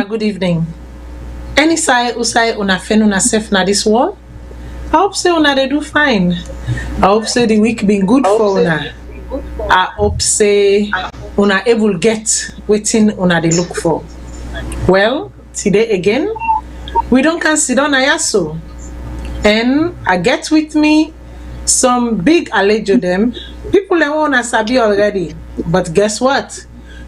good evening. Any side usai una fen una safe na this world? I hope say una they do fine. I hope say the week been good for una. I hope say una able get waiting una they look for. Well, today again, we don't consider ayaso. And I get with me some big allejo them. People they wanna sabi already. But guess what?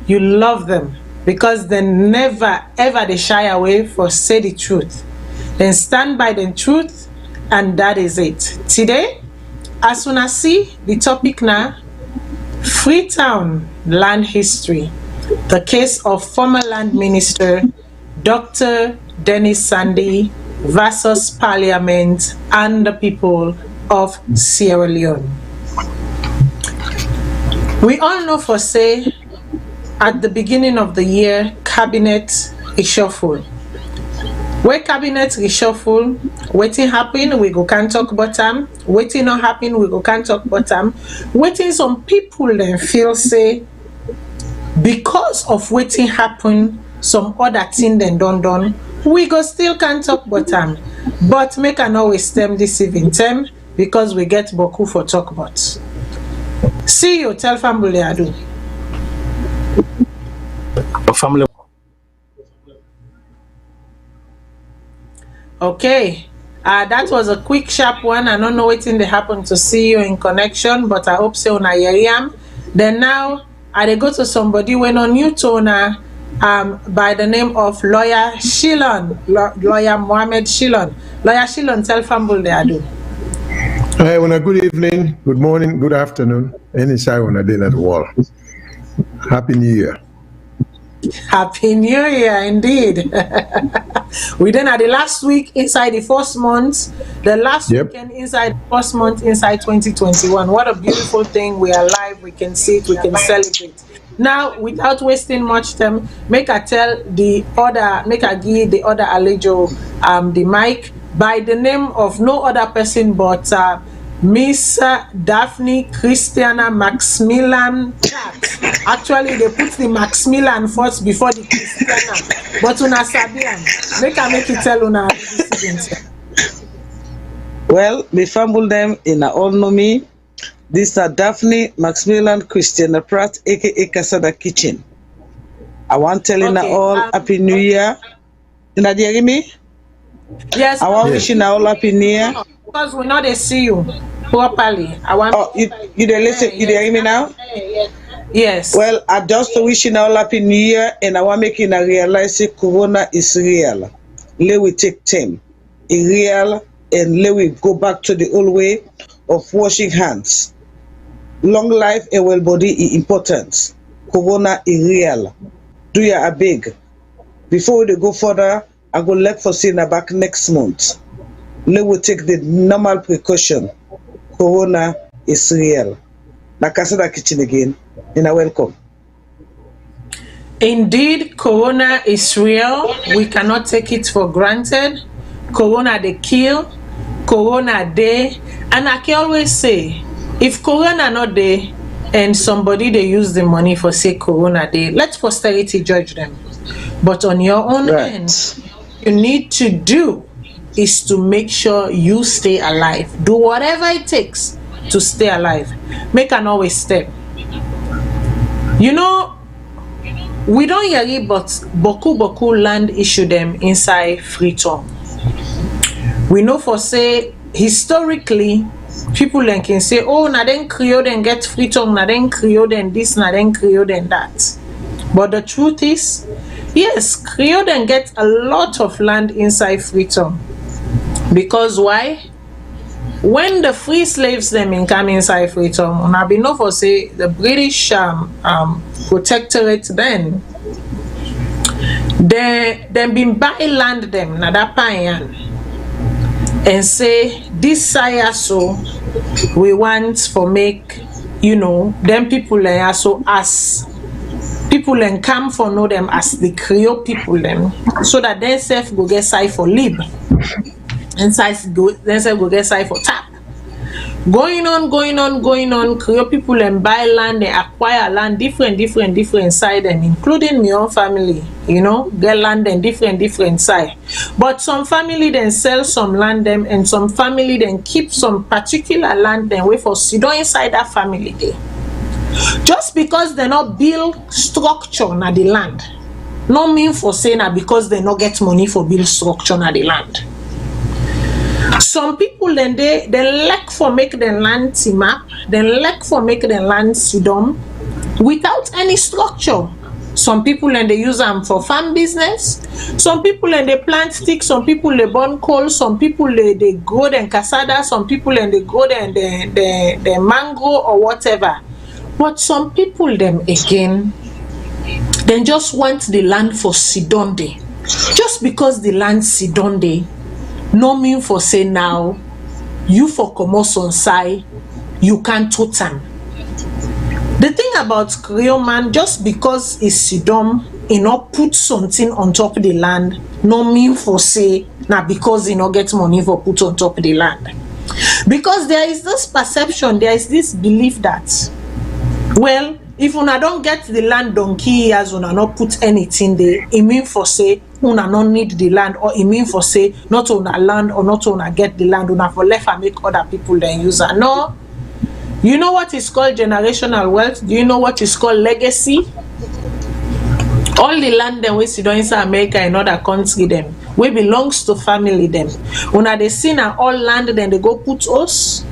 You love them because they never ever they shy away for say the truth. Then stand by the truth, and that is it. Today, as soon as see the topic now, Freetown land history, the case of former land minister Dr. Dennis Sandy versus Parliament and the people of Sierra Leone. We all know for say at the beginning of the year, cabinet reshuffle. Where cabinet reshuffle, waiting happen, we go can't talk bottom. Waiting not happen, we go can't talk bottom. Waiting some people then feel say because of waiting happen, some other thing then done, we go still can't talk bottom. But make an always them this evening term because we get boku for talk about. See you, tell family adu. Family. Okay, that was a quick sharp one. I don't know what thing they happen to see you in connection, but I hope so na yam. Then now I dey go to somebody when on YouTube by the name of lawyer Shilon, lawyer Mohammed Shilon. Lawyer Shilon, tell family they do. Hi, good evening, good morning, good afternoon. Any side on a day at wall. Happy New Year. Happy New Year, indeed. We then had the last week inside the first month, the last weekend inside the first month inside 2021. What a beautiful thing. We are alive, we can see it, we can celebrate. Now, without wasting much time, make I tell the other, make I give the other allejo the mic by the name of no other person but Miss Daphne Christiana Maximilian Cat. Actually, they put the Maximilian first before the Christiana. But una sabian, make it tell una this. Well, we fumble them in our own name. These are Daphne Maximilian Christiana Pratt, aka Casada Kitchen. I want telling all Happy New Year. Did you hear me? Yes. I want wishing all Happy New Year. Because we know they see you properly. I want. Oh, you don't listen. You don't hear me now? Yes. Well, I just wishing all Happy New Year, and I want making a realize that Corona is real. Let we take time, it's real, and let we go back to the old way of washing hands. Long life and well body is important. Corona is real. Do you a beg? Before we go further, I go look for Sina back next month. Let we take the normal precaution. Corona is real. Like I said, kitchen again, and I welcome. Indeed, Corona is real. We cannot take it for granted. Corona they kill. Corona day. And I can always say, if Corona not there and somebody they use the money for say Corona day, let posterity judge them. But on your own end, you need to do is to make sure you stay alive. Do whatever it takes to stay alive. Make an always step. You know, we don't hear it, but boku land issue them inside Freetown. We know for say historically people then can say, oh, na den Creole then get Freetown, na den Creole then this, na den Creole then that. But the truth is, yes, Creole then get a lot of land inside Freetown. Because why? When the free slaves them in come inside Freetown, and I be know for say the British protectorate then they been buy land them na that payan and say this sire so we want for make them people so as people and come for know them as the Creole people them so that they self go get side for lib. Inside go get side for tap. Going on. Creole people and buy land, they acquire land, different side, and including my own family, get land and different side. But some family then sell some land them, and some family then keep some particular land then wait for sit down inside that family there. Just because they not build structure na the land, no mean for saying that because they not get money for build structure na the land. Some people then they like for make the land team up, then like for make the land sidom without any structure. Some people then they use them for farm business. Some people then they plant sticks. Some people they burn coal. Some people they grow them cassava. Some people then they grow them the mango or whatever. But some people them again, then just want the land for sidonde. Just because the land sidonde, no mean for say now you for commerce on side you can't touch am. The thing about Creole man, just because it's sidom, not put something on top of the land, no mean for say now because he not get money for put on top of the land. Because there is this perception, there is this belief that, well, if una don't get the land donkey years, una not put anything there, it mean for say una not need the land, or it mean for say not una land or not una get the land, una for left and make other people then use it. No. You know what is called generational wealth? Do you know what is called legacy? All the land them we see down inside America and other country them, we belongs to family them. Una they see na all land then they go put us.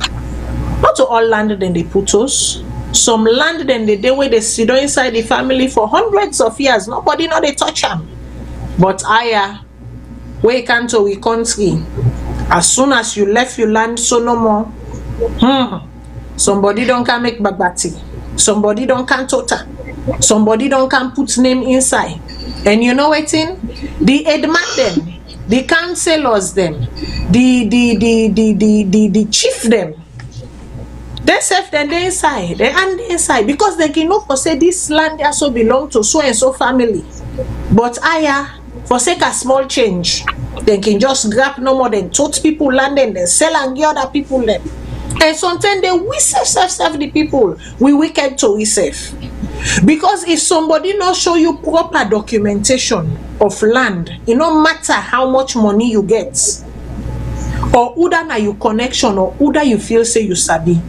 Not to all land then they put us. Some land then the day where they sit inside the family for hundreds of years, nobody know they touch them. But aya, we come to we country, as soon as you left your land, so no more. Somebody don't can make bagbati, somebody don't can tota, somebody don't can put name inside. And you know what in? The headman them, the councillors them, the chief them, they self then they inside, they and inside, because they can know for say this land also belong to so and so family. But aya, for sake of small change, they can just grab no more than tote people land and then sell and give other people them. And sometimes they we serve the people, we wicked to we serve. Because if somebody not show you proper documentation of land, it no matter how much money you get, or either na you connection, or either you feel say you sabi.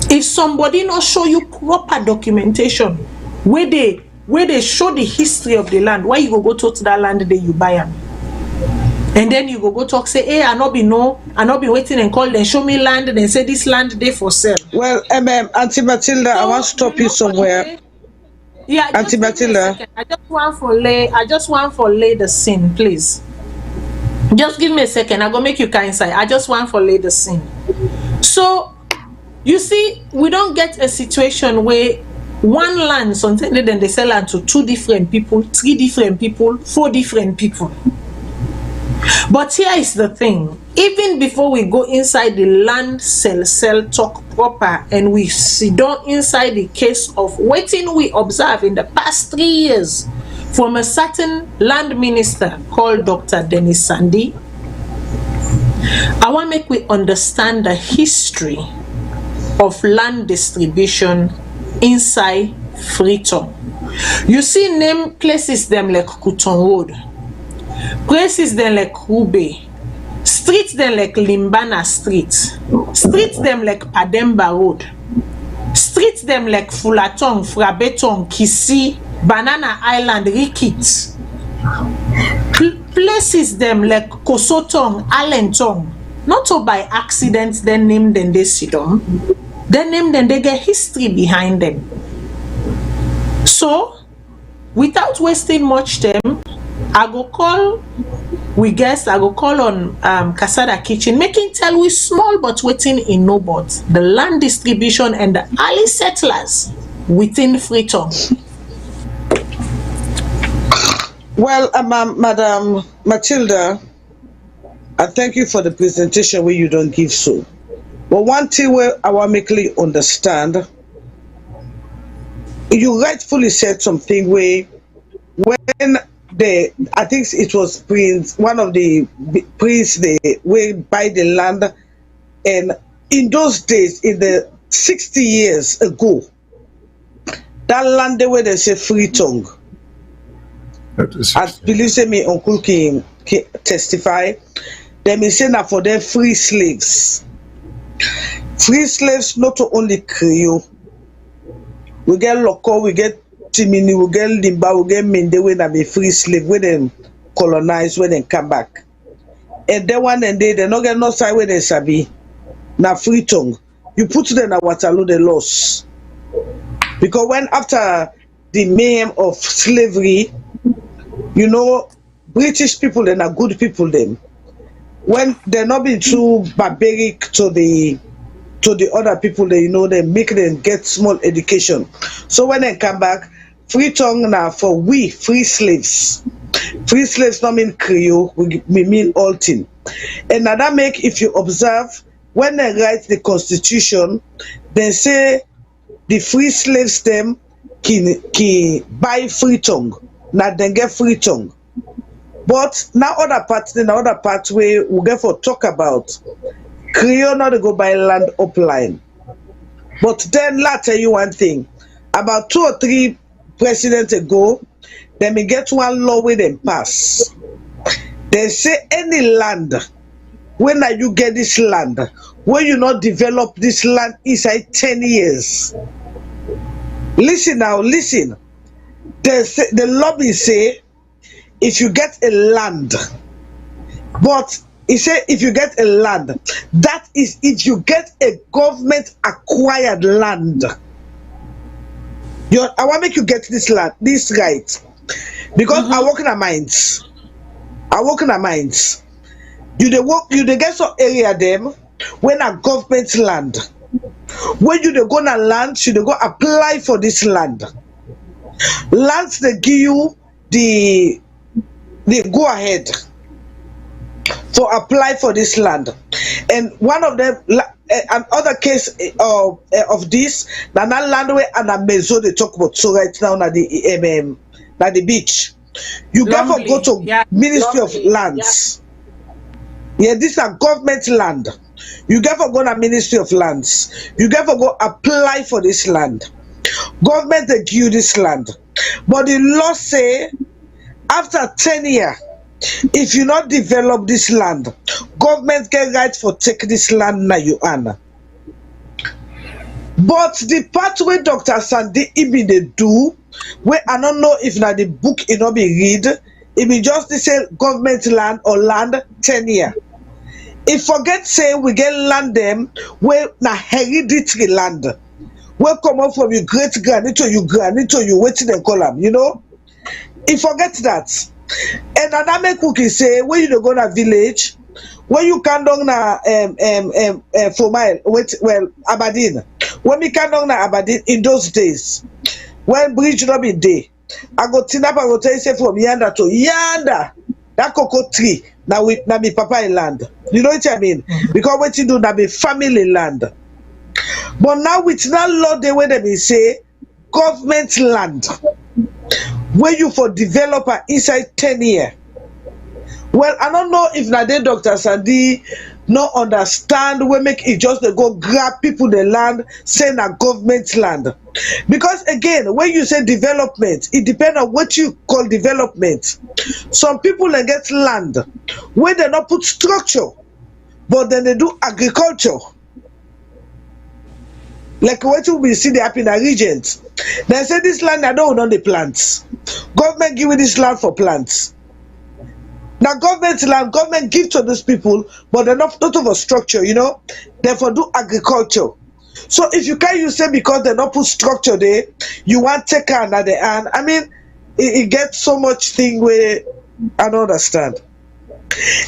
If somebody not show you proper documentation where they show the history of the land, why you go to that land that you buy them, and then you go talk say, hey, I not be waiting and call them, show me land, and then say this land they for sale. Well, Auntie Matilda, so, I want to stop you somewhere. Yeah, Auntie Matilda, I just want for lay the scene, please. Just give me a second. I go make you kind inside. I just want for lay the scene. So you see, we don't get a situation where one land something then they sell land to 2 different people, 3 different people, 4 different people. But here is the thing, even before we go inside the land sell talk proper, and we sit down inside the case of waiting we observe in the past 3 years from a certain land minister called Dr. Dennis Sandy, I want to make we understand the history of land distribution inside Freetown. You see name places them like Kuton Road, places them like Rube, streets them like Limbana Street, streets them like Pademba Road, streets them like Fulatong, Frabeton, Kisi, Banana Island, Rikit, places them like Kosotong, Allentong. Not so by accident they name them they sit on, they name them, they get history behind them. So without wasting much time, I go call on Casada Kitchen, making tell we small but waiting in no but the land distribution and the early settlers within Freetown. Well, Madam Matilda, I thank you for the presentation where you don't give so. But one thing where I want to make you understand, you rightfully said something where when I think it was Prince, one of the Prince, they will buy the land, and in those days, in the 60 years ago, that land where they say Freetown, as believe say me Uncle King testify, they may say that for them free slaves. Free slaves not only Creole. We get Loko, we get Timini, we get Limba, we get Mende when they be free slave, when they colonize, when they come back. And then one and they not get no side where they sabi. Now Freetown, you put them at Waterloo, they lost. Because when after the mayhem of slavery, you know, British people then are good people then. When they're not being too barbaric to the other people, they, you know, they make them get small education. So when they come back, Freetown now for we free slaves. Free slaves not mean Creole, we mean all thing. And now that make, if you observe, when they write the constitution, they say the free slaves them can buy Freetown. Now they get Freetown. But now other part where we get for talk about Creole not to go buy land upline. But then let tell you one thing. About 2 or 3 presidents ago, they may get one law where they pass. They say any land, when you get this land, when you not develop this land inside 10 years. Listen now, listen. The lobby say if you get a land, but he said if you get a land, that is if you get a government acquired land. I want to make you get this land, this right. Because I work in a mines. You they get some area them when a government land. When you they go na land, you they go apply for this land. Lands they give you the go ahead to apply for this land. And one of them, another case of this, na land where and a mezo they talk about so right now na the beach. You therefore go to Ministry of Lands. Yeah, these are government land. You therefore go to Ministry of Lands. You therefore go apply for this land. Government they give you this land. But the law say after 10 years, if you not develop this land, government get right for take this land now you earn. But the part where Dr. Sandy Ibi they do, where I don't know if na the book it not be read, it be just the say government land or land 10 years. If forget say we get land them where na hereditary land, where come up from your great grand into your waiting and call them, you know. If forget that. And another make cookie say when you go na village, when you can down na for mile well Aberdeen. When we can down na Aberdeen in those days, when bridge not be there, I go tinap, I go tell you say from yonder to yonder, that cocoa tree now be papa in land. You know what I mean? Because what you do na be family land. But now with that law the way they be say government land where you for developer inside 10 years. Well, I don't know if na then Dr. Sandy no understand we make it just to go grab people the land, say na government land. Because again, when you say development, it depends on what you call development. Some people they get land where they not put structure, but then they do agriculture. Like what you will see they happen in a regions. They say this land I don't know the plants. Government give you this land for plants. Now government land, government give to those people, but they're not of a structure, you know. Therefore do agriculture. So if you can't use it because they not put structure there, you want take another hand. I mean, it gets so much thing where I don't understand.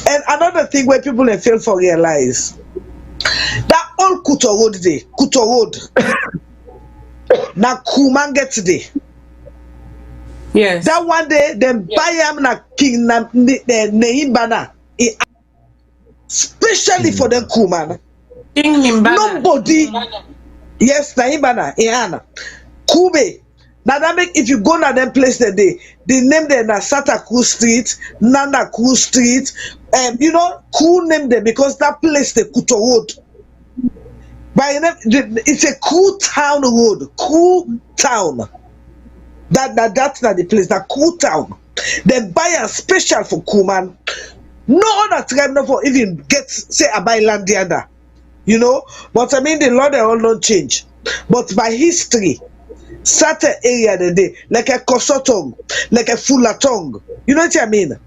And another thing where people they fail for realize that old Kuto Road day, Kuto Road. Now Kuman gets there. Yes. That one day them buy am na king na Nehimbana. Especially for them Kuman. King Nimbana. Nobody. Yes, Nehimbana, Ihana. Kube. Now that make if you go na them place that day, the name them na Sataku Street, Nanaku Street, you know, cool name them because that place the Kuto Road. It's a cool town road, cool town. That's not the place, that cool town. They buy a special for Kuman. No other tribe never even get, say, I buy land the other. You know? But I mean, the law, they all don't change. But by history, certain area the day, like a Kosotong, like a Fulatong. You know what I mean?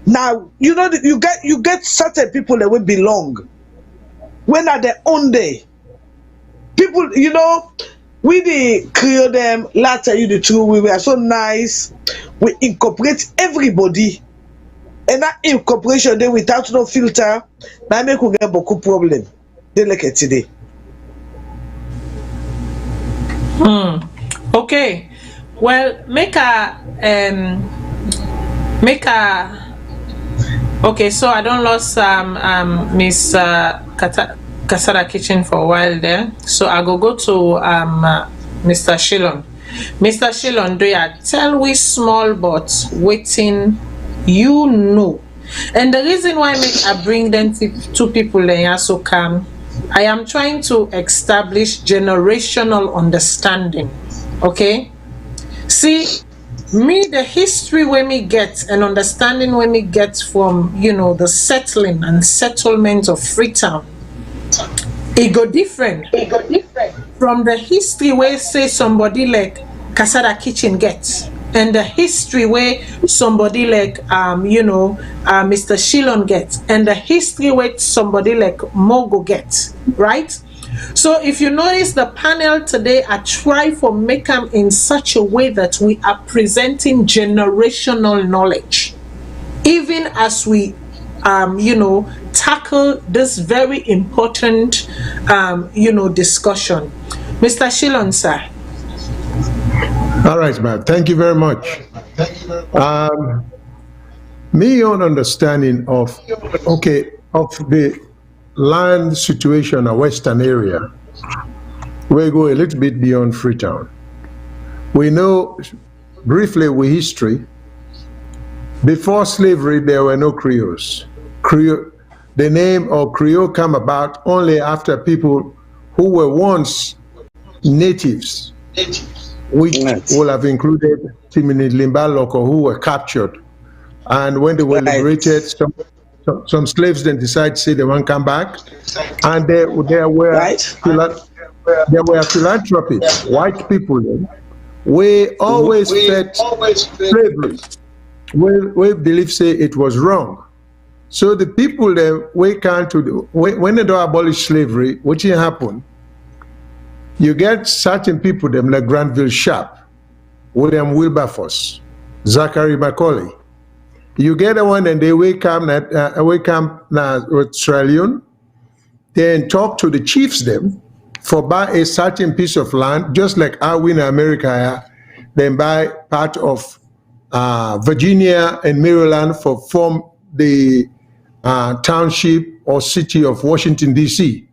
Now, you know, you get certain people that will belong. When are their own day? People, you know, we the create them, later you the two, we were so nice. We incorporate everybody. And that incorporation then without no filter, now make we get beaucoup problem. They like it today. Okay. Well, okay, so I don't lost Miss Kasara Kitchen for a while there. So I go to Mr. Shilon. Mr. Shilon, do ya tell we small but waiting you know. And the reason why I bring them two people in also come, I am trying to establish generational understanding. Okay? See, me, the history when me get and understanding when me get from, you know, the settling and settlement of Freetown, it go different from the history where say somebody like Kasada Kitchen gets, and the history where somebody like Mr. Shilon gets, and the history where somebody like Mogo gets, right? So if you notice the panel today, I try for make them in such a way that we are presenting generational knowledge, even as we tackle this very important discussion. Mr. Shilon, sir. All right, ma'am. Thank you very much. Me own understanding of the land situation in the western area, we go a little bit beyond Freetown. We know briefly with history, before slavery there were no Creoles. The name of Creole came about only after people who were once natives, which will have included Timini Limbaloko, who were captured. And when they were liberated, some slaves then decided to say they won't come back. And there were philanthropists, white people then, we always fed slavery. We believe say it was wrong. So the people that when they don't abolish slavery, what happened? You get certain people them like Granville Sharp, William Wilberforce, Zachary Macaulay. You get the one and they wake up with Sierra Leone, then talk to the chiefs them for buy a certain piece of land, just like how we in America, then buy part of Virginia and Maryland for form the township or city of Washington, D.C.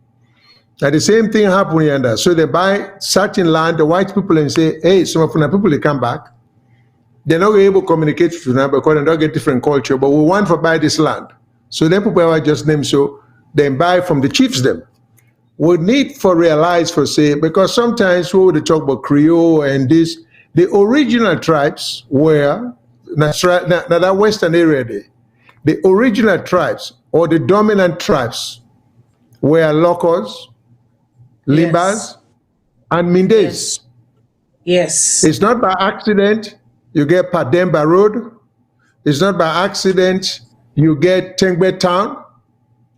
Now the same thing happened here. So they buy certain land, the white people, and say, hey, some of the people, they come back. They're not able to communicate with them because they don't get different culture, but we want to buy this land. So then people are just named, so they buy from the chiefs them. We need for realize for say, because sometimes we would talk about Creole and this, the original tribes were, that western area there, the original tribes or the dominant tribes were Locos, Limbas, and Mindes. Yes. It's not by accident you get Pademba Road. It's not by accident you get Tengbe Town.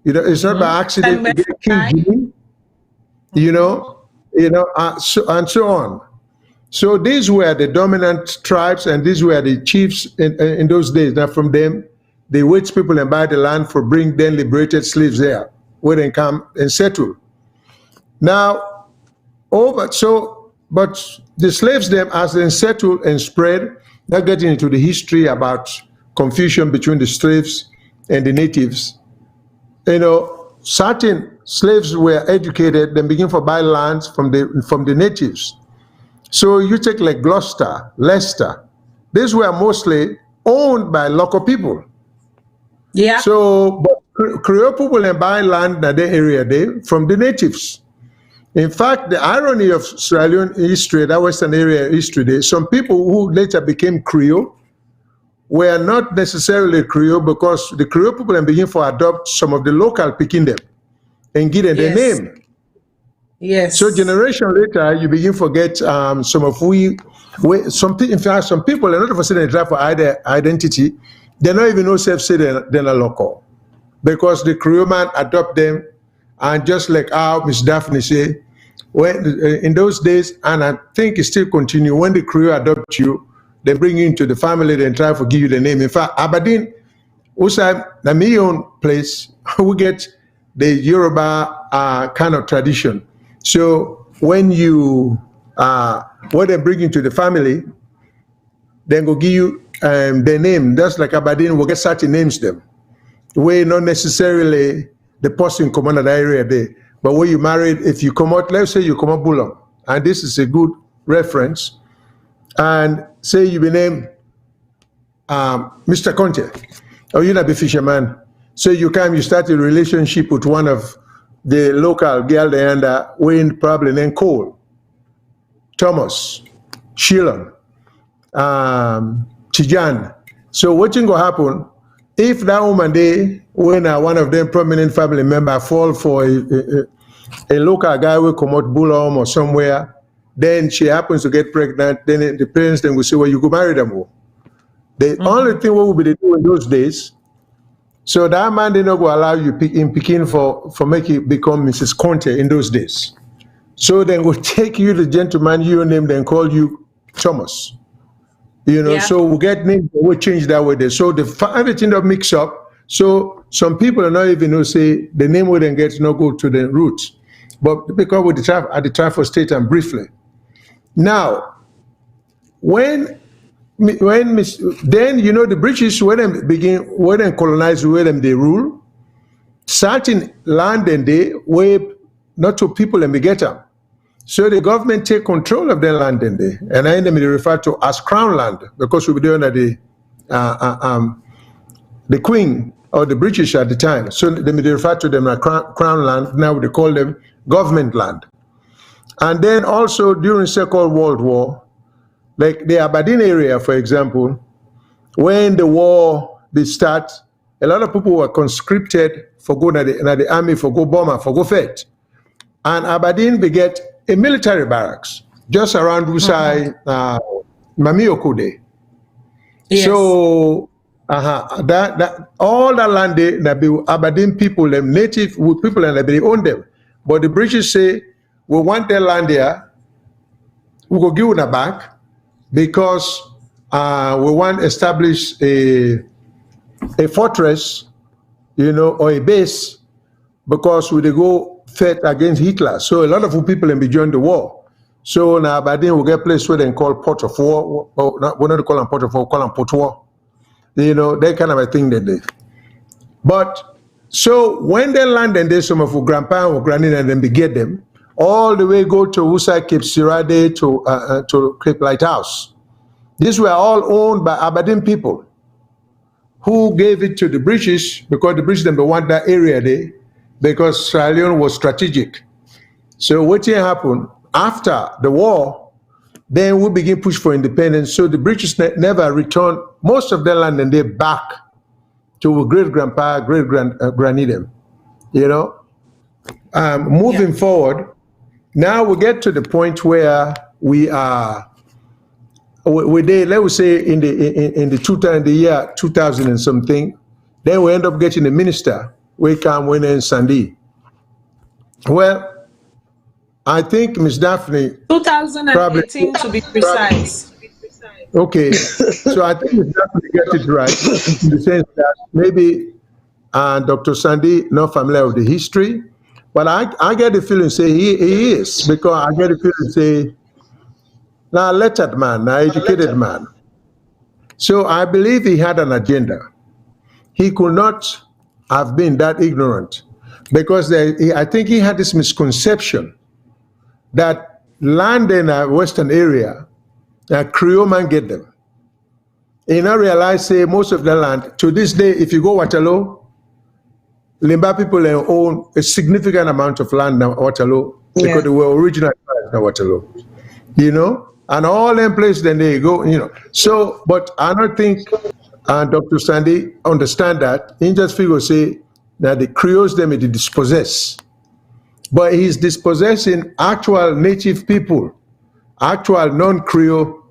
It's not by accident you get King Jimmy. And so on. So these were the dominant tribes, and these were the chiefs in those days. Now from them, the white people and buy the land for bring then liberated slaves there, where they come and settle. Now, but the slaves them as they settle and spread, not getting into the history about confusion between the slaves and the natives. Certain slaves were educated, then begin to buy lands from the natives. So you take like Gloucester, Leicester, these were mostly owned by local people. Yeah. So, but Creole people and buy land in that area there from the natives. In fact, the irony of Sierra Leone history, that Western area history, some people who later became Creole were not necessarily Creole because the Creole people then begin to adopt some of the local picking them and give them their Yes. name. Yes. So generation later, you begin to forget some of in fact, some people are not even saying they try for identity. They don't even know self-say they're not local because the Creole man adopt them, and just like how Miss Daphne say, when in those days, and I think it still continue, when the Creole adopt you, they bring you into the family, then try to give you the name. In fact, Aberdeen, also, the my own place, we get the Yoruba kind of tradition. So when they bring you to the family, then go give you their name. That's like Aberdeen will get certain names them. Where not necessarily the person come out of that area there. But when you married, if you come out, let's say you come out Bulong, and this is a good reference, and say you be named Mr. Conte, or you not be fisherman. So you start a relationship with one of the local girl there, and when probably named Cole, Thomas, Shilon, Tijan. So what can go happen if that woman there, when one of them prominent family member fall for a local guy will come out Bulom or somewhere, then she happens to get pregnant, then the parents then will say, well, you go marry them. The only thing what will be they do in those days, so that man did not go allow you in picking for make you become Mrs. Conte in those days. So then we'll take you the gentleman your name, then call you Thomas. Yeah. So we get names, we change that way there. So everything that mix up. So some people are not even know say the name will then get no go to the roots. But because with the trial state and briefly. Now, then the British when they colonize where they rule, certain land and they where not to people and get them. So the government take control of their land in there, and I they refer to as crown land because we were doing the Queen or the British at the time. So they refer to them as crown land. Now they call them government land. And then also during Second World War, like the Aberdeen area, for example, when the war they start, a lot of people were conscripted for go to the army, for go bomber, for go fight. And Aberdeen beget a military barracks just around Usai Mamiokude. Yes. So that all that land that be Aberdeen people, them native people, and they own them. But the British say we want their land there, we go give it back because we want to establish a fortress, or a base, because we go fight against Hitler. So a lot of people be joined the war. So now Aberdeen will get a place where they call Port of War. We're not calling Port of War, we call them Port War. That kind of a thing they do. But so when they land and there's some of our grandpa or granny and then we get them, all the way go to Usa Cape Sirade to Cape Lighthouse. These were all owned by Aberdeen people who gave it to the British because the British didn't want that area there because Sierra Leone was strategic. So what happened after the war, then we begin push for independence. So the British never returned most of their land and they back to great-grandpa, great-granny them. Moving forward, now we get to the point where we are. We let us say in the year 2000 and something, then we end up getting a minister. We come when in Sandy. Well, I think Ms. Daphne 2018 to be precise. Okay, so I think Ms. Daphne gets it right in the sense that maybe Dr. Sandy not familiar with the history, but I get the feeling say he is, because I get the feeling say now lettered man, now educated man. So I believe he had an agenda. He could not have been that ignorant because I think he had this misconception that land in a Western area, Creole man get them. He now realize say most of the land, to this day, if you go Waterloo, Limba people own a significant amount of land in Waterloo because they were original tribes in Waterloo. You know, and all them places, then they go, you know. So, but I don't think Dr. Sandy understand that. He just figure say that the Creoles them it dispossess. But he's dispossessing actual native people, actual non-Creole.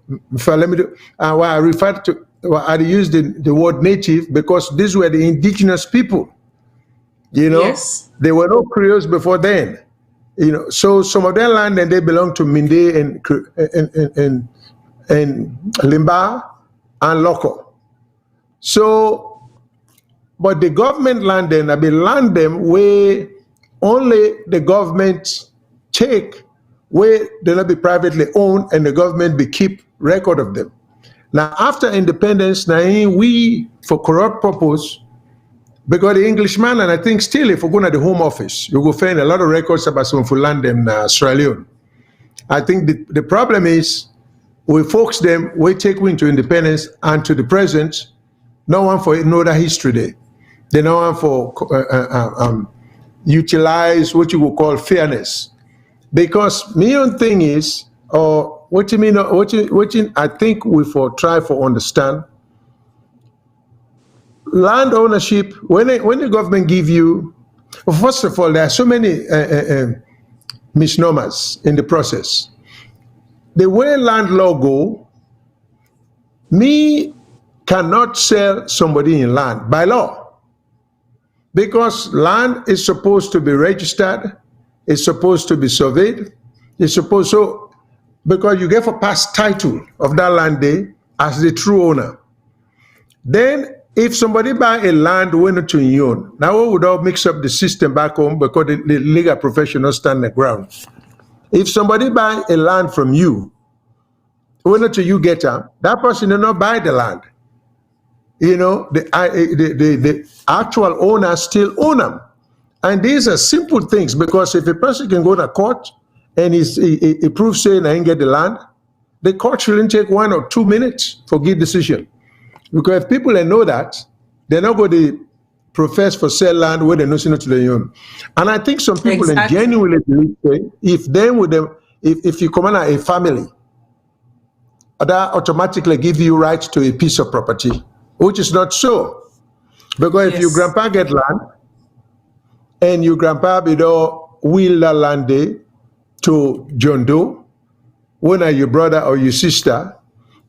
Let me do, why I refer to, I use the word native because these were the indigenous people. You know, there were no Creoles before then. You know, so some of their land and they belong to Minde and Limba and Loco. So, but the government land then, I mean, land them where only the government take, where they not be privately owned and the government be keep record of them. Now, after independence, now we, for corrupt purpose, because the Englishman, and I think still, if we go to the Home Office, you will find a lot of records about some for land in Sierra Leone. I think the problem is, we folks them, we take we into independence and to the present, no one for know that history there. They no one for utilize what you would call fairness. Because my own thing is, or what you mean, I think we for try for understand, land ownership, when the government give you, well, first of all, there are so many misnomers in the process. The way land law go, me cannot sell somebody in land by law. Because land is supposed to be registered, it's supposed to be surveyed, it's supposed to, because you get a past title of that land there as the true owner. Then if somebody buy a land we not to own, now we would all mix up the system back home because the legal professionals stand the ground. If somebody buy a land from you, we not to you get them, that person will not buy the land. You know, the actual owner still own them. And these are simple things because if a person can go to court and he proves saying I ain't get the land, the court shouldn't take 1 or 2 minutes for give decision. Because if people know that, they're not going to profess for sell land where they're not to the own. And I think some people genuinely believe if them with them, if you come on a family, that automatically give you rights to a piece of property, which is not so. Because if your grandpa get land and your grandpa will that land there to John Doe, when are your brother or your sister,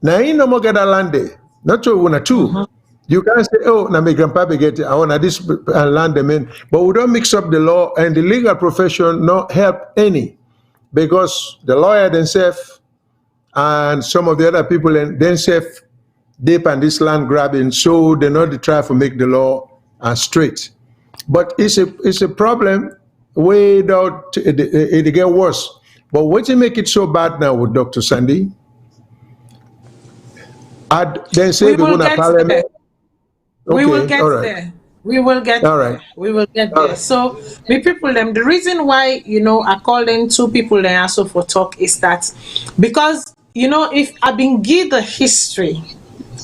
now you no more get that land there. Not to one or two. You can't say, oh, now my grandpa be get it. I want this land them in. But we don't mix up the law and the legal profession not help any. Because the lawyer themselves and some of the other people themselves deep and this land grabbing, so they not try to make the law straight. But it's a problem way out it get worse. But what you make it so bad now with Dr. Sandy? Then say we will get parliament. Okay, we will get there. We will get there. We will get there. So the people them, the reason why I called in 2 people there also for talk is that because if I've been give the history,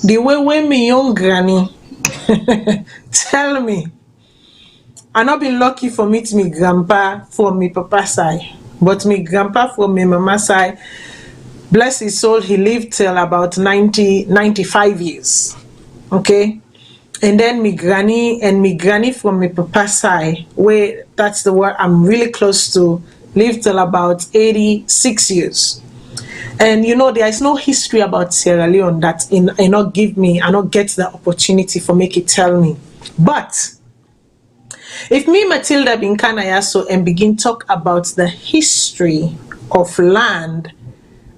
the way when me young granny tell me, I not been lucky for me to me grandpa from me papa side, but me grandpa from me mama side. Bless his soul, he lived till about 95 years. Okay? And then me granny from my papa's side, where that's the word I'm really close to, lived till about 86 years. And there is no history about Sierra Leone that I not get the opportunity for make it tell me. But if me Matilda bin Kanayaso and begin talk about the history of land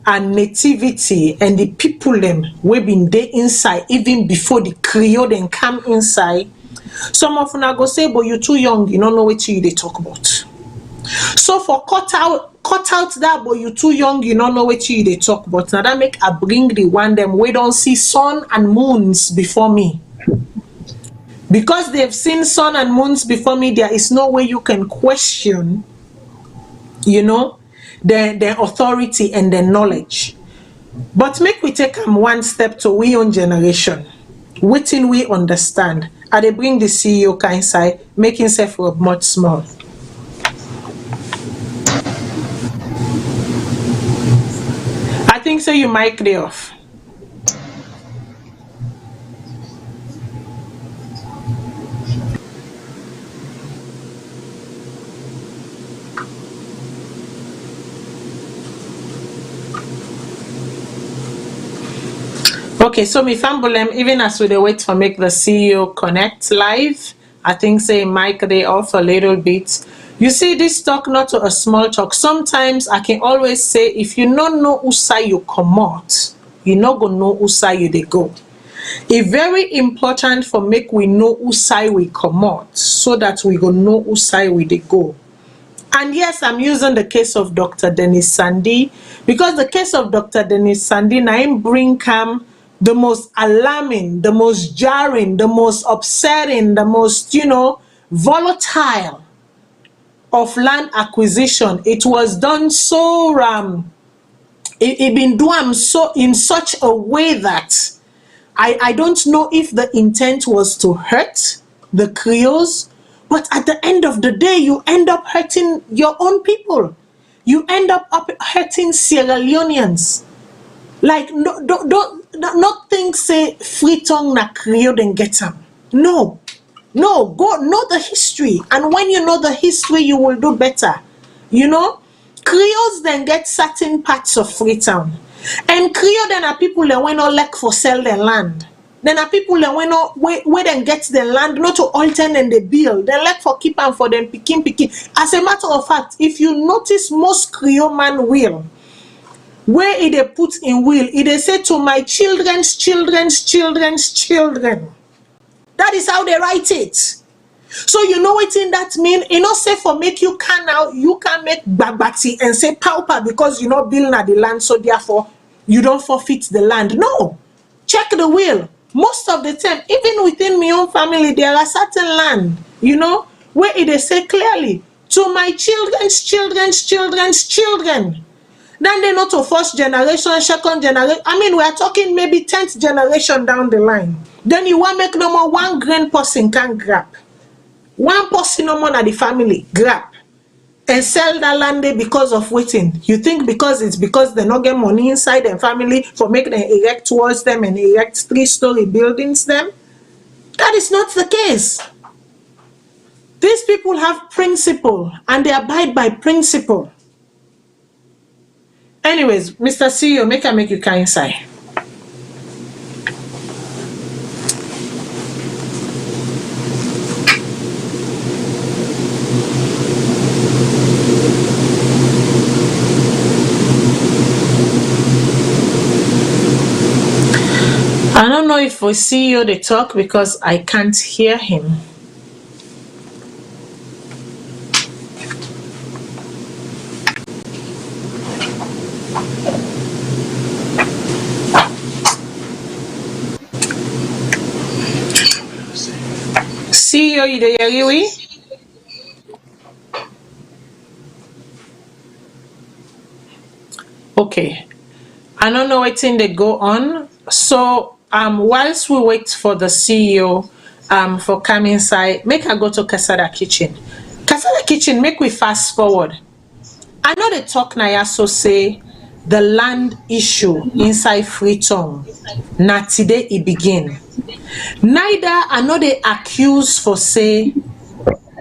and nativity and the people them we been there inside even before the Creole then come inside, some of them go say, but you too young, you don't know what you they talk about. So for cut out that, but you too young, you don't know what you they talk about. Now that make I bring the one them we don't see sun and moons before me. Because they've seen sun and moons before me, there is no way you can question, their authority and their knowledge. But make we take one step to we own generation. Waiting we understand. I dey bring the CEO kind side, make himself much small. I think so you might clear off. Okay, so me fambolem, even as we dey wait for make the CEO connect live, I think say mic they off a little bit. You see, this talk not to a small talk. Sometimes I can always say, if you no know who side you come out, you not gonna know who side you they go. It's very important for make we know who side we come out, so that we go know who side we they go. And yes, I'm using the case of Dr. Dennis Sandy, because the case of Dr. Dennis Sandy now him bring the most alarming, the most jarring, the most upsetting, the most, volatile of land acquisition. It was done so it been done so in such a way that I don't know if the intent was to hurt the Creoles, but at the end of the day, you end up hurting your own people. You end up hurting Sierra Leoneans. Like, don't not think say Freetown na Creole then get them. No. No, go know the history. And when you know the history, you will do better. Creoles then get certain parts of Freetown. And Creole then are people that when not like for sell their land. Then are people that when not where then get the land not to alter and they build. They like for keep and for them picking. As a matter of fact, if you notice most Creole man will, where it they put in will, it they say to my children's children's children's children. That is how they write it. So you know what in that mean? It not say for make you can make bagbati and say pauper because you not building at the land, so therefore you don't forfeit the land. No. Check the will. Most of the time, even within my own family, there are certain land, where it they say clearly to my children's children's children's children. Then they not to first generation, second generation. I mean, we are talking maybe 10th generation down the line. Then you want make no more one grand person can grab. One person no more at the family grab and sell that land there because of waiting. You think because it's because they not get money inside their family for make them erect towards them and erect 3-story buildings them? That is not the case. These people have principle and they abide by principle. Anyways, Mr. CEO, make you kind side. I don't know if we CEO they talk because I can't hear him. CEO, you dey hear we? Okay. I don't know what thing they go on. So whilst we wait for the CEO for come inside, make I go to Casada Kitchen. Casada Kitchen, make we fast forward. I know they talk now so say the land issue inside Freetown. Na today it begin. Neither I know they accuse for say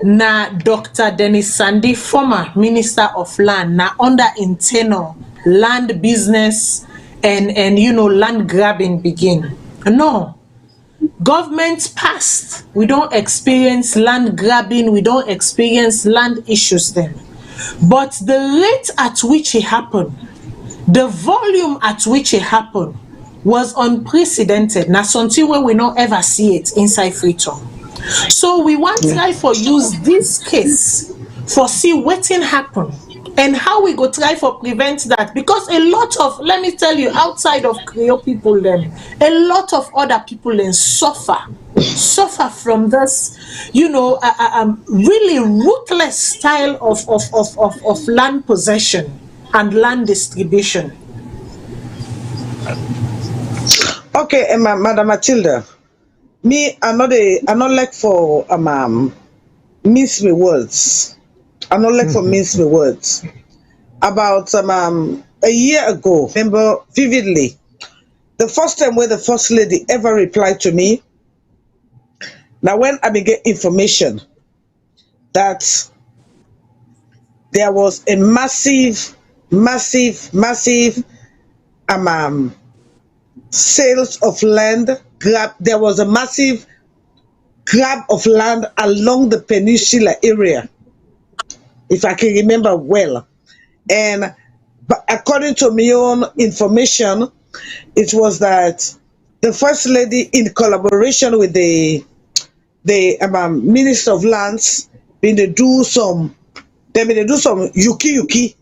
na Dr. Dennis Sandy, former Minister of Land, na under internal land business and land grabbing begin. No. Government passed. We don't experience land grabbing, we don't experience land issues then. But the rate at which it happened, the volume at which it happened was unprecedented. Now something where we not ever see it inside Freetown. So we want to try for use this case for see what happen and how we go try for prevent that, because a lot of, let me tell you, outside of Creole people then, a lot of other people then suffer from this, really ruthless style of land possession and land distribution. Okay, Madam Matilda, me, I not like for mince me words. I not like for mince me words. About a year ago, remember vividly, the first time where the first lady ever replied to me. Now, when I get information that there was a massive sales of land grab. There was a massive grab of land along the peninsula area, if I can remember well. And but according to my own information, it was that the first lady, in collaboration with the Minister of Lands, been to do some yuki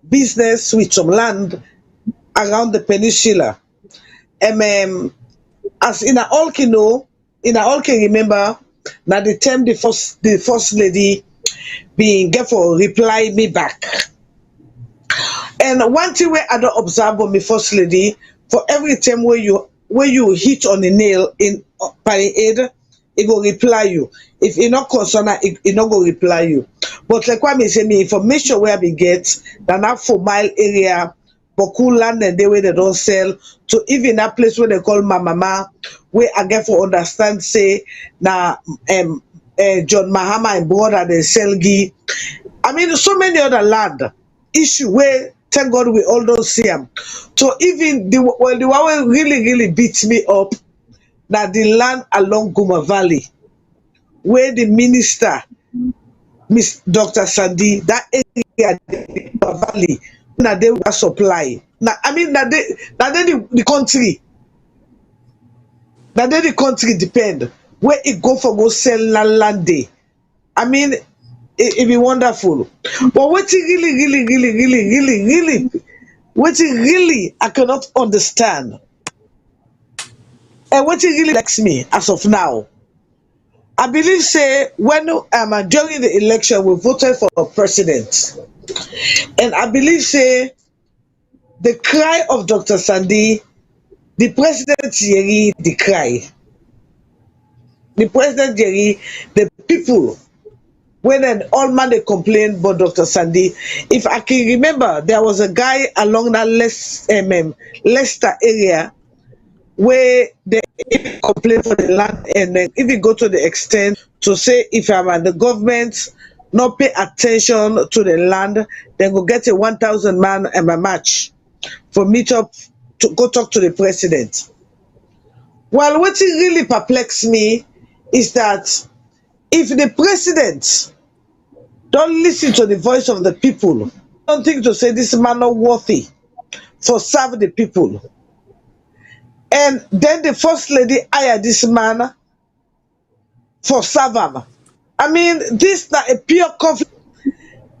business with some land around the peninsula. And as in a all can know, in a all can remember, now the time the first lady being get for reply me back. And one thing where I don't observe on me first lady, for every time where you hit on the nail in by the head, it go reply you. If it not concerned, it not go reply you. But like what me say, me information where we get that not for mile area, boku land and the way they don't sell, to even that place where they call my mama, where I get for understand say na John Mahama and brother they sell gi. I mean so many other land issue where thank God we all don't see them. So even the one really beats me up. Now the land along Guma Valley, where the minister, Miss Dr. Sandy, that area, the Guma Valley, now they were supply. Now I mean that they the country, that they the country depend where it go for go sell land day. I mean it be wonderful. But what it really, what it really I cannot understand. And what it really likes me as of now, I believe say when during the election we voted for a president, and I believe say the cry of Dr. Sandy, the president Jerry, the cry, the president Jerry, the people when an old man they complained about Dr. Sandy. If I can remember, there was a guy along that Leicester area where they complain for the land, and then if you go to the extent to say if I'm at the government not pay attention to the land, then go get a 1,000 man and a match for meet up to go talk to the president. Well, what it really perplexes me is that if the president don't listen to the voice of the people, don't think to say this man not worthy for serve the people. And then the first lady hired this man for Savam. I mean, this na a pure conflict.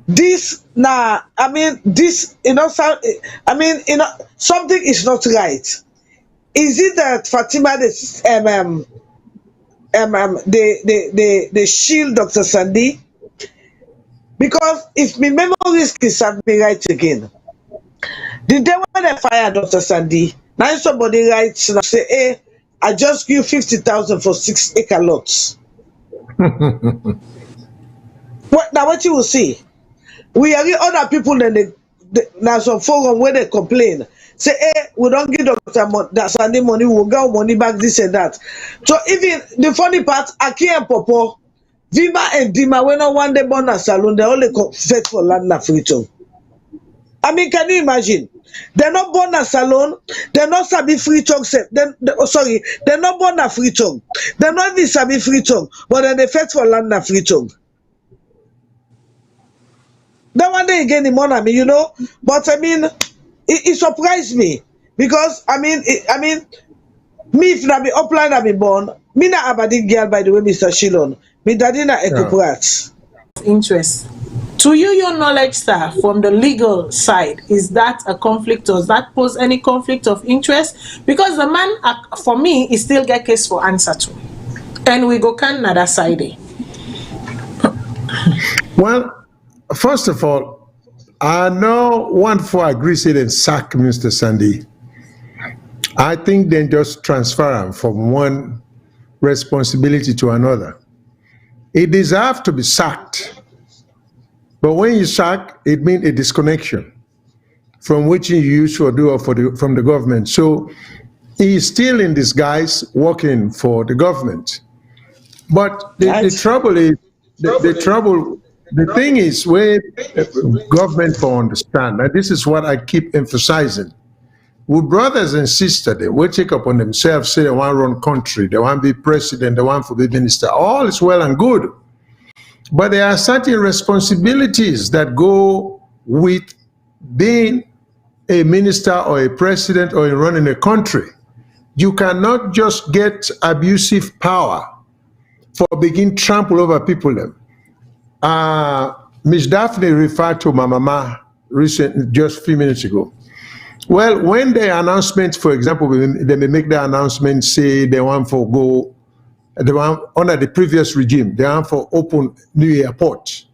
This na, I mean, this I mean, something is not right. Is it that Fatima they shield Dr. Sandy? Because if my memory is serve me right again, the day when they fired Dr. Sandy, now somebody writes and say, hey, I just give 50,000 for 6-acre lots. Now what you will see, we are other people than now some forum where they complain. Say, hey, we don't give Dr. Sandy money, we'll get money back, this and that. So even the funny part, Aki and Popo, Vima and Dima, when no one day born a Salone, they only fed for land na Freetown. I mean, can you imagine? They're not born at Salone. They're not Sabi Freetown. They're not born at Freetown. They're not even Sabi Freetown, but then they fed for land at Freetown. That one day again, the money, you know. But I mean, it surprised me because I mean, me if I be upline, I be born. Me na abadi girl, by the way, Mr. Shilon. Me daddy na ekuprat. Interest. To you, your knowledge, sir, from the legal side, is that a conflict? Does that pose any conflict of interest? Because the man, for me, is still get case for answer to. And we go can another side. Well, first of all, I know one for agree say and sack Mr. Sandy. I think they just transfer him from one responsibility to another. It deserves to be sacked. But when you sack, it means a disconnection from what you used to do from the government. So he is still in disguise working for the government. But the trouble is, the thing is where government for understand, and this is what I keep emphasizing. With brothers and sisters, they will take upon themselves, say they want to run country, they want to be president, they want to be minister. All is well and good. But there are certain responsibilities that go with being a minister or a president or in running a country. You cannot just get abusive power for begin trample over people. Ms. Daphne referred to my mama recently, just a few minutes ago. Well, when the announcement, for example, they may make the announcement, say they want for go, they want under the previous regime, they want for open new airport.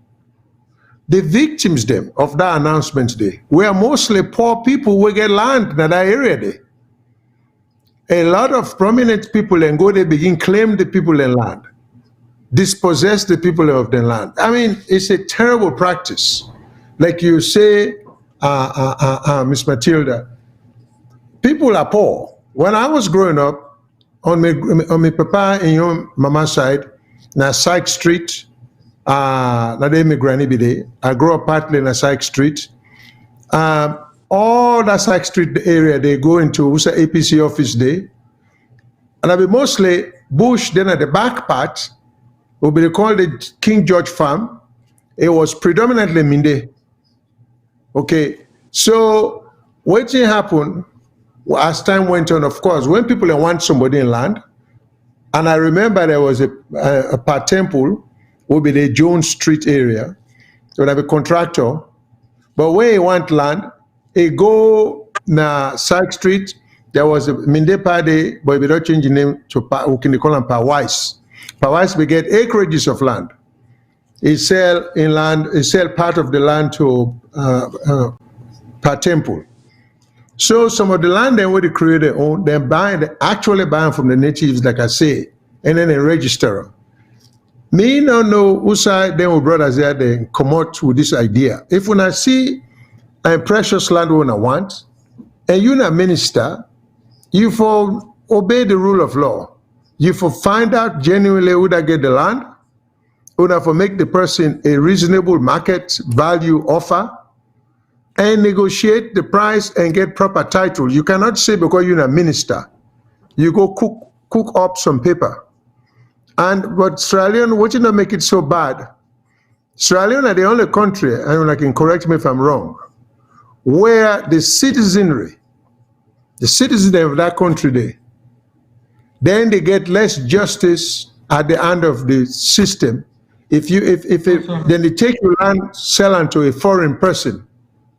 The victims them of that announcement day were mostly poor people who get land in that area there. A lot of prominent people and go they begin claim the people in land, dispossess the people of the land. I mean, it's a terrible practice. Like you say, Miss Matilda, people are poor. When I was growing up, on my papa and your mama side, na Syke Street, na de me granny be there. I grew up partly in a Syke Street. All that Syke Street area, they go into USA APC office day. And I be mostly bush, then at the back part, will be called the King George Farm. It was predominantly Minde. Okay, so what happened as time went on, of course, when people want somebody in land, and I remember there was a part temple, will be the Jones Street area, so have a contractor, but when he want land, he go na Syke Street, there was a Minde Party, but we don't change the name to who can they call him Pawais. Pawais we get acreages of land. He sell part of the land to per temple. So some of the land then where they create their own, they actually buying from the natives, like I say, and then they register them. Me no know who side then with brothers there they come out with this idea. If when I see a precious land owner want, and you're not minister, you for obey the rule of law. You for find out genuinely who that get the land, who that for make the person a reasonable market value offer, and negotiate the price and get proper title. You cannot say because you're a minister, you go cook up some paper. But Sierra Leone, what you not make it so bad? Sierra Leone are the only country, and I can correct me if I'm wrong, where the citizenry of that country, then they get less justice at the end of the system. Then they take your land, sell it to a foreign person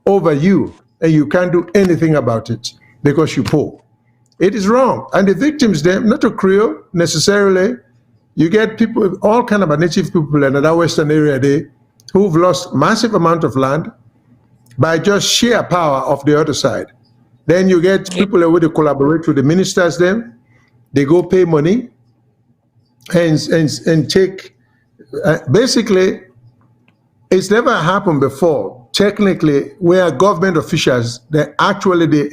over you, and you can't do anything about it because you're poor. It is wrong. And the victims there, not a Creole necessarily, you get people, all kind of native people in that western area there who've lost massive amount of land by just sheer power of the other side. Then you get people who they collaborate with the ministers then, they go pay money and take, basically, it's never happened before, technically, where government officials, they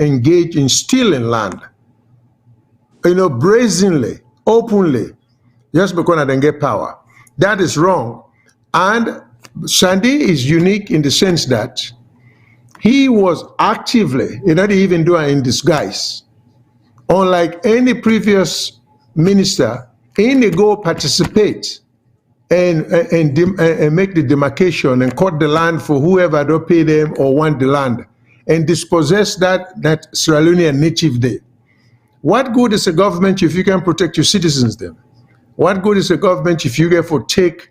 engage in stealing land, brazenly, openly, just because they get power. That is wrong. And Sandy is unique in the sense that he was actively, not even doing it in disguise. Unlike any previous minister, he go participate and make the demarcation and cut the land for whoever don't pay them or want the land and dispossess that Sierra Leonean native there. What good is a government if you can protect your citizens then? What good is a government if you get for take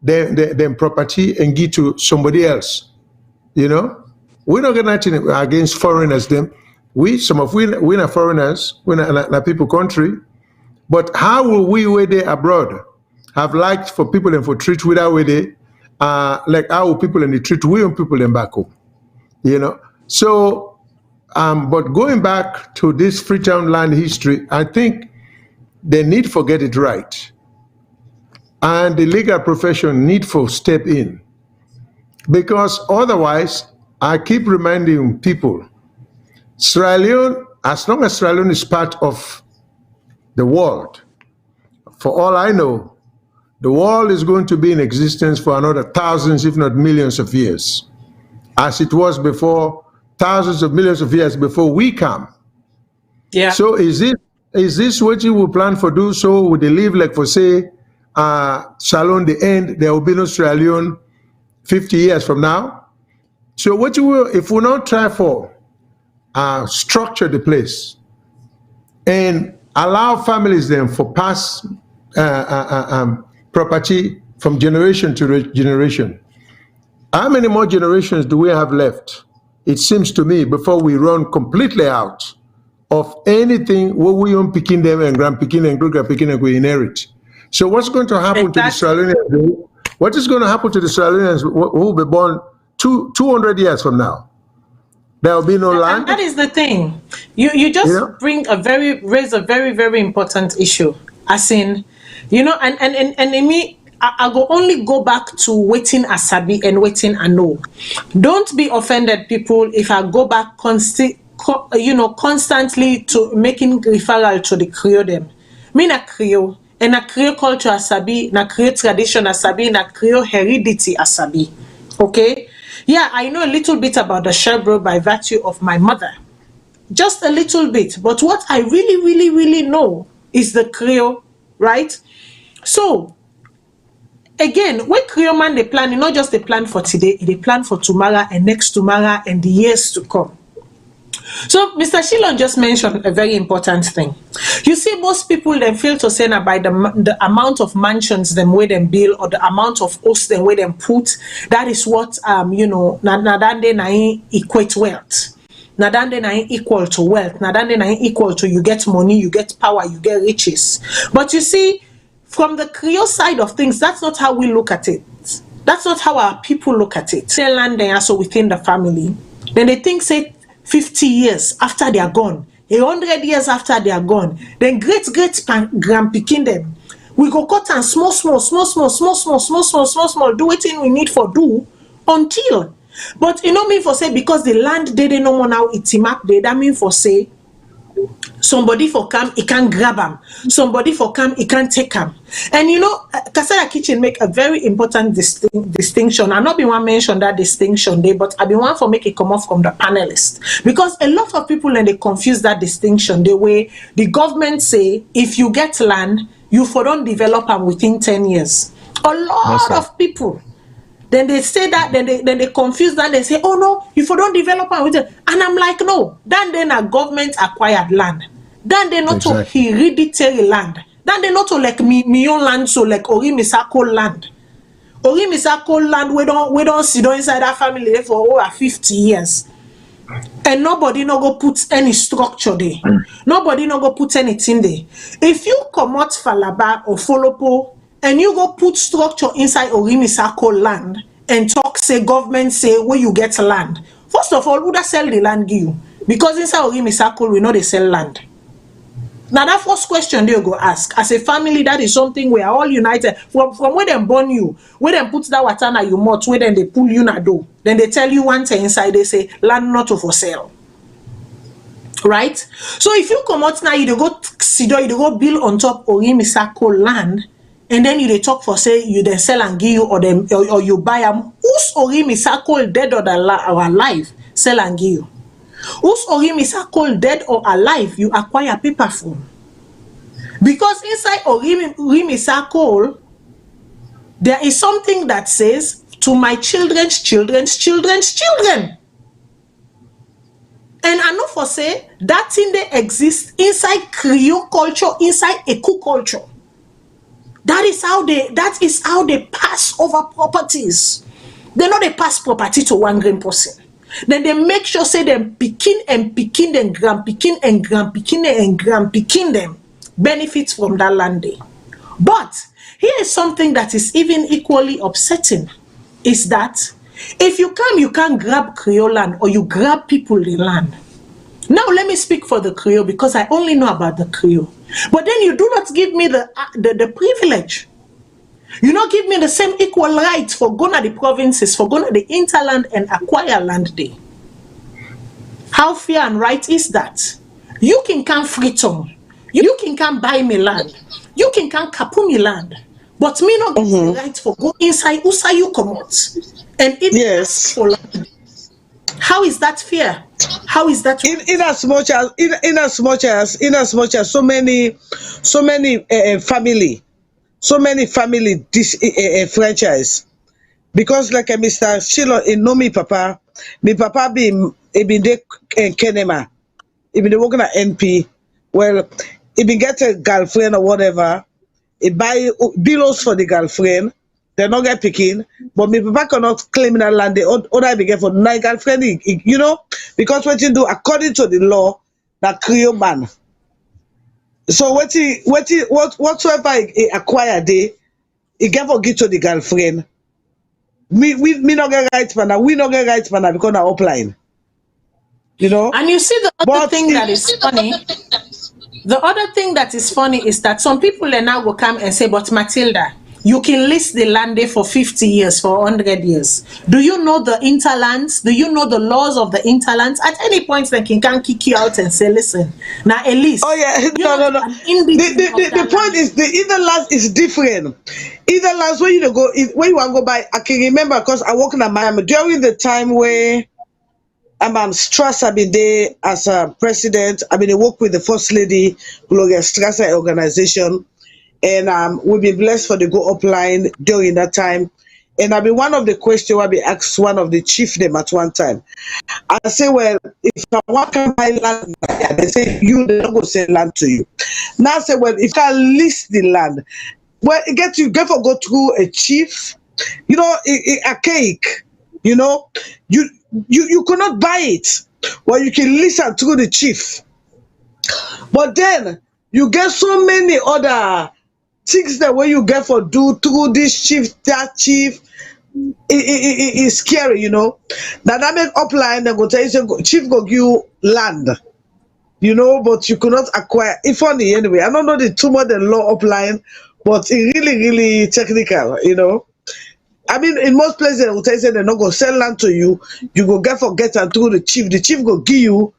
them property and give to somebody else? We don't get nothing against foreigners them. We are foreigners, we're not people country, but how will we where they abroad have liked for people and for treat without where they like how people and they treat we and people in back home, So but going back to this Freetown land history, I think they need for get it right. And the legal profession need for step in. Because otherwise, I keep reminding people, Sierra Leone, as long as Sierra Leone is part of the world, for all I know, the world is going to be in existence for another thousands, if not millions of years, as it was before, thousands of millions of years before we come. Yeah. So is this what you will plan for do? So would they live like for say, Salone the end, there will be no Sierra Leone 50 years from now? So what you will, if we not try for structure the place and allow families then for pass property from generation to generation. How many more generations do we have left? It seems to me before we run completely out of anything what we own picking them and grand picking and great grand picking and we inherit. So what's going to happen to the Sierra Leoneans? What is going to happen to the Sierra Leoneans who will be born 200 years from now? There will be no land. And that is the thing. You just raise a very, very important issue. As in, and in me, I go only go back to waiting Asabi and waiting I know. Don't be offended, people, if I go back constantly to making referral to the Creole them. Me na Creole, and na Creole culture Asabi, na Creole tradition Asabi, na Creole heredity Asabi. Okay? Yeah, I know a little bit about the Sherbro by virtue of my mother. Just a little bit. But what I really, really, really know is the Creole, right? So, again, when Creole man they plan, not just they plan for today, they plan for tomorrow and next tomorrow and the years to come. So, Mr. Shilon just mentioned a very important thing. You see, most people then feel to say by the amount of mansions them where them build or the amount of hosts them where them put, that is what nadande na equate wealth. Nadande na equal to wealth. Nadande na equal to you get money, you get power, you get riches. But you see, from the Creole side of things, that's not how we look at it. That's not how our people look at it. They land there also within the family. Then they think, say, 50 years after they are gone, 100 years after they are gone, then great grandpicking them. We go cut and small, do everything we need for do until. But you know me for say because the land they no more now it's him up there, that mean for say somebody for come, he can grab them. Somebody for come, he can take them. And you know, Kasaya Kitchen make a very important distinction. I not be one mention that distinction there, but I be one for make it come off from the panelists. Because a lot of people and they confuse that distinction the way the government say, if you get land, you for don't develop them within 10 years. A lot of people. Then they say that, then they confuse that, they say, oh no, you for don't develop them with it. And I'm like, no, then a government acquired land. Then they not to hereditary land. Then they not to like me own land, so like Orimisako land. Orimisako land, we don't sit down inside that family for over 50 years. And nobody no go put any structure there. Nobody no go put anything there. If you come out Falaba or Folopo, and you go put structure inside Orimisako land and talk, say, government say, where you get land. First of all, who that sell the land give you? Because inside Orimisako, we know they sell land. Now, that first question they go ask. As a family, that is something we are all united. From where they born you, where they put that water na you mouth, where then they pull you na do. Then they tell you one thing inside, they say, land not for sale. Right? So if you come out now, you go build on top Orimisako land, and then you they talk for say you then sell and give you or you buy them. Who's Orimisako dead or alive? Sell and give you. Who's Orimisako dead or alive? You acquire paper from. Because inside Orimisako, there is something that says to my children's children's children's children. And I know for say that thing they exist inside Creole culture, inside Eku culture. That is how they pass over properties. They know they pass property to one green person. Then they make sure say them picking and picking them, grand picking and grand picking and grand picking them benefits from that land day. But here is something that is even equally upsetting, is that if you come, you can't grab Creole land or you grab people the land. Now let me speak for the Creole because I only know about the Creole. But then you do not give me the privilege. You not give me the same equal right for going to the provinces, for going to the interland and acquire land there. How fair and right is that? You can come Freetown. You can come buy me land. You can come kapu me land. But me not get the right for go inside Usa you come out and even ask for land. How is that fair? How is that in as much as so many family this franchise, because like Mr. Shilo in know me papa been there Kenema, he been working at NP. Well, he been get a girlfriend or whatever, he buy bills for the girlfriend, they not get picking, but me papa cannot claim that land. The other be get for my girlfriend, you know, because what you do according to the law, that Creole ban. So whatsoever he acquire there, he get for give to the girlfriend. Me not get right man, we not get right man because na upline. You know? And you see the other thing that is funny. The other thing that is funny is that some people are now will come and say, but Matilda, you can list the land there for 50 years, for 100 years. Do you know the interlands? Do you know the laws of the interlands? At any point, they can kick you out and say, listen, now at least. Oh yeah, no. The point is the interlands is different. Interlands when you go, when you want to go by, I can remember because I work in Miami during the time where Strasser been there as a president. I mean, I work with the First Lady, Gloria Strasser organization. And we've been blessed for the go upline during that time. And I've been one of the questions I be asked one of the chief them at one time. I say, well, if I want to buy land, they say you they don't go sell land to you. Now I say, well, if I list the land, well, you get to go through a chief, you know, a cake, you know, you cannot buy it. Well, you can listen through the chief. But then you get so many other things that when you get for do through this chief, that chief, it's scary, you know. Now that make upline, they go tell you, say, chief go give you land, you know, but you cannot acquire. It's funny anyway. I don't know the too much the law upline, but it's really technical, you know. I mean, in most places, they will tell you, say, they're not going to sell land to you. You go get and through the chief. The chief go give you.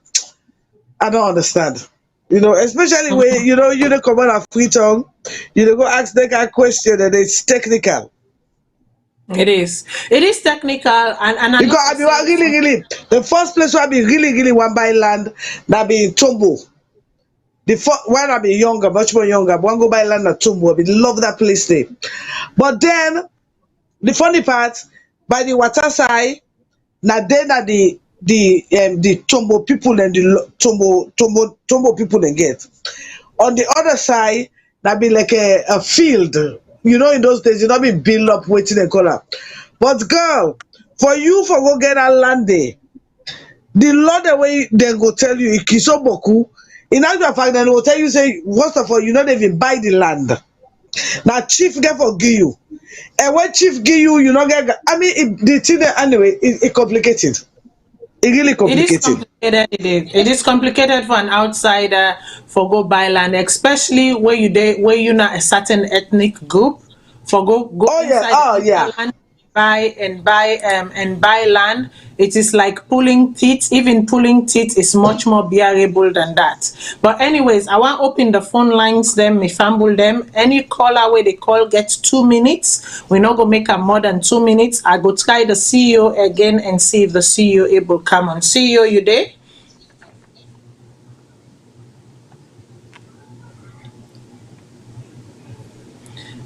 I don't understand. You know, especially when, you know, you don't come out of Freetown, you don't go ask that kind of question and it's technical. It is technical. And because I mean, really, the first place where I be really want buy land, that be in Tombo. The first, when I be younger, much more younger, but I go buy land at Tombo. I be love that place there. But then, the funny part, by the water side, now then that the Tombo people and the Tombo people they get. On the other side, that be like a field. You know, in those days, you not be built up waiting and call up. But girl, for you for go get a land there, the law the way they go tell you Ikisoboku, in actual fact, they will tell you, say, first of all, you not even buy the land. Now chief get for give you. And when chief give you, you not get, I mean, the thing that anyway, it's complicated. It's really complicated. It is complicated for an outsider for go buy land, especially where you not a certain ethnic group for go inside land, buy land. It is like pulling teeth. Even pulling teeth is much more bearable than that. But anyways, I want to open the phone lines them, me fumble them. Any caller where they call gets 2 minutes. We're not gonna make a more than 2 minutes. I go try the CEO again and see if the CEO able come on. CEO, you there?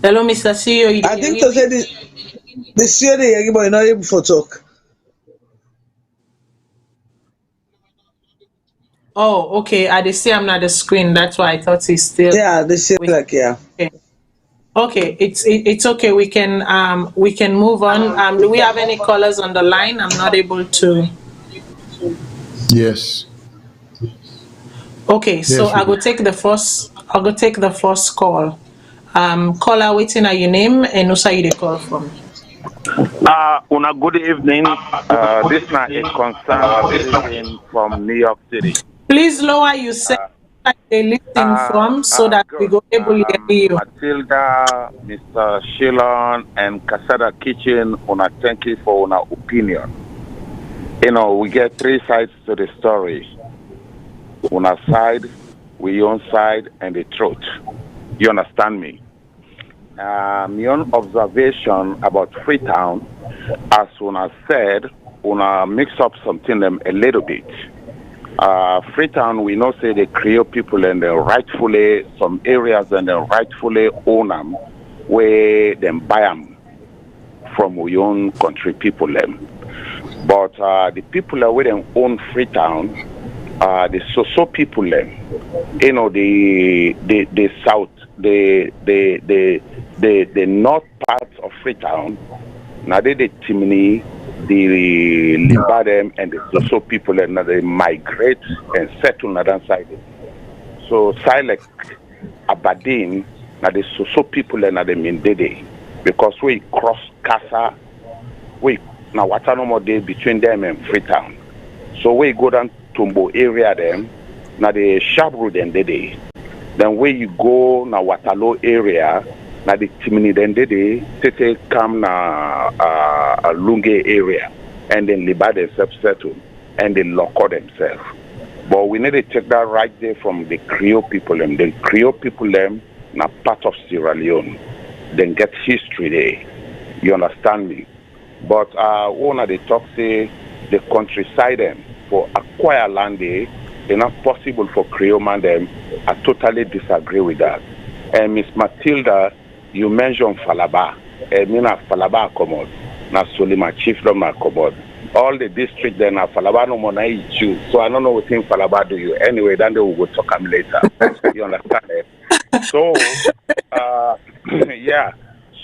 Hello, Mr. CEO. I think to say the CEO they but not able for talk. Oh, okay. I see I'm not the screen. That's why I thought he's still. Yeah, they say like yeah. Okay, it's okay. We can move on. Do we have any callers on the line? I'm not able to. Yes. Okay, so I will take the first. I'll go take the first call. Caller, waiting at your name and also you the call from. Una good evening. This is a concern citizen from New York City. Please lower yourself. like they listen from so that we Good. go able to hear you. Matilda, Mr. Shilon, and Casada Kitchen, una thank you for una opinion. You know, we get three sides to the story. Una side, we own side, and the truth. You understand me? My own observation about Freetown, as una said, una mix up something them a little bit. Freetown, we know say they create people and they rightfully, some areas and they rightfully own them, where them buy them from our own country people them. But the people that we them own Freetown, the so people them, you know, the south, the north part of Freetown, now they Timney, the Libadem and the Soso people and they migrate and settle on that side. So Silek Aberdeen, now the Soso people and the Mindede, because we cross Casa, we now what no more day between them and Freetown. So we go down Tumbo area them, now the sharp road and Dede. Then where you go now Waterloo area, now the Timini then Dede, Tete come na Lunge area, and then Liba themselves settle, and they lock themselves. But we need to take that right there from the Creole people them. The Creole people them na part of Sierra Leone. Then get history there. You understand me? But one of the talk say the countryside them for acquire land there, it's not possible for Creole man them. I totally disagree with that. And Miss Matilda, you mentioned Falaba. Me na Falaba commode. Na Solima chiefdom na commode. All the district there na Falaba no more na you. So I don't know what thing Falaba do you. Anyway, then they will go talk them later. You understand it? So yeah.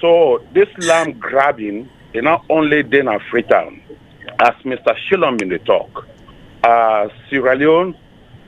So this land grabbing is not only then at Freetown, as Mr. Shilom in the talk. Sierra Leone,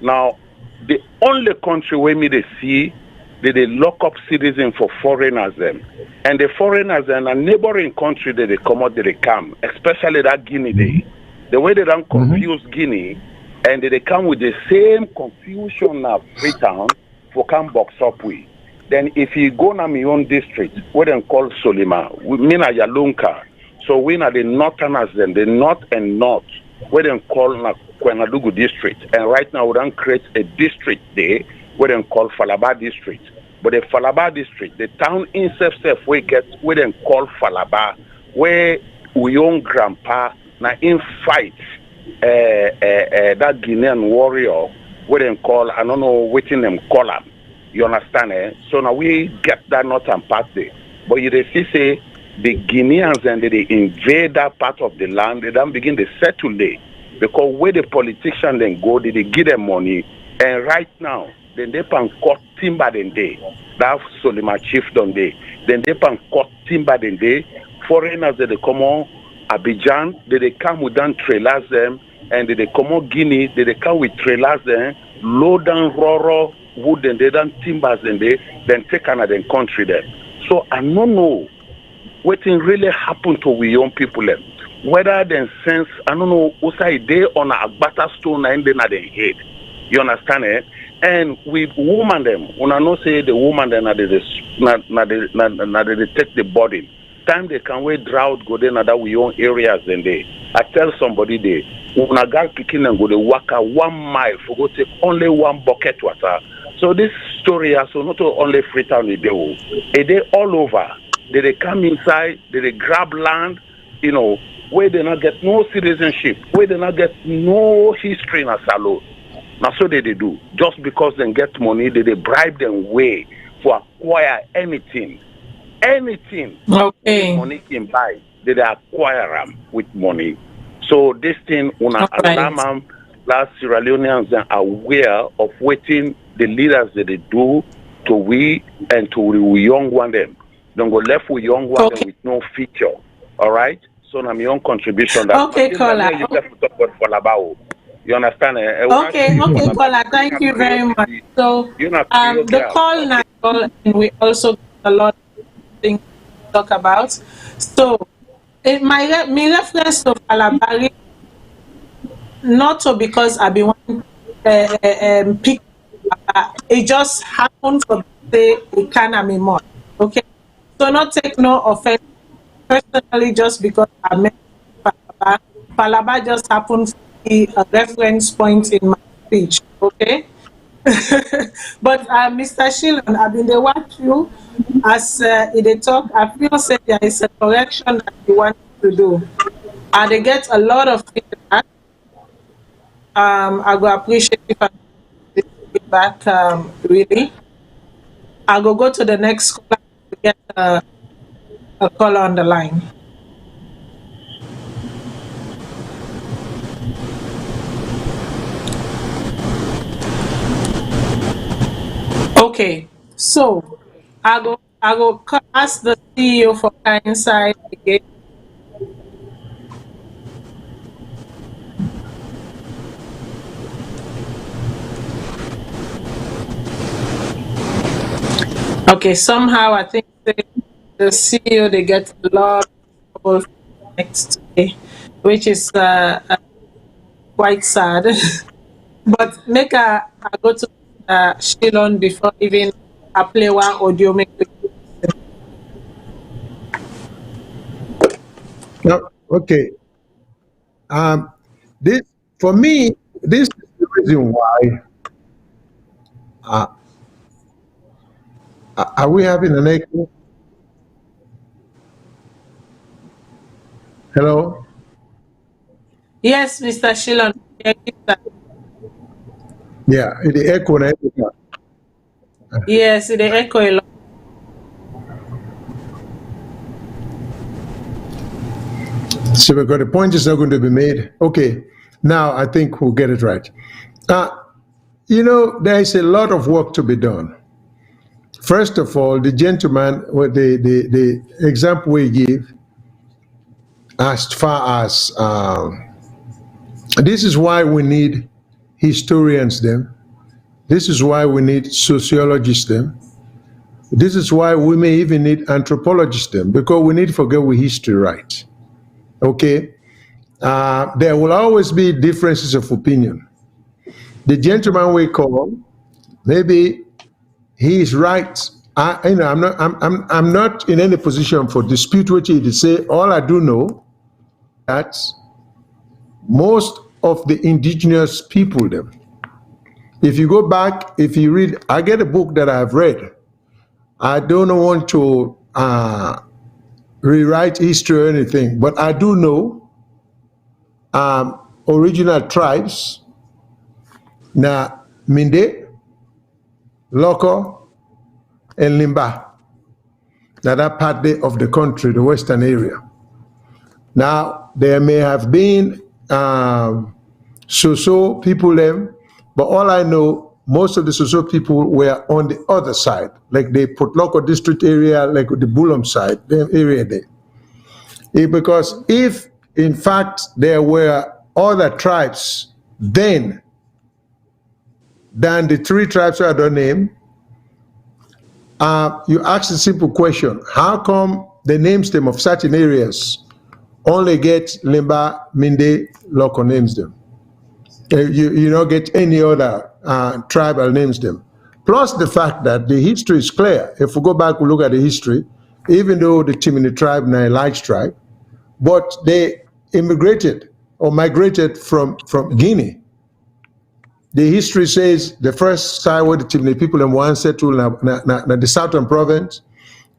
now the only country where me they see they lock up citizens for foreigners them. And the foreigners in a neighboring country that they come out, they come, especially that Guinea day. The way they don't confuse Guinea, and they come with the same confusion of Freetown for come box up with. Then if you go to my own district, what they call Solima, we mean a Yalunka. So we are the northerners then, the north and north, where they call Kwenadugu district. And right now we don't create a district there, where they call Falaba district. But the Falaba district, the town in itself, we get where they call Falaba, where we own grandpa now in fight that Guinean warrior, where they call, I don't know what in them call them. You understand? So now we get that northern part there. But you see say the Guineans and they invade that part of the land, they don't begin to settle there. Because where the politicians then go, they give them money. And right now, then they can cut timber then they. That's Solima chiefdom day. Then they can cut timber then they. Foreigners they come on Abidjan, they come with them trailers them, and they come on Guinea, they come with trailers them, load down Roro, wood and they done timbers and they then take another country there. So I don't know what thing really happened to we young people them. Whether then sense I don't know also they on a butter stone and then at the head. You understand it? And with woman them, when I know say the woman then they take the body. Time they can wait drought go then that we own areas then they. I tell somebody they when a guy picking and go they walk 1 mile for go take only 1 bucket water. So this story has so not only Freetown they all over. They come inside, they grab land, you know, where they not get no citizenship, where they not get no history in a Salone. Now so they do. Just because they get money, they bribe them way for acquire anything. Anything money can buy, they acquire them with money. So this thing una alarm last Sierra Leoneans are aware of waiting the leaders that they do to we and to the young one them. Don't go left with young one them with no feature. All right? So now my own contribution that caller. You have to talk about Falabao. You understand? Okay, caller. Thank you very much. So the call now, and we also got a lot of things to talk about. So my reference to Falabari, not so because I've been wanting pick it just happened for say economy more. Okay, so not take no offense personally just because I met Palaba. Palaba just happened to be a reference point in my speech. Okay. But Mr. Shilon, I've been there watch you as in the talk. I feel say there is a correction that you want to do. And they get a lot of feedback. I go appreciate if I get this feedback really. I go to the next caller to get a caller on the line. Okay, so I go ask the CEO for inside again. Okay, somehow I think the CEO they get a lot of trouble next day, which is quite sad. But make I go to Shilon before even I play one audio make we listen. No, okay. This for me, this is the reason why. Uh, are we having an echo? Hello. Yes, Mr. Shilon. Yeah, the echo. Na echo. Yes, they echo a lot. So because the point is not going to be made. Okay, now I think we'll get it right. You know, there is a lot of work to be done. First of all, the gentleman, the example we give, as far as this is why we need historians them. This is why we need sociologists them. This is why we may even need anthropologists them, because we need to get our history right. Okay? There will always be differences of opinion. The gentleman we call, maybe he is right. I'm not in any position for dispute what he say. All I do know that most of the indigenous people, them, if you go back, if you read, I get a book that I've read. I don't want to rewrite history or anything, but I do know original tribes, na Minde, Loko, and Limba, that part of the country, the western area. Now, there may have been Soso people them, but all I know, most of the Soso people were on the other side, like the Potloko district area, like the Bulum side, the area there. Because if, in fact, there were other tribes then than the three tribes I don't name, you ask a simple question: how come the names them of certain areas only get Limba, Minde, local names them? You don't get any other tribal names them. Plus the fact that the history is clear. If we go back and look at the history, even though the Chimini tribe is a large tribe, but they immigrated or migrated from Guinea. The history says the first side where the Chimini people in one settled in the southern province,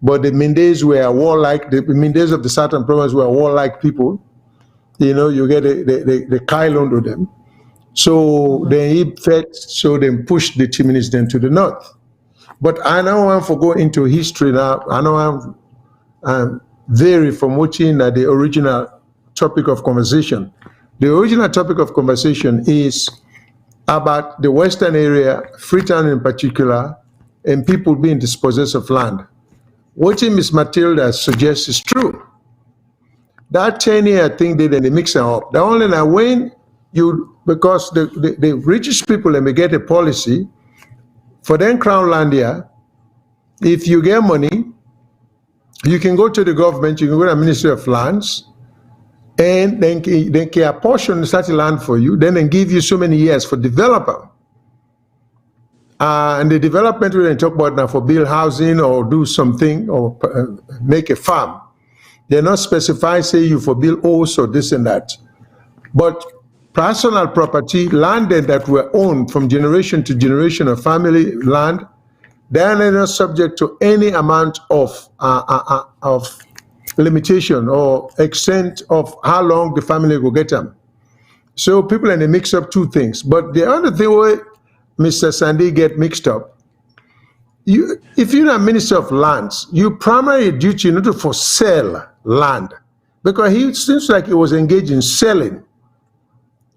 but the Mindes were warlike. The Mindes of the southern province were warlike people. You know, you get the Kailon to them. So they fed, so they pushed the Chiminis then to the north. But I don't want to go into history now. I know I'm vary from watching the original topic of conversation. The original topic of conversation is about the western area, Freetown in particular, and people being dispossessed of land. What Miss Matilda suggests is true. That 10-year thing they mix it up. The only now when you, because the richest people they may get a policy for them crown land here, if you get money, you can go to the government, you can go to the Ministry of Lands, and then they can apportion such land for you, then they give you so many years for developer. And the development we talk about now for build housing or do something or make a farm. They're not specify, say you for build house or this and that. But personal property, land that were owned from generation to generation of family land, they are not subject to any amount of limitation or extent of how long the family will get them. So people and they mix up two things. But the other thing where Mr. Sandy get mixed up, if you're a minister of lands, your primary duty not to for sell land, because he seems like he was engaged in selling,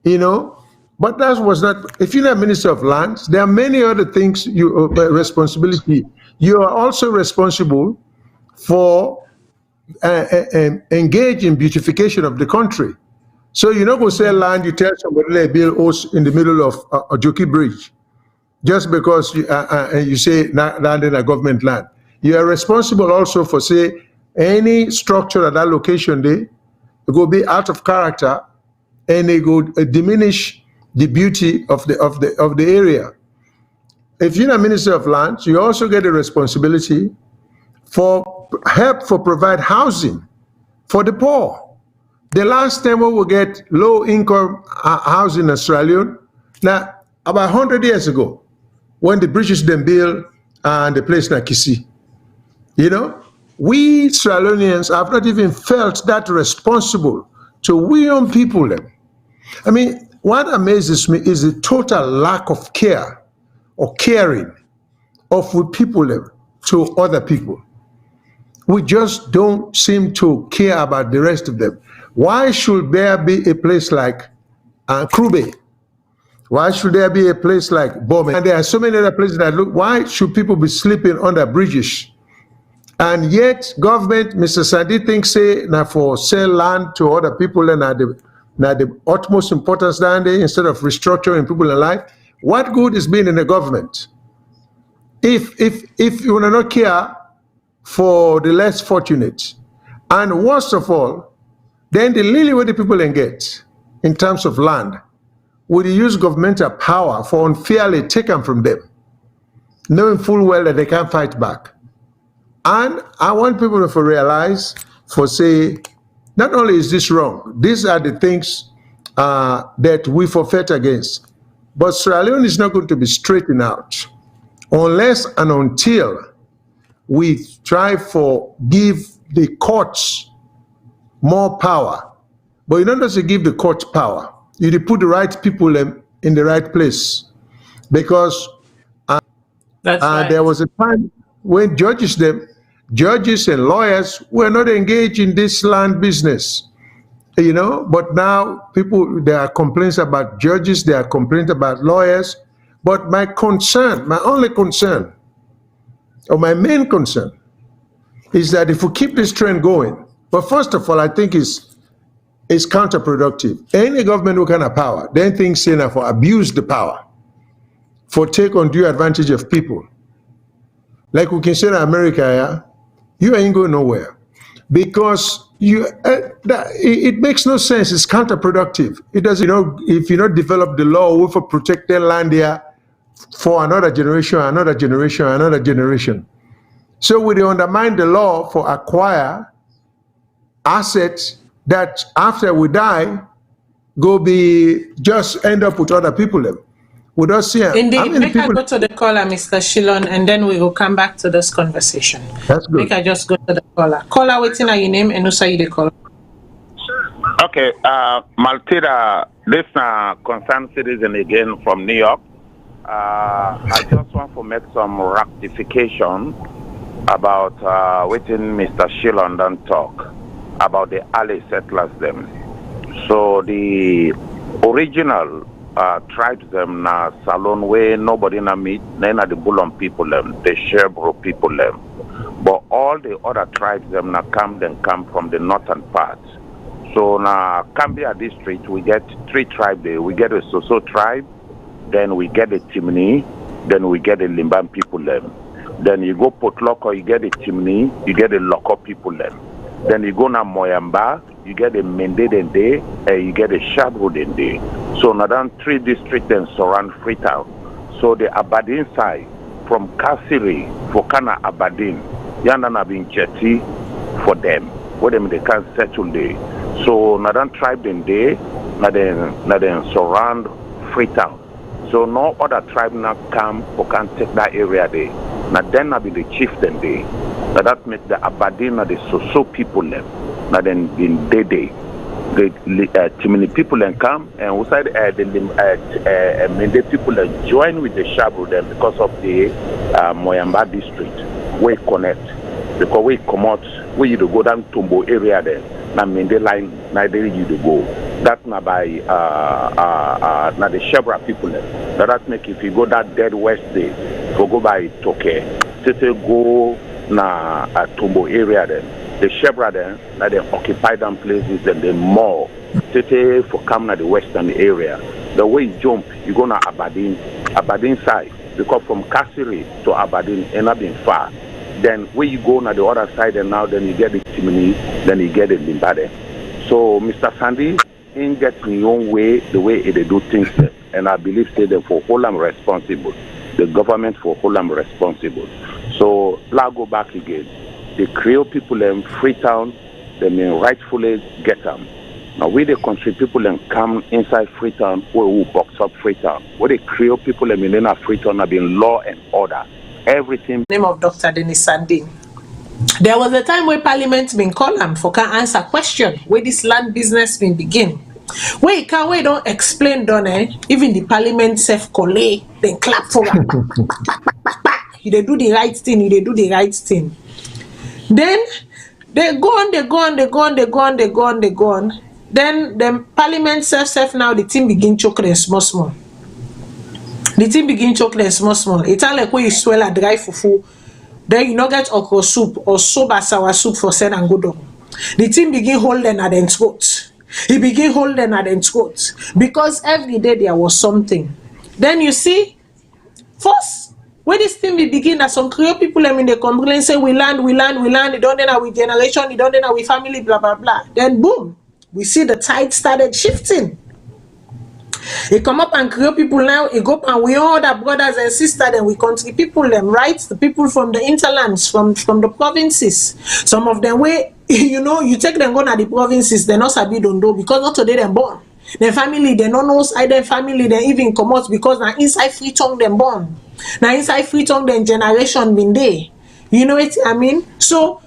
But that was not. If you're a minister of lands, there are many other things responsibility. You are also responsible for engage in beautification of the country. So you're not going to sell land, you tell somebody they build house in the middle of a Jockey Bridge, just because you say land in a government land. You are responsible also for, say, any structure at that location there, it will be out of character and it will diminish the beauty of the area. If you're a minister of lands, you also get a responsibility for help for provide housing for the poor. The last time we will get low-income housing in Australia, now about 100 years ago, when the British then built the place in Kisii, we Australians have not even felt that responsible to we own people. I mean, what amazes me is the total lack of care or caring of people to other people. We just don't seem to care about the rest of them. Why should there be a place like Krube? Why should there be a place like Bowman? And there are so many other places that look, why should people be sleeping under bridges? And yet, government, Mr. Sandy thinks, say, now for sell land to other people and the utmost importance down there instead of restructuring people in life. What good is being in the government? If you will not care for the less fortunate, and worst of all, then the lily what the people can get in terms of land would use governmental power for unfairly taken from them, knowing full well that they can't fight back. And I want people to realize, for say, not only is this wrong, these are the things that we forfeit against, but Sierra Leone is not going to be straightened out unless and until we try for give the courts more power. But you don't just give the courts power. You put the right people in the right place. Because there was a time when judges and lawyers were not engaged in this land business. But now there are complaints about judges, there are complaints about lawyers. But my only concern, or my main concern, is that if we keep this trend going, but first of all, I think it's counterproductive. Any government who can have power, then things say for abuse the power, for take undue advantage of people. Like we can say in America, you ain't going nowhere. Because it makes no sense, it's counterproductive. It doesn't, if you not develop the law for protect their land here for another generation, another generation, another generation. So we undermine the law for acquire assets that after we die, just end up with other people. We don't see Indeed, make I go to the caller, Mr. Shillon, and then we will come back to this conversation. That's good. Make I just go to the caller. Caller, waiting on your name and who say you the caller. Okay, Maltida, this concerned citizen again from New York. I just want to make some rectification about waiting Mr. Shillon don't talk about the alley settlers them. So the original tribes them na Salone where nobody na meet, then the Bulon people them, the Sherbrooke people them. But all the other tribes them na come from the northern part. So na Cambia district we get 3 tribes there. We get a Soso tribe, then we get a Timni, then we get a Limban people them. Then you go Potloko, you get a Timni, you get a Loko people them. Then you go na Moyamba, you get a Mende Dende, and you get a Shabro Dende. So now 3 districts then surround Freetown. So the Aberdeen side, from Kasiri, for Kana Aberdeen, Yana been jetty for them. What them they can settle there. So Nadan tribe then they, Nadan surround Freetown. So no other tribe now come or can take that area there. Now then be the chieftain there. Now that make the Aberdeen the so people left. Now then in day. Too many people then come and we said the people that join with the Shabu then because of the Moyamba district. We connect because we come out, we either go down Tumbo area there. Now Mende line, now they you to go. That's not by now the Shebra people there. That make if you go that dead west day, go by Toke, go na Tumbo area there. The Shebra then, they occupy them places and they more. Tete for come to the western area. The way you jump, you go to Aberdeen side. Because from Kasiri to Aberdeen, it's not been far. Then when you go to the other side and now then you get the Timini, then you get the Limbade. So Mr. Sandy, in getting your own way, the way they do things, and I believe say them for whole I'm responsible. The government for whole I'm responsible. So let's go back again. The Creole people in Freetown, they may rightfully get them. Now, we the country people and come inside Freetown, who box up Freetown. Where the Creole people in Freetown have been law and order. Everything. Name of Dr. Dennis Sandin. There was a time where Parliament been called him for can answer question where this land business been begin. Where you can't wait don't explain done even the Parliament self collate then clap for him. They do the right thing. They do the right thing. Then they go on. Then the Parliament self now the team begin choking small. The team begin choking small. It's like when you swell a dry fufu, then you not get okra soup or soba sour soup for send and go down. The team begin holding at the throat. He begin holding at the throat because every day there was something. Then you see, first. When this thing we begin, that some Creole people in the complain say we land, you don't know with generation, you don't know with family, blah blah blah. Then boom, we see the tide started shifting. It come up and Creole people now, it go up and we all the brothers and sisters, and we country people them, right? The people from the interlands, from the provinces. Some of them way, you take them go to the provinces, they not sabi don't do because not today them born. Their family, they don't know side their family, they even come out because now inside Freetown them born. Now inside Freetown then generation been there. You know what I mean? So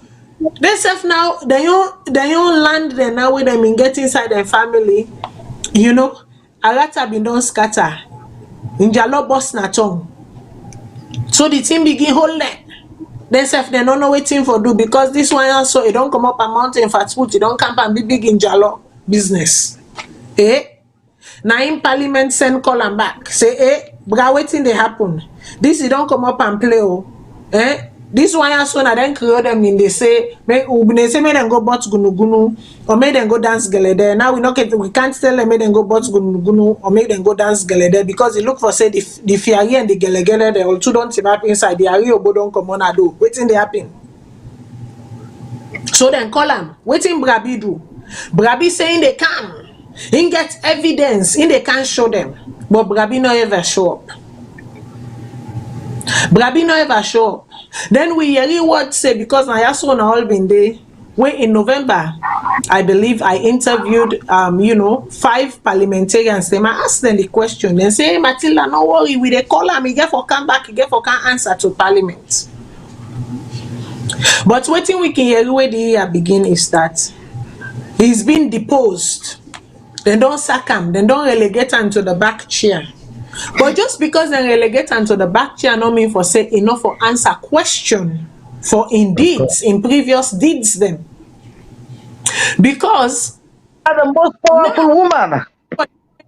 they self now they own land there now where they been get inside their family, a lot have been done scatter. In Jalo boss na tongue. So the team begin hold them. They self they don't know what thing for do because this one also it don't come up a mountain fast food, it don't camp and be big in Jalo business. Now in Parliament send call and back. Say, bra waiting they happen. This you don't come up and play. This one also na then create them in they say make them go bot gunu or make them go dance gelede. Now we can't tell them make them go bot gunu or make them go dance gelede because they look for say the fiari and the gelegele they all two don't happen inside the area obo don't come on a do. Waiting they happen. So then call them. Waiting Brabi do. Brabi saying they can. He get evidence, they can't show them. But Brabi no ever show up. Brabi no ever show up. Then we hear what say because I also na all been there. When in November, I believe I interviewed 5 parliamentarians. They might ask them the question. They say, hey, Matilda, no worry, we they call him, he get for come back, he get for can answer to Parliament. But what we can hear where the year begin is that he's been deposed. They don't sack him. They don't relegate him to the back chair. But just because they relegate him to the back chair, no mean for say enough for answer question for in deeds, in previous deeds them. Because the most powerful woman.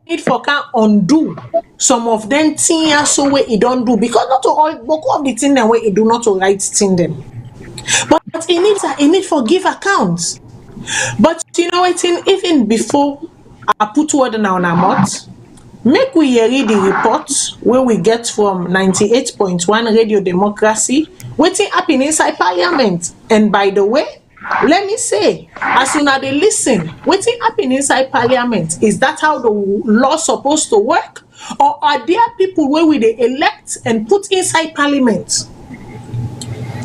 Need for can undo some of them things so way it don't do because not all of the thing that way it do not to right thing them. But it needs for give accounts. But you know what? Even before I put word now on our mouth, make we read the report where we get from 98.1 Radio Democracy, waiting up in inside Parliament. And by the way, let me say, as soon as they listen, wetin happen inside parliament, is that how the law supposed to work? Or are there people wey we dey elect and put inside parliament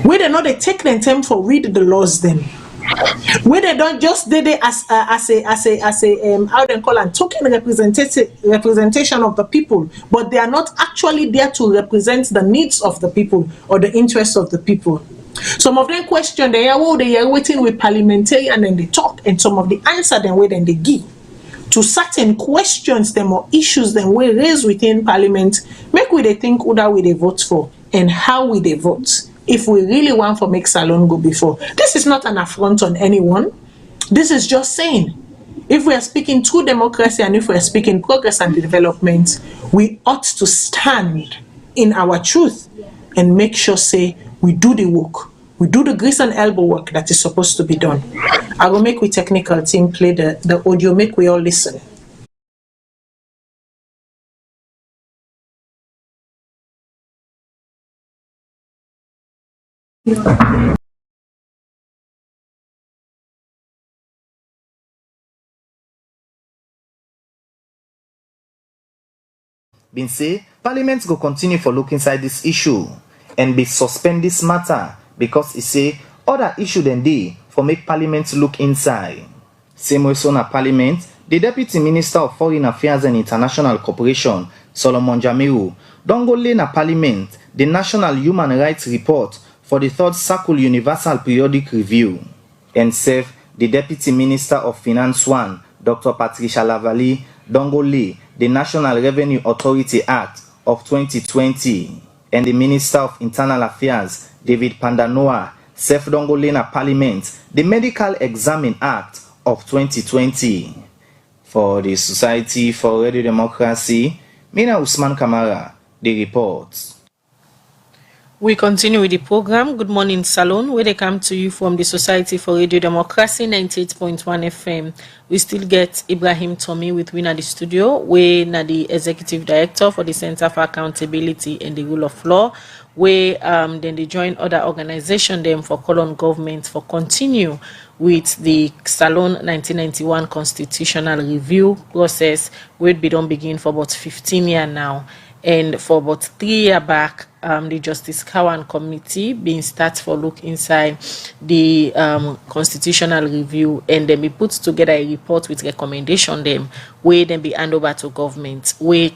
wey dem no dey take dem time for read the laws dem, wey they don't just did it as a how they call am token representation of the people, but they are not actually there to represent the needs of the people or the interests of the people. Some of them question they are waiting with parliamentarian and they talk, and some of the answer them wait and they give to certain questions them or issues them we raise within parliament. Make we they think who that we they vote for and how we they vote. If we really want to make Salone go before. This is not an affront on anyone. This is just saying, if we are speaking true democracy and if we are speaking progress and development, we ought to stand in our truth and make sure, say, we do the work. We do the grease and elbow work that is supposed to be done. I will make with technical team play the audio, make we all listen. Been say Parliament go continue for look inside this issue and be suspend this matter because e say other issue than dey for make Parliament look inside. Same way so na Parliament, the Deputy Minister of Foreign Affairs and International Cooperation, Solomon Jamiu, don go lay na Parliament the National Human Rights Report for the third Circle Universal Periodic Review. And serve the Deputy Minister of Finance 1, Dr. Patricia Lavalley, don go lay the National Revenue Authority Act of 2020, and the Minister of Internal Affairs, David Pandanoa, serve don go lay na Parliament the Medical Examine Act of 2020. For the Society for Radio Democracy, Mina Usman Kamara, the report. We continue with the program. Good morning, Salone, where they come to you from the Society for Radio Democracy 98.1 FM. We still get Ibrahim Tommy with we in the studio, where na the Executive Director for the Center for Accountability and the Rule of Law, where then they join other organizations them for call on government for continue with the Salone 1991 constitutional review process, where we don't begin for about 15 years now. And for about 3 years back, the Justice Cowan Committee being start for look inside the constitutional review, and then we put together a report with recommendation them, where then be hand over to government, where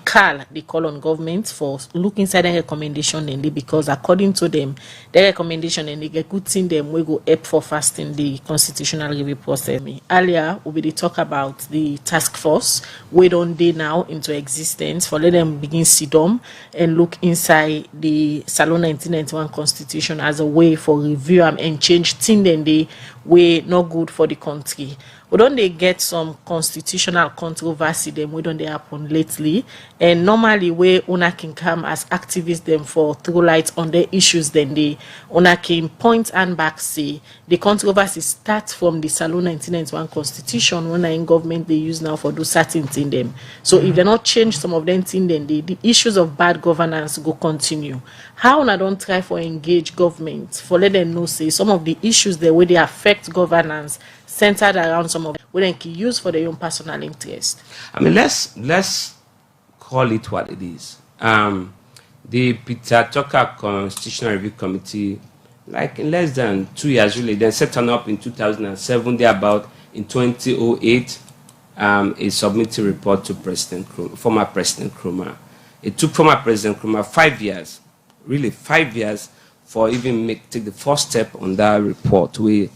they call on government for look inside the recommendation, and because according to them, the recommendation and the good thing them we go up for fasting the constitutional review process. Earlier we will talk about the task force, where don't they now into existence for let them begin sit down and look inside the Salone 1991 constitution as a way for review and change things then they way not good for the country. We don't they get some constitutional controversy them we don't they happen lately, and normally where una can come as activists them for throw light on the issues then they una can point and back say the controversy starts from the Salone 1991 constitution when in government they use now for do certain thing them. So if they not change some of them thing then the issues of bad governance go continue. How una don't try for engage government for let them know say some of the issues the way they affect governance centered around some of them we then can use for their own personal interest. I mean, let's call it what it is. The Peter Tucker Constitutional Review Committee, like in less than 2 years really, then set on up in 2007. They about in 2008 a submitted report to former President Nkrumah. It took former President Nkrumah 5 years, really 5 years, for even take the first step on that report where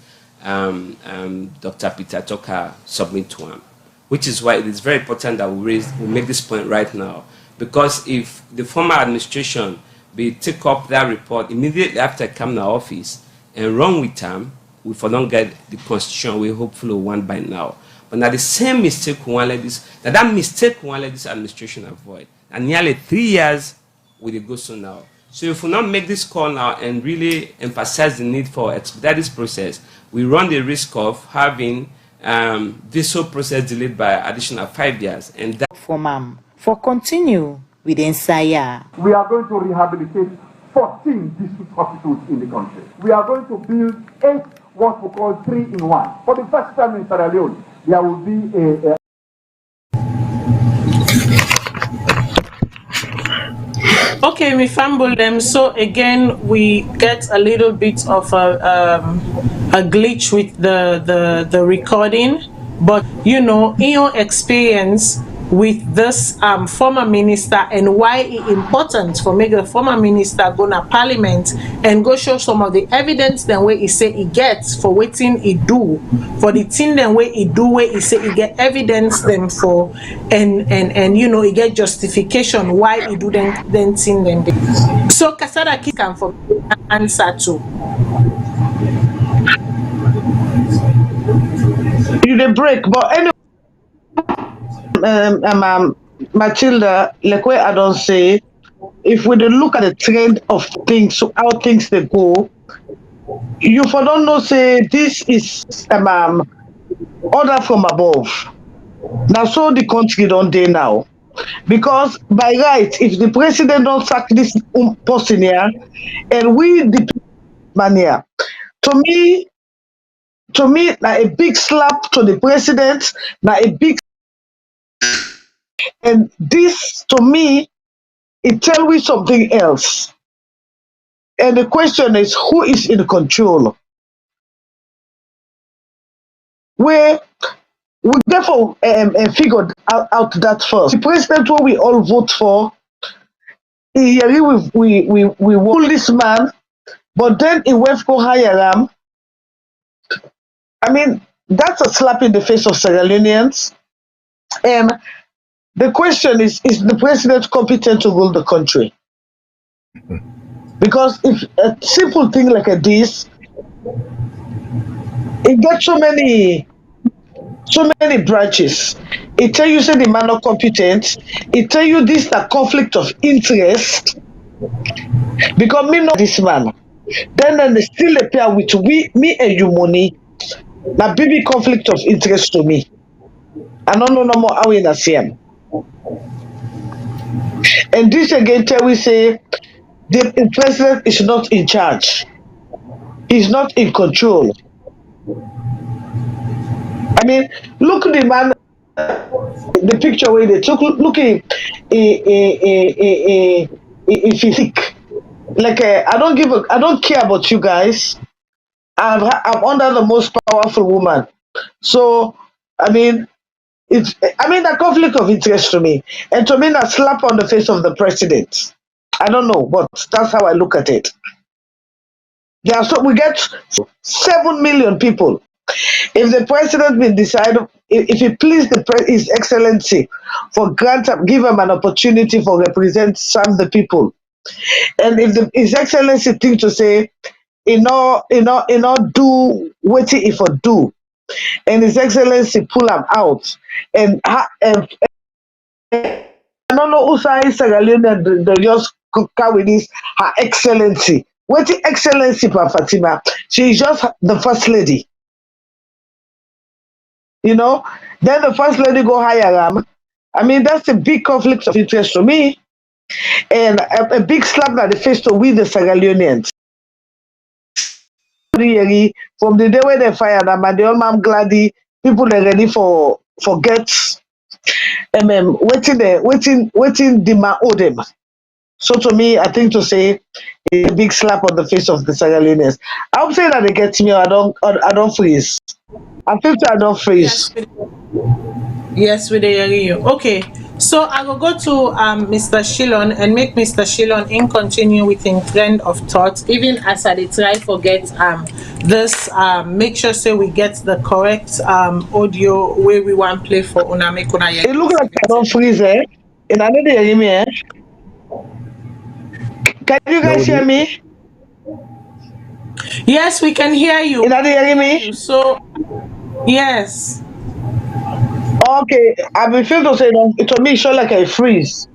Dr. Peter Tucker submit to him, which is why it is very important that we make this point right now, because if the former administration be take up that report immediately after I come to office and run with them, we for don't get the constitution we hopefully want by now. But now the same mistake we want let that mistake we want let this administration avoid. And nearly 3 years will it go so now. So if we not make this call now and really emphasize the need for expedite this process, we run the risk of having this whole process delayed by additional 5 years. And that for continue with Ensaya. We are going to rehabilitate 14 district hospitals in the country. We are going to build 8 what we call 3-in-1. For the first time in Sierra Leone, there will be a Okay, we fumble them. So again, we get a little bit of a glitch with the recording. But you know, in your experience with this former minister and why it's important for make the former minister go to parliament and go show some of the evidence then where he say he gets for waiting he do for the thing then where he do where he say he get evidence them for and you know he get justification why he do then thing then so Kasada can for answer to You the break, but anyway, Matilda, like where I don't say, if we dey look at the trend of things, so how things they go, you for don't know say this is order from above. Now so the country don't dey now. Because by right, if the president don't sack this person here, and we the man here, to me, like a big slap to the president, like a big, and this to me, it tell me something else. And the question is, who is in control? Where we therefore figured out that first. The president who we all vote for, we pull this man, but then he went for higher him. I mean, that's a slap in the face of Sierra Leoneans. And the question is the president competent to rule the country? Because if a simple thing like this, it got so many branches. It tell you say the man not competent. It tell you this the conflict of interest. Because me not this man. Then they still appear with me and you money. Now baby conflict of interest to me. I don't know no more how in a CM. And this again tell we say the president is not in charge. He's not in control. I mean, look at the man, the picture where they took. Look at if he's sick. Like I don't care about you guys. I'm under the most powerful woman. So I mean, the conflict of interest to me, and to me, a slap on the face of the president. I don't know, but that's how I look at it. We get 7 million people. If the president will decide, if he please His Excellency for give him an opportunity for represent some of the people, and if His Excellency think to say, do what he for do, and His Excellency pull him out, and I don't know who say Sierra Leone the just carry this Her Excellency. What the Excellency, Pa Fatima? She is just the first lady. You know, then the first lady go higher. I mean, that's a big conflict of interest to me, and a big slap at the face to we the Sierra Leoneans. From the day when they fired them, and the old man gladly people are ready for get waiting the man owe them. So to me, I think to say a big slap on the face of the Sierra Leoneans. I would say that they get me. I don't freeze. I think I don't freeze. Yes, we hear you. Okay, so I will go to Mr. Shilon and make Mr. Shilon in continue with his trend of thought. Even as I try forget this, make sure say we get the correct audio where we want play for una make una. It looks like I don't freeze, eh? And I know they hear me, eh? Can you guys hear me? Yes, we can hear you. And are they hearing me? So, yes. Okay, I will feel to say it to me show like a freeze.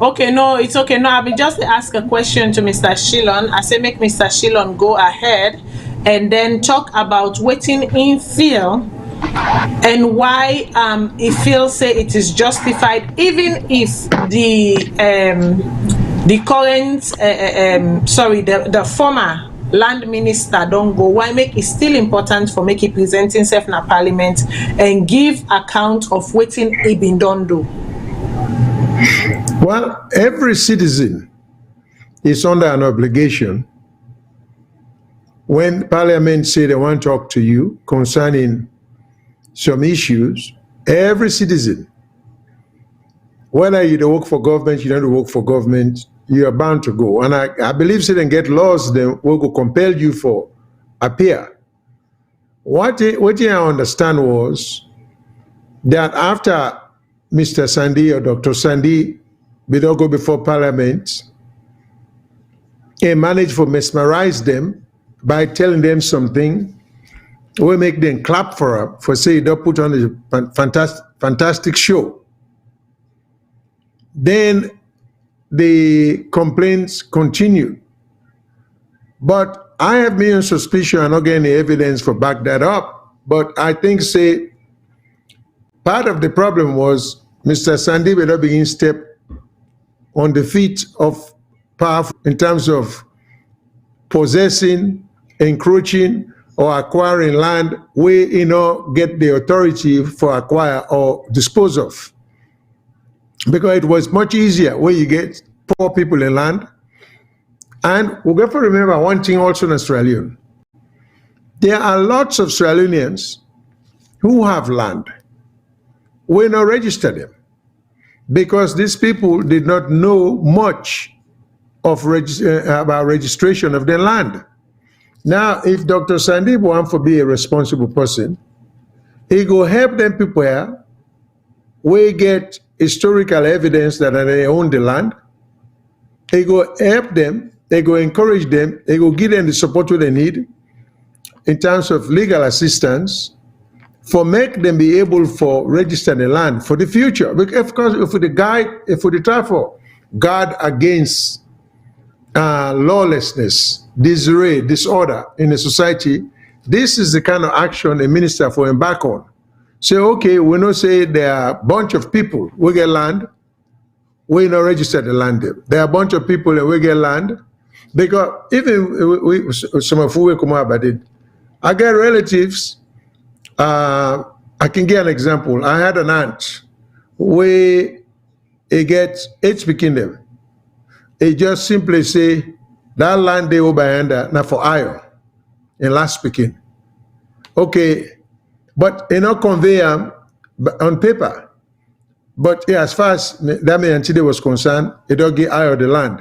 Okay, no, it's okay. No, I will just ask a question to Mr. Shilon. I say make Mr. Shilon go ahead and then talk about what in feel and why he feels say it is justified, even if the current the former land minister don't go, why make it still important for make it present himself in a parliament and give account of wetin he been done do? Well, every citizen is under an obligation when Parliament say they want to talk to you concerning some issues. Every citizen, whether you don't work for government, you don't work for government, you are bound to go. And I believe so they get laws then will go compel you for appear. What I understand was that after Mr. Sandy or Dr. Sandy we don't go before Parliament, he managed to mesmerize them by telling them something, we make them clap for say they put on a fantastic show. Then the complaints continue. But I have my own suspicion, I'm not getting any evidence for back that up, but I think say part of the problem was Mr. Sandy will not begin step on the feet of power in terms of possessing, encroaching, or acquiring land where get the authority for acquire or dispose of. Because it was much easier where you get poor people in land. And we have to remember one thing also in Australia. There are lots of Australians who have land. We not register them because these people did not know much of about registration of their land. Now, if Dr. Sandeep wants to be a responsible person, he go help them prepare, we get historical evidence that they own the land. He go help them, they go encourage them, they go give them the support they need in terms of legal assistance for make them be able for register the land for the future. Because of course, if we try for guard against lawlessness, disarray, disorder in a society, this is the kind of action a minister for embark on. Say, okay, we know say there are a bunch of people we get land, we not register the land there. There are a bunch of people that we get land, because even some of who we come about it, I get relatives. I can give an example. I had an aunt where he gets 8 speaking them. He just simply say that land they over under now for iron in last speaking. Okay, but convey on paper. But as far as that man until was concerned, it don't get iron the land.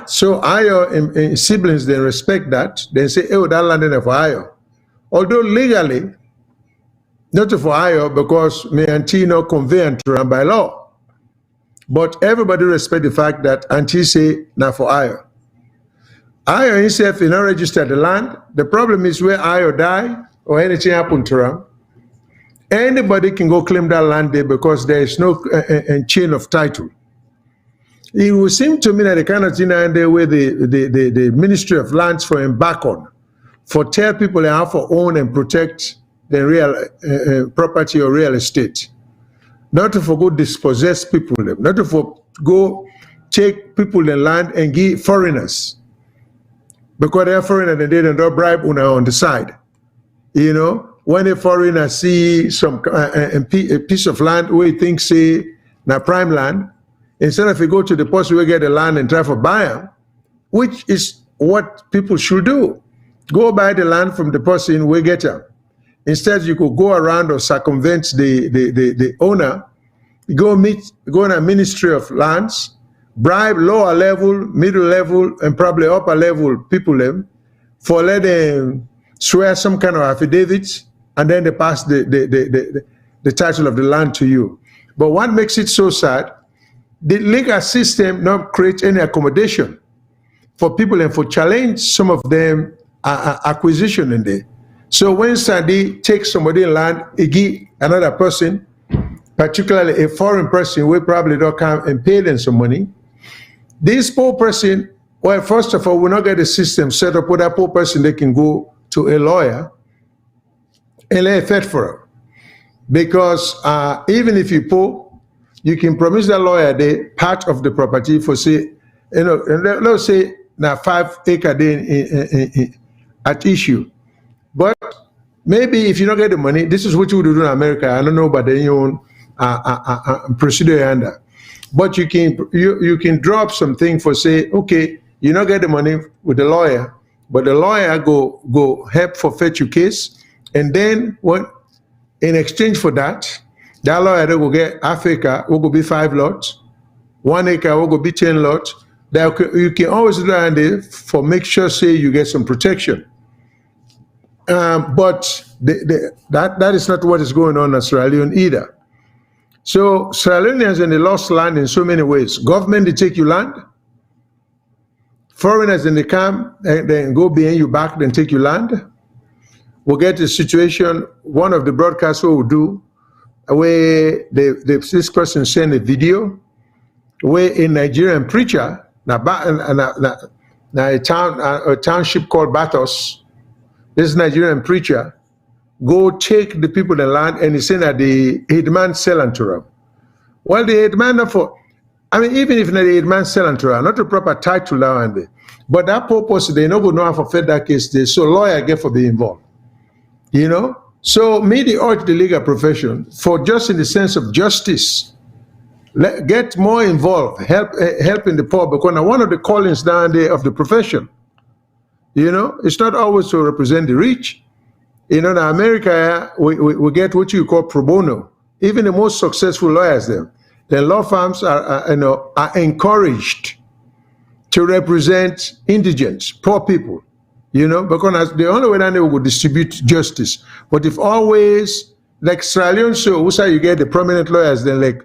So iron and siblings they respect that. They say, oh, that land is for iron. Although legally, not for iron because me auntie no convey and by law. But everybody respect the fact that auntie say now for iron. Iron himself is not registered the land. The problem is where iron die or anything happen to him. Anybody can go claim that land there because there is no chain of title. It would seem to me that the kind of thing there where the Ministry of Lands for embark on, for tell people they have to own and protect the real property or real estate. Not to go dispossess people, not to go take people in land and give foreigners. Because they're foreigners and they don't bribe on the side. You know, when a foreigner see some a piece of land where he thinks say na prime land, instead of you go to the post where get the land and try to buy them, which is what people should do. Go buy the land from the person where get them. Instead, you could go around or circumvent the owner, go in a Ministry of Lands, bribe lower level, middle level, and probably upper level people them for let them swear some kind of affidavits, and then they pass the title of the land to you. But what makes it so sad, the legal system not create any accommodation for people and for challenge some of them acquisition in there. So when Sandy takes somebody land, he give another person, particularly a foreign person, will probably don't come and pay them some money. This poor person, well, first of all, will not get a system set up with that poor person, they can go to a lawyer and lay a fed for him. Because even if you poor, you can promise that lawyer the part of the property for say, you know, let's say now 5 acre at issue. But maybe if you don't get the money, this is what you would do in America. I don't know about the own procedure under. But you can drop something for say, okay, you don't get the money with the lawyer, but the lawyer go help forfeit your case, and then what? In exchange for that lawyer will get half acre will go be 5 lots, 1 acre will go be 10 lots. That you can always do that for make sure say you get some protection. But that is not what is going on in Sierra Leone either. So Sierra Leoneans and they lost land in so many ways. Government they take you land. Foreigners then they come and then go behind you back, then take you land. We'll get a situation. One of the broadcasts will do where this person send a video where a Nigerian preacher now a township called Batos, this Nigerian preacher go take the people in land and he said that the headman sell unto them. Well, the headman even if the headman sell unto them, not a proper title now and there, but that purpose they no go know how to fed that case there, so lawyer get for being involved. You know, so me the urge the legal profession for just in the sense of justice, get more involved, helping the poor, because now one of the callings down there of the profession, you know, it's not always to represent the rich. You know, in America we get what you call pro bono. Even the most successful lawyers, the law firms are encouraged to represent indigents, poor people. You know, because the only way that they will distribute justice. But if always, like Sierra Leone, so you get the prominent lawyers, then like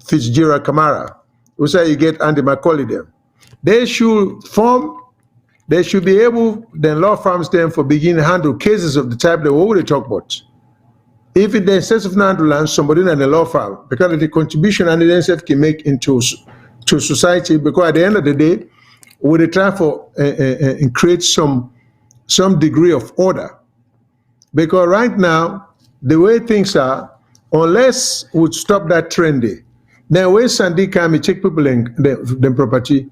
Fitzgerald Kamara, you get Andy Macaulay them. They should be able, then law firms then for beginning to handle cases of the type that what would they talk about? If it is sense of handle somebody in the law firm, because of the contribution and the NSF can make to society, because at the end of the day, we they try for and create some degree of order. Because right now, the way things are, unless we stop that trend, then when Sandy come and check people in the property,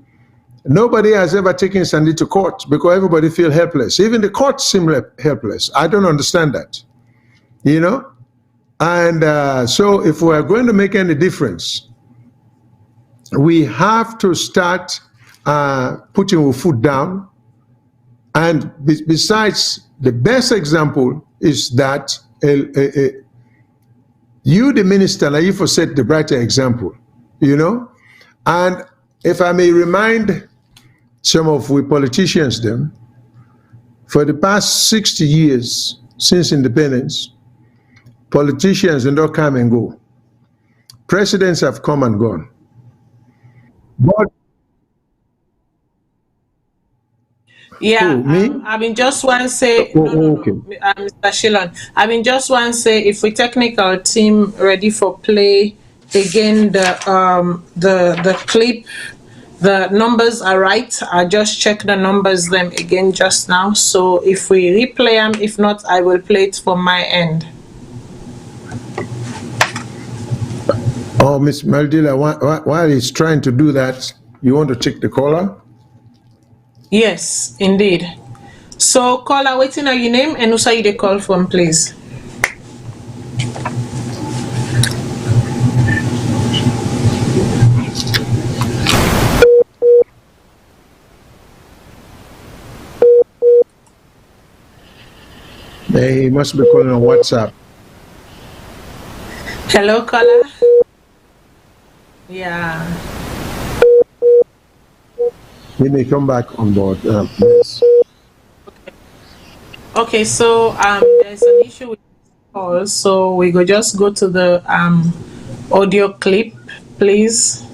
nobody has ever taken Sandy to court because everybody feel helpless. Even the courts seem helpless. I don't understand that, you know? And so if we are going to make any difference, we have to start putting our foot down. And besides, the best example is that you, the minister, now you for set the brighter example, you know? And if I may remind some of we politicians them, for the past 60 years since independence, politicians do not come and go. Presidents have come and gone. But yeah, me? I mean, just want to say, okay. Mr. Shillon, I mean, just want to say, if we technical team ready for play again, the clip, the numbers are right. I just checked the numbers them again just now. So if we replay them, if not, I will play it from my end. Oh, Miss Maldila, while he's trying to do that, you want to check the caller? Yes, indeed. So, caller, waiting on your name and also you the call from, please. He must be calling on WhatsApp. Hello, caller. Yeah. He may come back on board. Yes. Okay, so there's an issue with this call, so we go just go to the audio clip, please.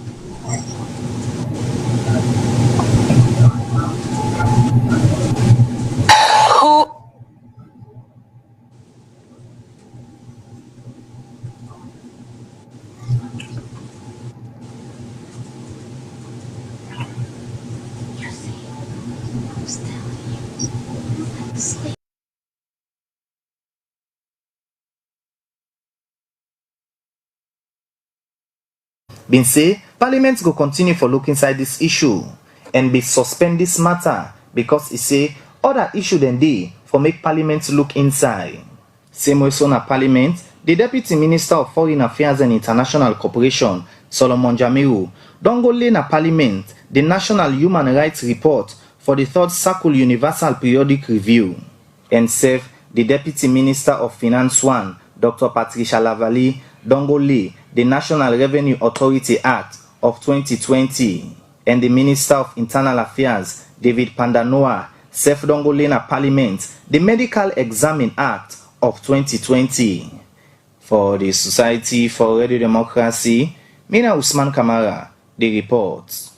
Been say, Parliament go continue for look inside this issue and be suspend this matter because he say other issue than dey for make parliament look inside. Same way so na parliament, the Deputy Minister of Foreign Affairs and International Cooperation, Solomon Jamiru, don go lay na parliament the National Human Rights Report for the third Circle Universal Periodic Review. And serve the Deputy Minister of Finance 1, Dr. Patricia Lavalley, don go lay the National Revenue Authority Act of 2020. And the Minister of Internal Affairs, David Pandanoa, serve don go lay na parliament the Medical Examine Act of 2020. For the Society for Radio Democracy, Mina Usman Kamara, the report.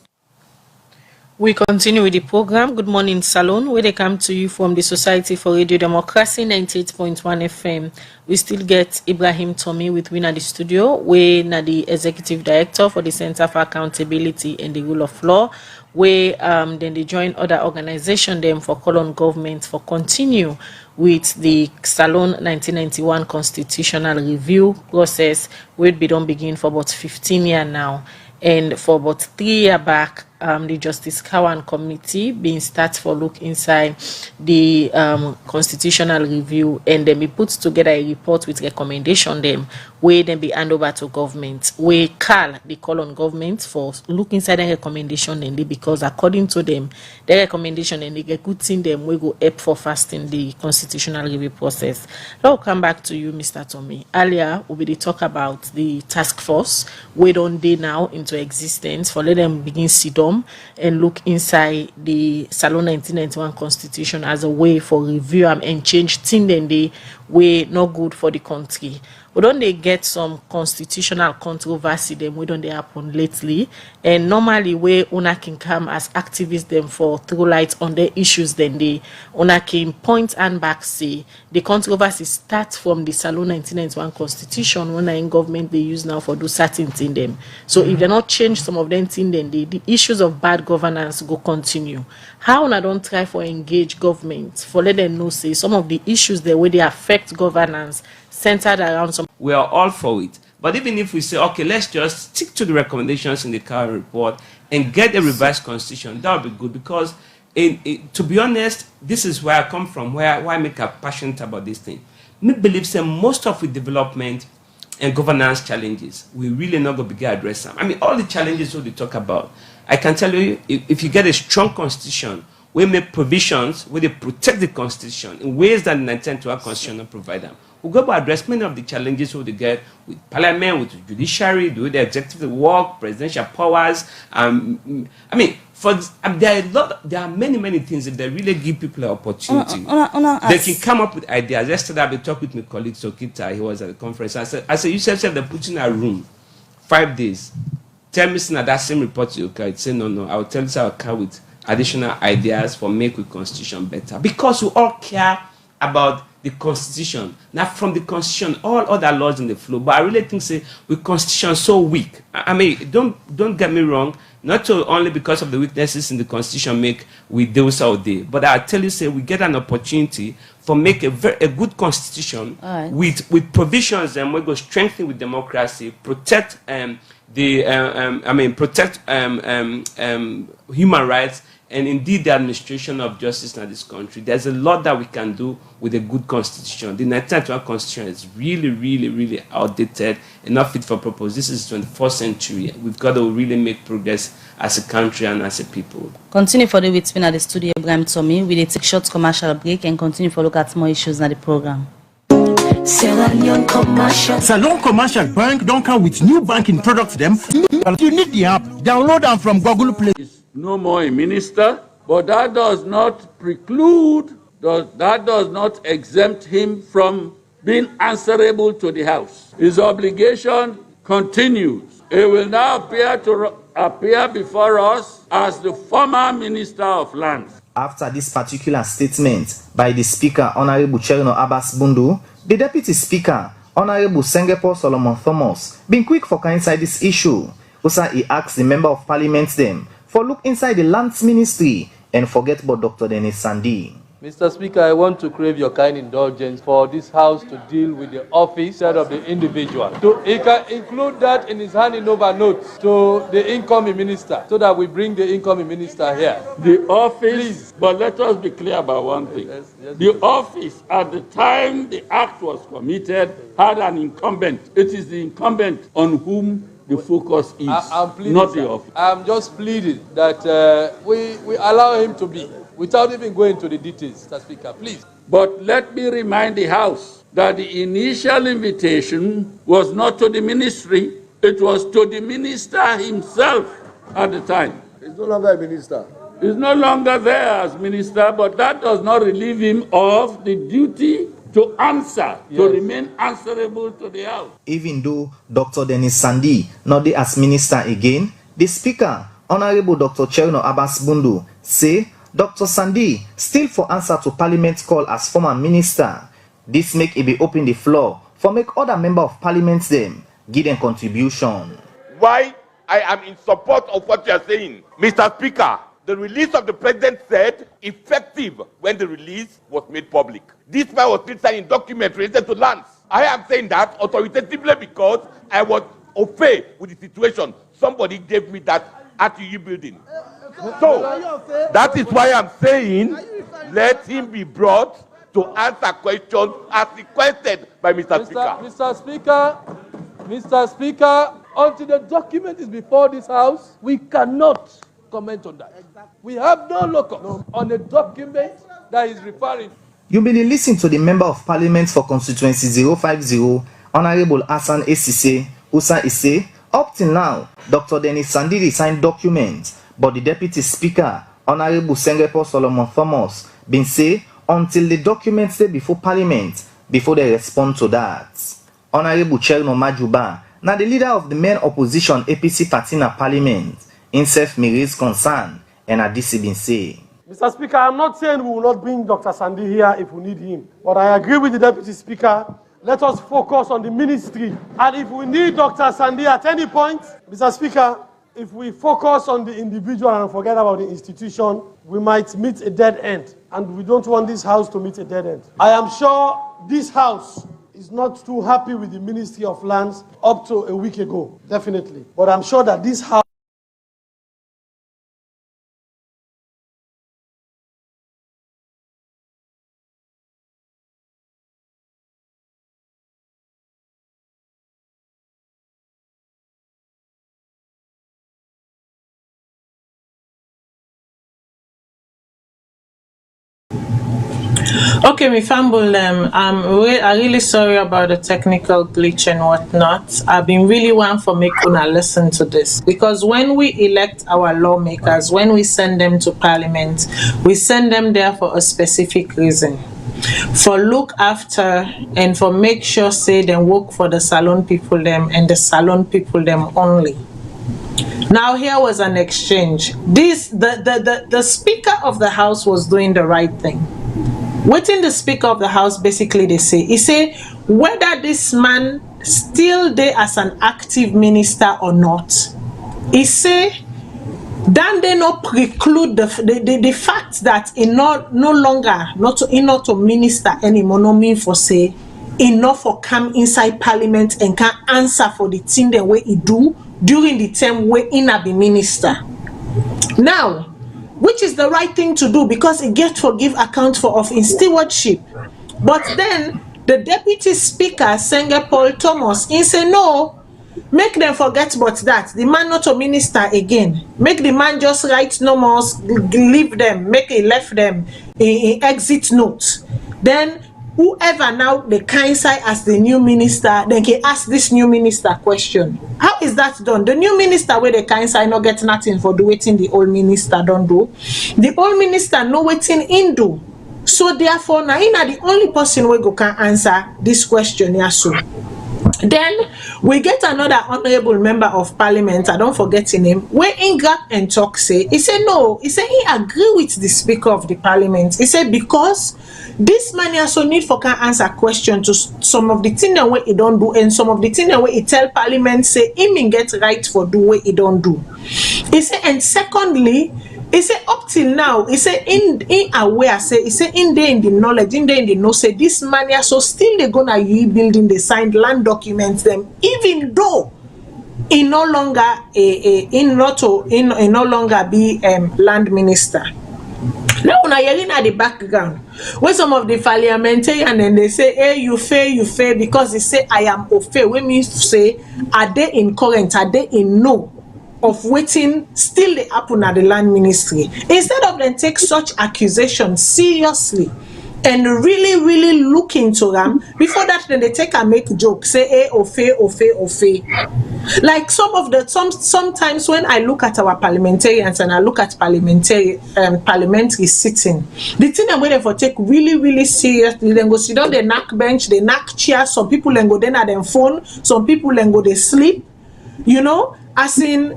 We continue with the program. Good morning, Salone, where they come to you from the Society for Radio Democracy, 98.1 FM. We still get Ibrahim Tommy with me at the studio, where na the Executive Director for the Center for Accountability and the Rule of Law, where then they join other organizations them for call on government for continue with the Salone 1991 constitutional review process, where we don't begin for about 15 years now. And for about 3 years back, the Justice Cowan Committee being start for look inside the constitutional review, and then we put together a report with recommendation them, where then be hand over to government, where they call on government for look inside the recommendation, and they, because according to them, the recommendation and they get good thing them we go up for fasting the constitutional review process. Now we'll come back to you, Mr. Tommy. Earlier we will talk about the task force, where don't they now into existence for let them begin sit down and look inside the Salone 1991 constitution as a way for review and change things then they way not good for the country. We don't they get some constitutional controversy them we don't they happen lately, and normally where una can come as activists them for throw light on the issues then they una can point and back say the controversy starts from the Salone 1991 constitution when in government they use now for do certain thing them. So if they not change some of them thing then the issues of bad governance go continue. How una don't try for engage government for let them know say some of the issues the way they affect governance centered around some. We are all for it. But even if we say, okay, let's just stick to the recommendations in the current report and get a revised constitution, that would be good. Because, to be honest, this is where I come from, why I make a passionate about this thing. Me believe that most of the development and governance challenges, we really not going to begin to address them. I mean, all the challenges that we talk about, I can tell you, if you get a strong constitution, we make provisions where they protect the constitution in ways that the 1991 constitution don't provide them. We'll go about address many of the challenges we get with parliament, with the judiciary, the way the executive work, presidential powers. I mean, there are many things. If they really give people an opportunity, they can come up with ideas. Yesterday, I talked with my colleague Sokita. He was at the conference. I said, you said they put in a room 5 days. Tell me, that same report you can say no. I will tell you how I come with additional ideas for make the constitution better, because we all care about the constitution. Now from the constitution, all other laws in the flow. But I really think say with constitution so weak. I mean, don't get me wrong. Not only because of the weaknesses in the constitution make we do so day, but I tell you say we get an opportunity for make a good constitution with provisions and we go strengthen with democracy, protect human rights, and indeed the administration of justice in this country. There's a lot that we can do with a good constitution. The 1991 constitution is really outdated and not fit for purpose. This is 21st century. We've got to really make progress as a country and as a people. Continue for the with me at the studio, Ibrahim Tommy. We will take short commercial break and continue for look at more issues in the program. Salone Commercial Bank don't come with new banking products them. You need the app. Download them from Google Play. No more a minister, but that does not preclude, that does not exempt him from being answerable to the House. His obligation continues. He will now appear before us as the former Minister of Lands. After this particular statement by the Speaker, Honorable Cherno Abbas Bundu, the Deputy Speaker, Honorable Sengepo Solomon Thomas, been quick for inside this issue. Also, he asked the Member of Parliament them for look inside the Lands Ministry and forget about Dr. Dennis Sandi. Mr. Speaker, I want to crave your kind indulgence for this House to deal with the office instead of the individual. He can include that in his handing over notes to the incoming minister so that we bring the incoming minister here. The office, please. But let us be clear about one thing. Yes, the office, at the time the act was committed, had an incumbent. It is the incumbent on whom the focus is, pleading, not the office. I'm just pleading that we allow him to be, without even going to the details, Mr. Speaker, please. But let me remind the House that the initial invitation was not to the ministry, it was to the minister himself at the time. He's no longer a minister. He's no longer there as minister, but that does not relieve him of the duty to answer, yes, to remain answerable to the House. Even though Dr. Dennis Sandi not there as minister again, the Speaker, Honorable Dr. Cherno Abbas Bundu, say Dr. Sandi still for answer to Parliament's call as former minister. This make it be open the floor for make other member of Parliament them give them contribution. Why I am in support of what you are saying, Mr. Speaker. The release of the president said effective when the release was made public. This man was still signing documents related to lands. I am saying that authoritatively because I was au fait with the situation. Somebody gave me that RTU building. So that is why I'm saying let him be brought to answer questions as requested by Mr. Speaker. Mr. Speaker, until the document is before this House, we cannot comment on that. We have no locus on a document that is referring. You may listen to the Member of Parliament for Constituency 050, Honorable Hassan Esise, Usa Isse. Up till now, Dr. Dennis Sandi signed documents, but the Deputy Speaker, Honorable Sengepo Solomon Thomas, been say until the documents stay before Parliament, before they respond to that. Honorable Cherno Majuba, now the leader of the main opposition APC party in Parliament, himself may raise concern, and Adisi been say. Mr. Speaker, I'm not saying we will not bring Dr. Sandi here if we need him, but I agree with the Deputy Speaker. Let us focus on the ministry. And if we need Dr. Sandi at any point, Mr. Speaker, if we focus on the individual and forget about the institution, we might meet a dead end. And we don't want this House to meet a dead end. I am sure this House is not too happy with the Ministry of Lands up to a week ago, definitely. But I'm sure that this House Okay, me fumble them. I'm really sorry about the technical glitch and whatnot. I've been really one for making a listen to this because when we elect our lawmakers, when we send them to Parliament, we send them there for a specific reason. For look after and for make sure say they work for the Salone people them and the Salone people them only. Now here was an exchange. The Speaker of the House was doing the right thing. Within the Speaker of the House, basically they say, he say whether this man still there as an active minister or not, he say then they not preclude the fact that he no longer not to minister anymore, no mean for say enough for come inside Parliament and can answer for the thing the way he do during the term where he not be minister. Now, which is the right thing to do because it gets to give account for of in stewardship. But then the Deputy Speaker, Senge Paul Thomas, he say no, make them forget about that. The man not a minister again. Make the man just write no more, leave them, make a left them a exit note. Then whoever now the kind side as the new minister, then can ask this new minister question. How is that done? The new minister where the kind side not get nothing for do waiting the old minister don't do. The old minister no waiting in do. So therefore now the only person we go can answer this question here so. Then we get another honorable member of Parliament, I don't forget his name, where in grab and talk say, he said no, he said he agree with the Speaker of the Parliament. He said because this man also need for can answer question to some of the things that way he don't do and some of the things that way he tell Parliament say him get right for do what he don't do. He said and secondly, He say up till now, he say in aware, say he say in there in the knowledge, in there in the know, say this man here, so still they gonna building the signed land documents them, even though he no longer no longer be land minister. Now when I hearing at the background, when some of the parliamentarians and they say, hey, you fail, because they say I am fair. When me say, are they in current, are they in no of waiting still they happen at the land ministry? Instead of them take such accusations seriously and really look into them, before that then they take and make jokes, say, hey, fair. Like sometimes when I look at our parliamentarians and I look at parliamentary sitting, the thing I'm waiting for take really seriously. Then go sit down the knack bench, the knack chair. Some people then go then at them phone. Some people then go they sleep. You know, as in,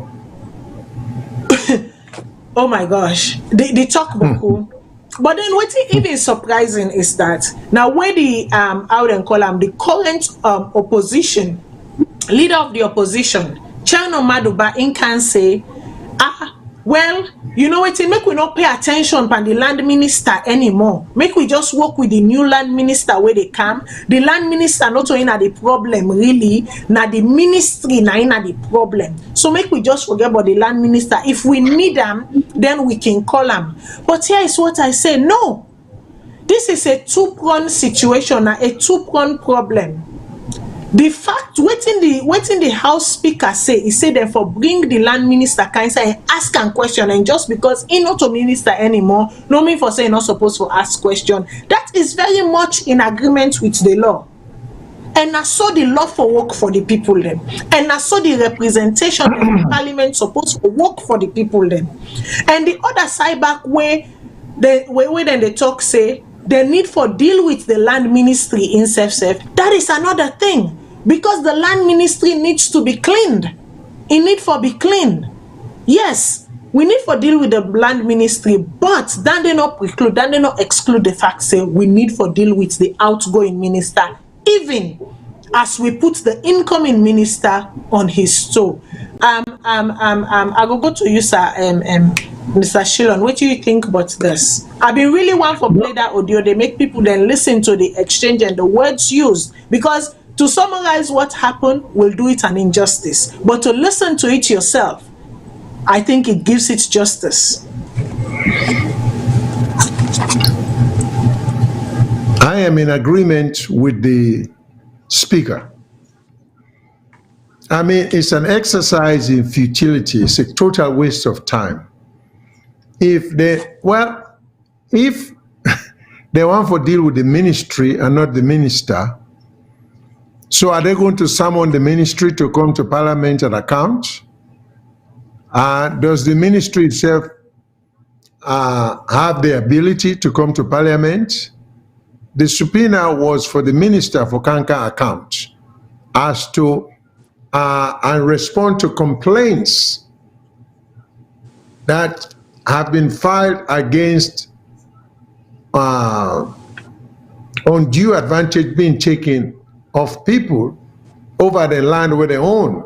oh my gosh, they talk beaucoup. But then what's even surprising is that now where the how they call them, the current opposition leader of the opposition, Chano Maduba, can say, well, you know what, make we not pay attention to the land minister anymore. Make we just work with the new land minister where they come. The land minister not only the problem, really, now the ministry now the problem. So make we just forget about the land minister. If we need them, then we can call them. But here is what I say, no. This is a two-pronged situation, a two-pronged problem. The fact, waiting the House Speaker say, he said therefore bring the land minister can say and ask a question, and just because he not a minister anymore, no mean for saying not supposed to ask question. That is very much in agreement with the law. And I saw the law for work for the people then. And I saw the representation in the parliament supposed to work for the people then. And the other side back where then they talk say the need for deal with the land ministry in self, that is another thing. Because the land ministry needs to be cleaned. It needs for be cleaned. Yes, we need for deal with the land ministry, but that they not preclude, that they not exclude the fact say we need for deal with the outgoing minister, even as we put the incoming minister on his toe. I will go to you, sir, Mr. Shilon. What do you think about this? I've been really one for play that audio. They make people then listen to the exchange and the words used, because to summarize what happened will do it an injustice. But to listen to it yourself, I think it gives it justice. I am in agreement with the speaker. I mean, it's an exercise in futility. It's a total waste of time. If they want to deal with the ministry and not the minister, so are they going to summon the ministry to come to parliament and account? Does the ministry itself have the ability to come to parliament? The subpoena was for the minister for Kanka account as to and respond to complaints that have been filed against undue advantage being taken of people over the land where they own.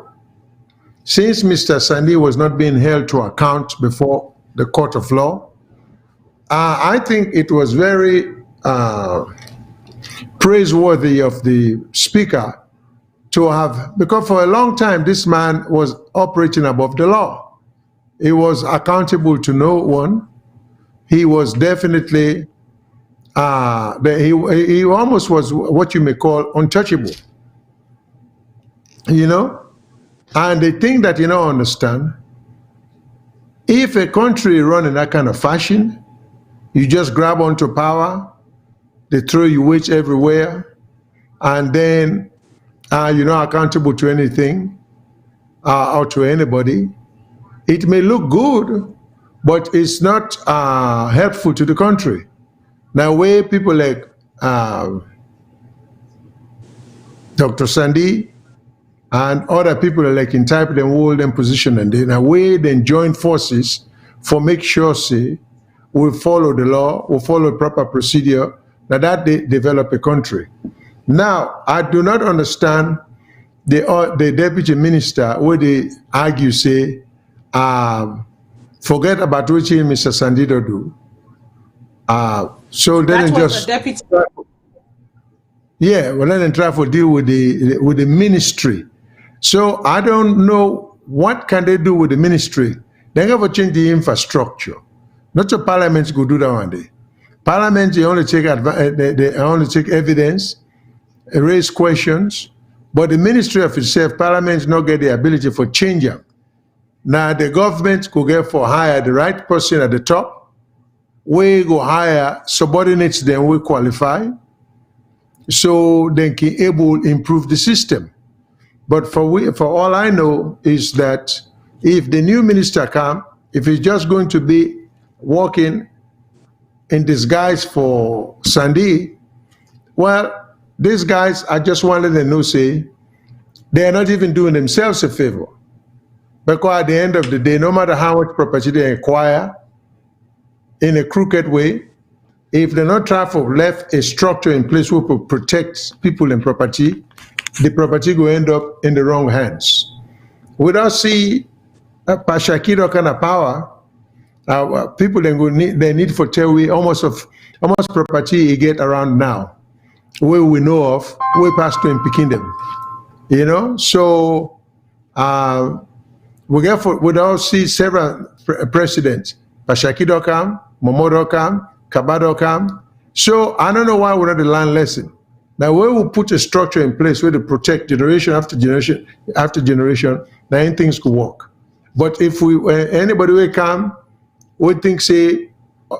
Since Mr. Sandy was not being held to account before the court of law, I think it was very praiseworthy of the speaker to have, because for a long time this man was operating above the law. He was accountable to no one. He was definitely, he almost was what you may call untouchable, you know? And the thing that you don't understand, if a country run in that kind of fashion, you just grab onto power, they throw you weight everywhere, and then you're not accountable to anything or to anybody. It may look good, but it's not helpful to the country. Now, where people like Dr. Sandy and other people like in type them, hold them position, and in a way then join forces for make sure, say, we follow the law, we follow proper procedure, that they develop a country. Now, I do not understand the deputy minister where they argue, say, forget about which Mr. Sandido do. So That then was just the deputy. yeah, well then try to deal with the ministry. So I don't know what can they do with the ministry. They never change the infrastructure. Not so parliaments go do that one day. Parliament they only take they only take evidence, raise questions, but the ministry of itself, parliament not get the ability for change them. Now the government could get for hire the right person at the top. We go hire subordinates, then we qualify, so they can able improve the system. But for all I know is that if the new minister come, if he's just going to be working in disguise for Sandy, well, these guys, I just wanted to know, say, they are not even doing themselves a favor. Because at the end of the day, no matter how much property they acquire in a crooked way, if they're not trying to left a structure in place who will protect people and property, the property will end up in the wrong hands. We don't see a Pashakido kind of power. People they need for tell we almost property you get around now, where we know of, we pass to in picking them. You know, so we don't see several presidents. Pashakido come, Momodo come, Kabado come. So I don't know why we're not the land lesson. Now we will put a structure in place where to protect generation after generation after generation, then things could work. But if anybody will come, we think say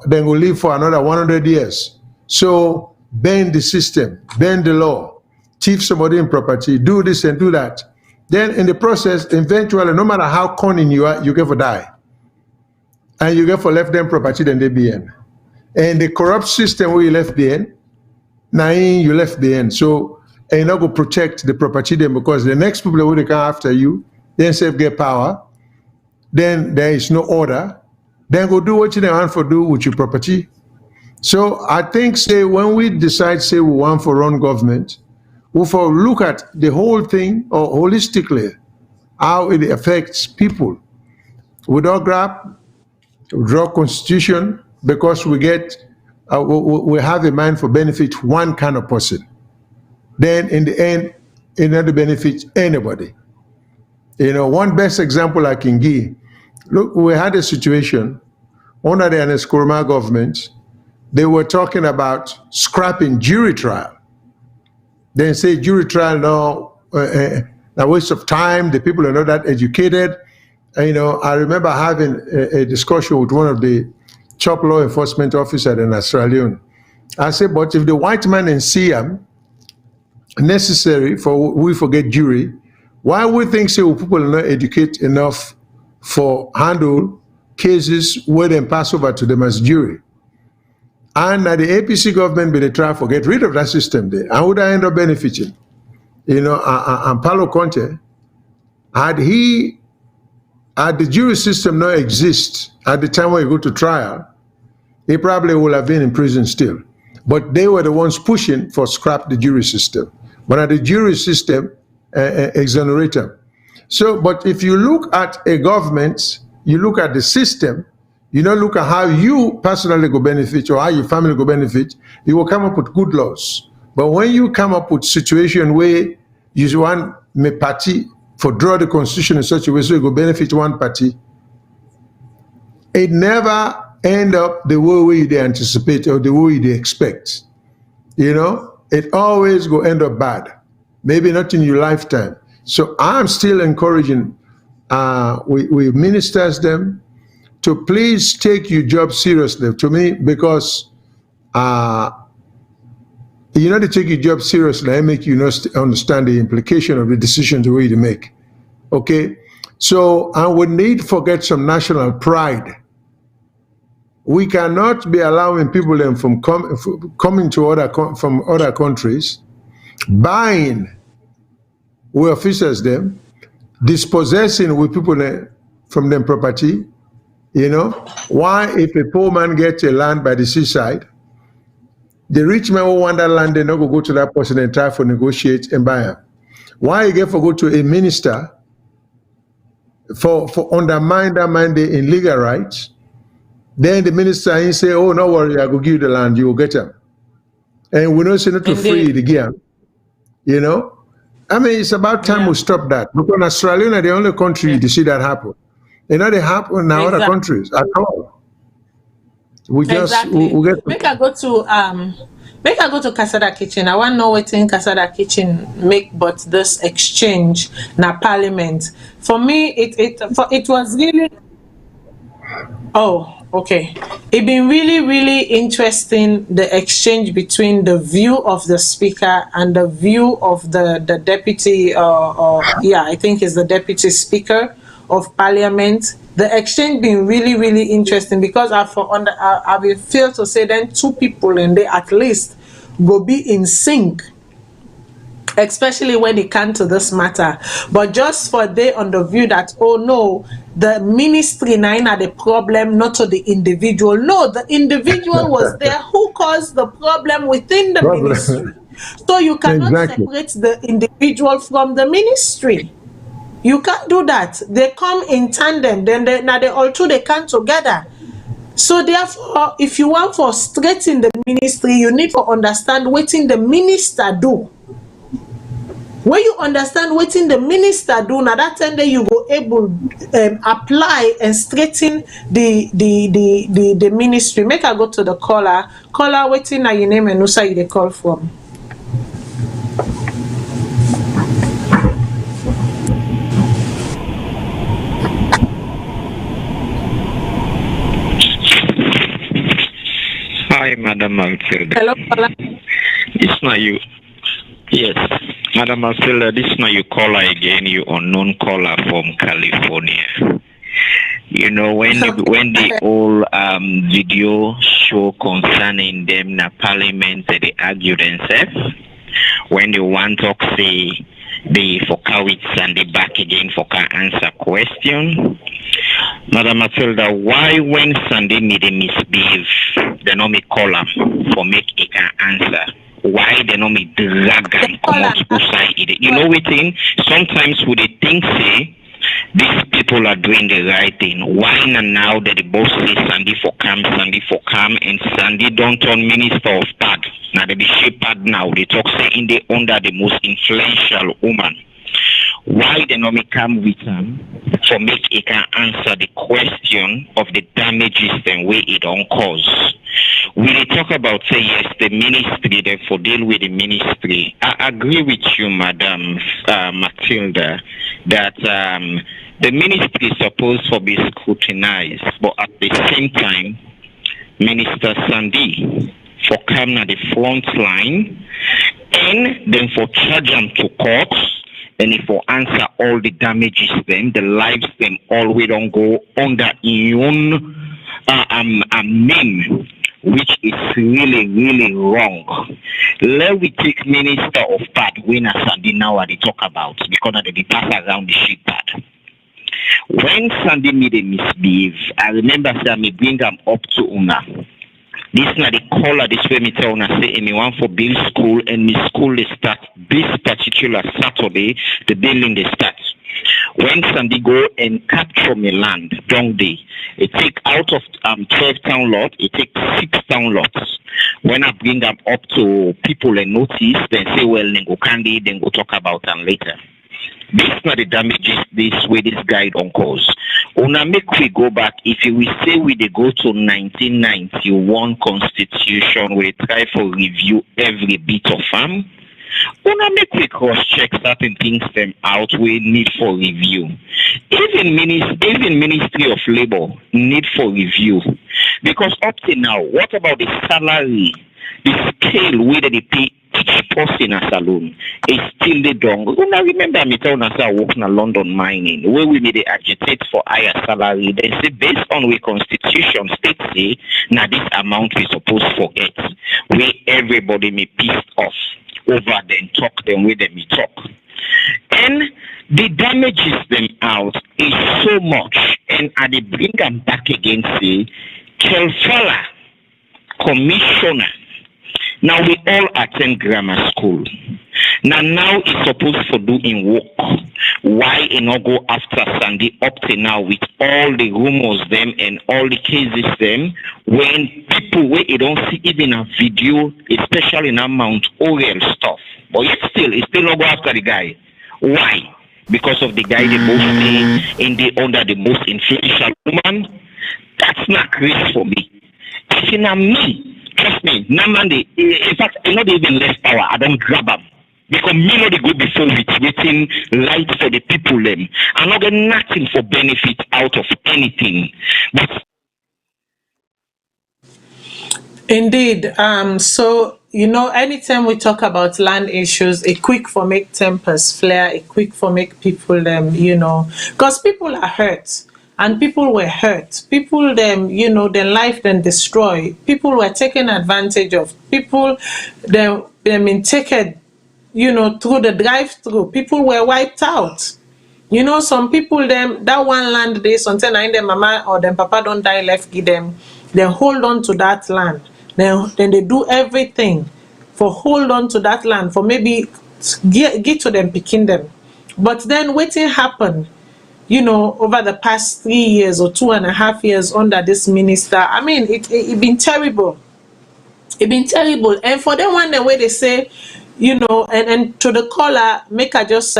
then we'll live for another 100 years. So bend the system, bend the law, thief somebody in property, do this and do that. Then in the process, eventually, no matter how cunning you are, you get for die. And you get for left them property than they be in. And the corrupt system where you left the end, now you left the end. So and you're not going to protect the property then, because the next people that will come after you, then say get power, then there is no order, then go do what you want for do with your property. So I think say when we decide say we want for run government, we for look at the whole thing or holistically, how it affects people. We don't grab, draw constitution, because we get we have a mind for benefit one kind of person. Then in the end, it not benefit anybody. You know, one best example I can give. Look, we had a situation under the Nkrumah government. They were talking about scrapping jury trial. Then say jury trial now a waste of time. The people are not that educated. And, you know, I remember having a discussion with one of the top law enforcement officers in Salone. I said, but if the white man in Siam necessary for we forget jury, why we think so people are not educated enough for handle cases where they pass over to them as jury? And the APC government be they try to get rid of that system there. And would I end up benefiting? You know, and Paulo Conte, had the jury system not exist at the time when you go to trial, he probably would have been in prison still. But they were the ones pushing for scrap the jury system. But at the jury system, exonerate them. So, but if you look at a government, you look at the system, you don't look at how you personally go benefit or how your family go benefit, you will come up with good laws. But when you come up with situation where you want me party for draw the constitution in such a way so you go benefit one party, it never end up the way they anticipate or the way they expect. You know, it always go end up bad. Maybe not in your lifetime. So I'm still encouraging we ministers them to please take your job seriously to me, because you know to take your job seriously, I make you understand the implication of the decisions we to make. Okay, so I would need to forget some national pride. We cannot be allowing people them from coming to from other countries, buying with officers them, dispossessing with people from them property. You know, why if a poor man gets a land by the seaside, the rich man will want that land, they not go to that person and try to negotiate and buy it. Why you get for go to a minister for undermine that mandate in legal rights. Then the minister he say, "Oh, no worry, I go give you the land, you will get them." And we don't say not to free it again. You know, I mean, it's about time we stop that, because Australia are the only country to see that happen. You know, they happen in other countries at all. We just we get. Make I go to Casada Kitchen. I want to know what in Casada Kitchen make but this exchange na parliament. For me, it was really. Oh, okay. It been really interesting, the exchange between the view of the speaker and the view of the deputy. I think is the deputy speaker of parliament. The exchange been really interesting, because I will feel to say then two people and they at least go be in sync, especially when it comes to this matter. But just for they on the view that, oh no, the ministry now the problem, not to the individual. No, the individual was there who caused the problem within the ministry. So you cannot separate the individual from the ministry. You can't do that. They come in tandem. Then they all two they come together. So therefore, if you want for straight in the ministry, you need to understand what in the minister do. When you understand what in the minister do, now that time then you go able apply and straighten the ministry. Make I go to the caller. Caller, waiting now your name and who say you call from. Hi, Madam Matilda. Hello, caller. It's not you. Yes, Madam Matilda, this is not you caller again, you unknown caller from California. You know, when the whole video show concerning them in parliament, they argue themselves. When they want to say they for Kowitz and they back again for can answer question. Madam Matilda, why when Sunday made a misbehave, they not make caller for make it can answer? Why they not make drag and come out outside it? You know what thing? Sometimes would they think say these people are doing the right thing. Why now that the boss say Sandy for come, and Sandy don't turn minister of pad. Now they be shepherd now. They talk say in the under the most influential woman. Why they not make come with him for make it can answer the question of the damages and way it don't cause. We talk about say yes, the ministry, therefore deal with the ministry. I agree with you, Madam Matilda, that the ministry is supposed to be scrutinized, but at the same time, Minister Sandy for come at the front line and then for charge them to court. And if we answer all the damages, then the lives them all we don't go under your own name, which is really wrong. Let we take Minister of Pad when Sandy now they talk about, because they pass around the sheet pad. When Sandy made a misbehave, I remember saying me bring them up to Una. This is not the caller this way me tell Una say anyone for build school, and the school they start this particular Saturday, the building they start. When Sandy go and capture me land, don't they? It take out of 12 town lot, it take 6 town lots. When I bring them up to people and notice, then say, well, then go candy, then go talk about them later. This is not the damages this way this guy don't cause. Una make we go back. If we say we they go to 1991 constitution, we try for review every bit of them. Una make we cross check certain things them out we need for review. Even Ministry of Labor need for review. Because up to now, what about the salary, the scale where they pay each person in a salon is still the dong. Una remember me telling us I work in a London mining where we made agitate for higher salary. They say based on we constitution state say now this amount we supposed to get where everybody may pissed off over them talk them with them talk. And the damages them out is so much, and I they bring them back again say Kelfala commissioner. Now we all attend grammar school. Now it's supposed to do in work. Why it not go after Sandy up to now with all the rumors them and all the cases them, when people where you don't see even a video, especially in Mount Oriel stuff. But yet still, it still not go after the guy. Why? Because of the guy they both stay in the under the most influential woman. That's not crazy for me. If you know me, trust me, Namande, in fact, I not even less power. I don't grab them. Because me know they go before with waiting light for the people them. I not get nothing for benefit out of anything. But Indeed. So, anytime we talk about land issues, a quick for make tempers flare, a quick for make people them, because people are hurt. And people were hurt. People them, their life then destroyed. People were taken advantage of. People them been taken, through the drive-through. People were wiped out. Some people them that one land they something in their mama or them papa don't die left give them. They hold on to that land. Then they do everything for hold on to that land for maybe get to them picking them. But then waiting happened. Over the past 3 years or 2.5 years under this minister, I mean, it been terrible. It been terrible. And for them one the way they say, and to the caller, make I just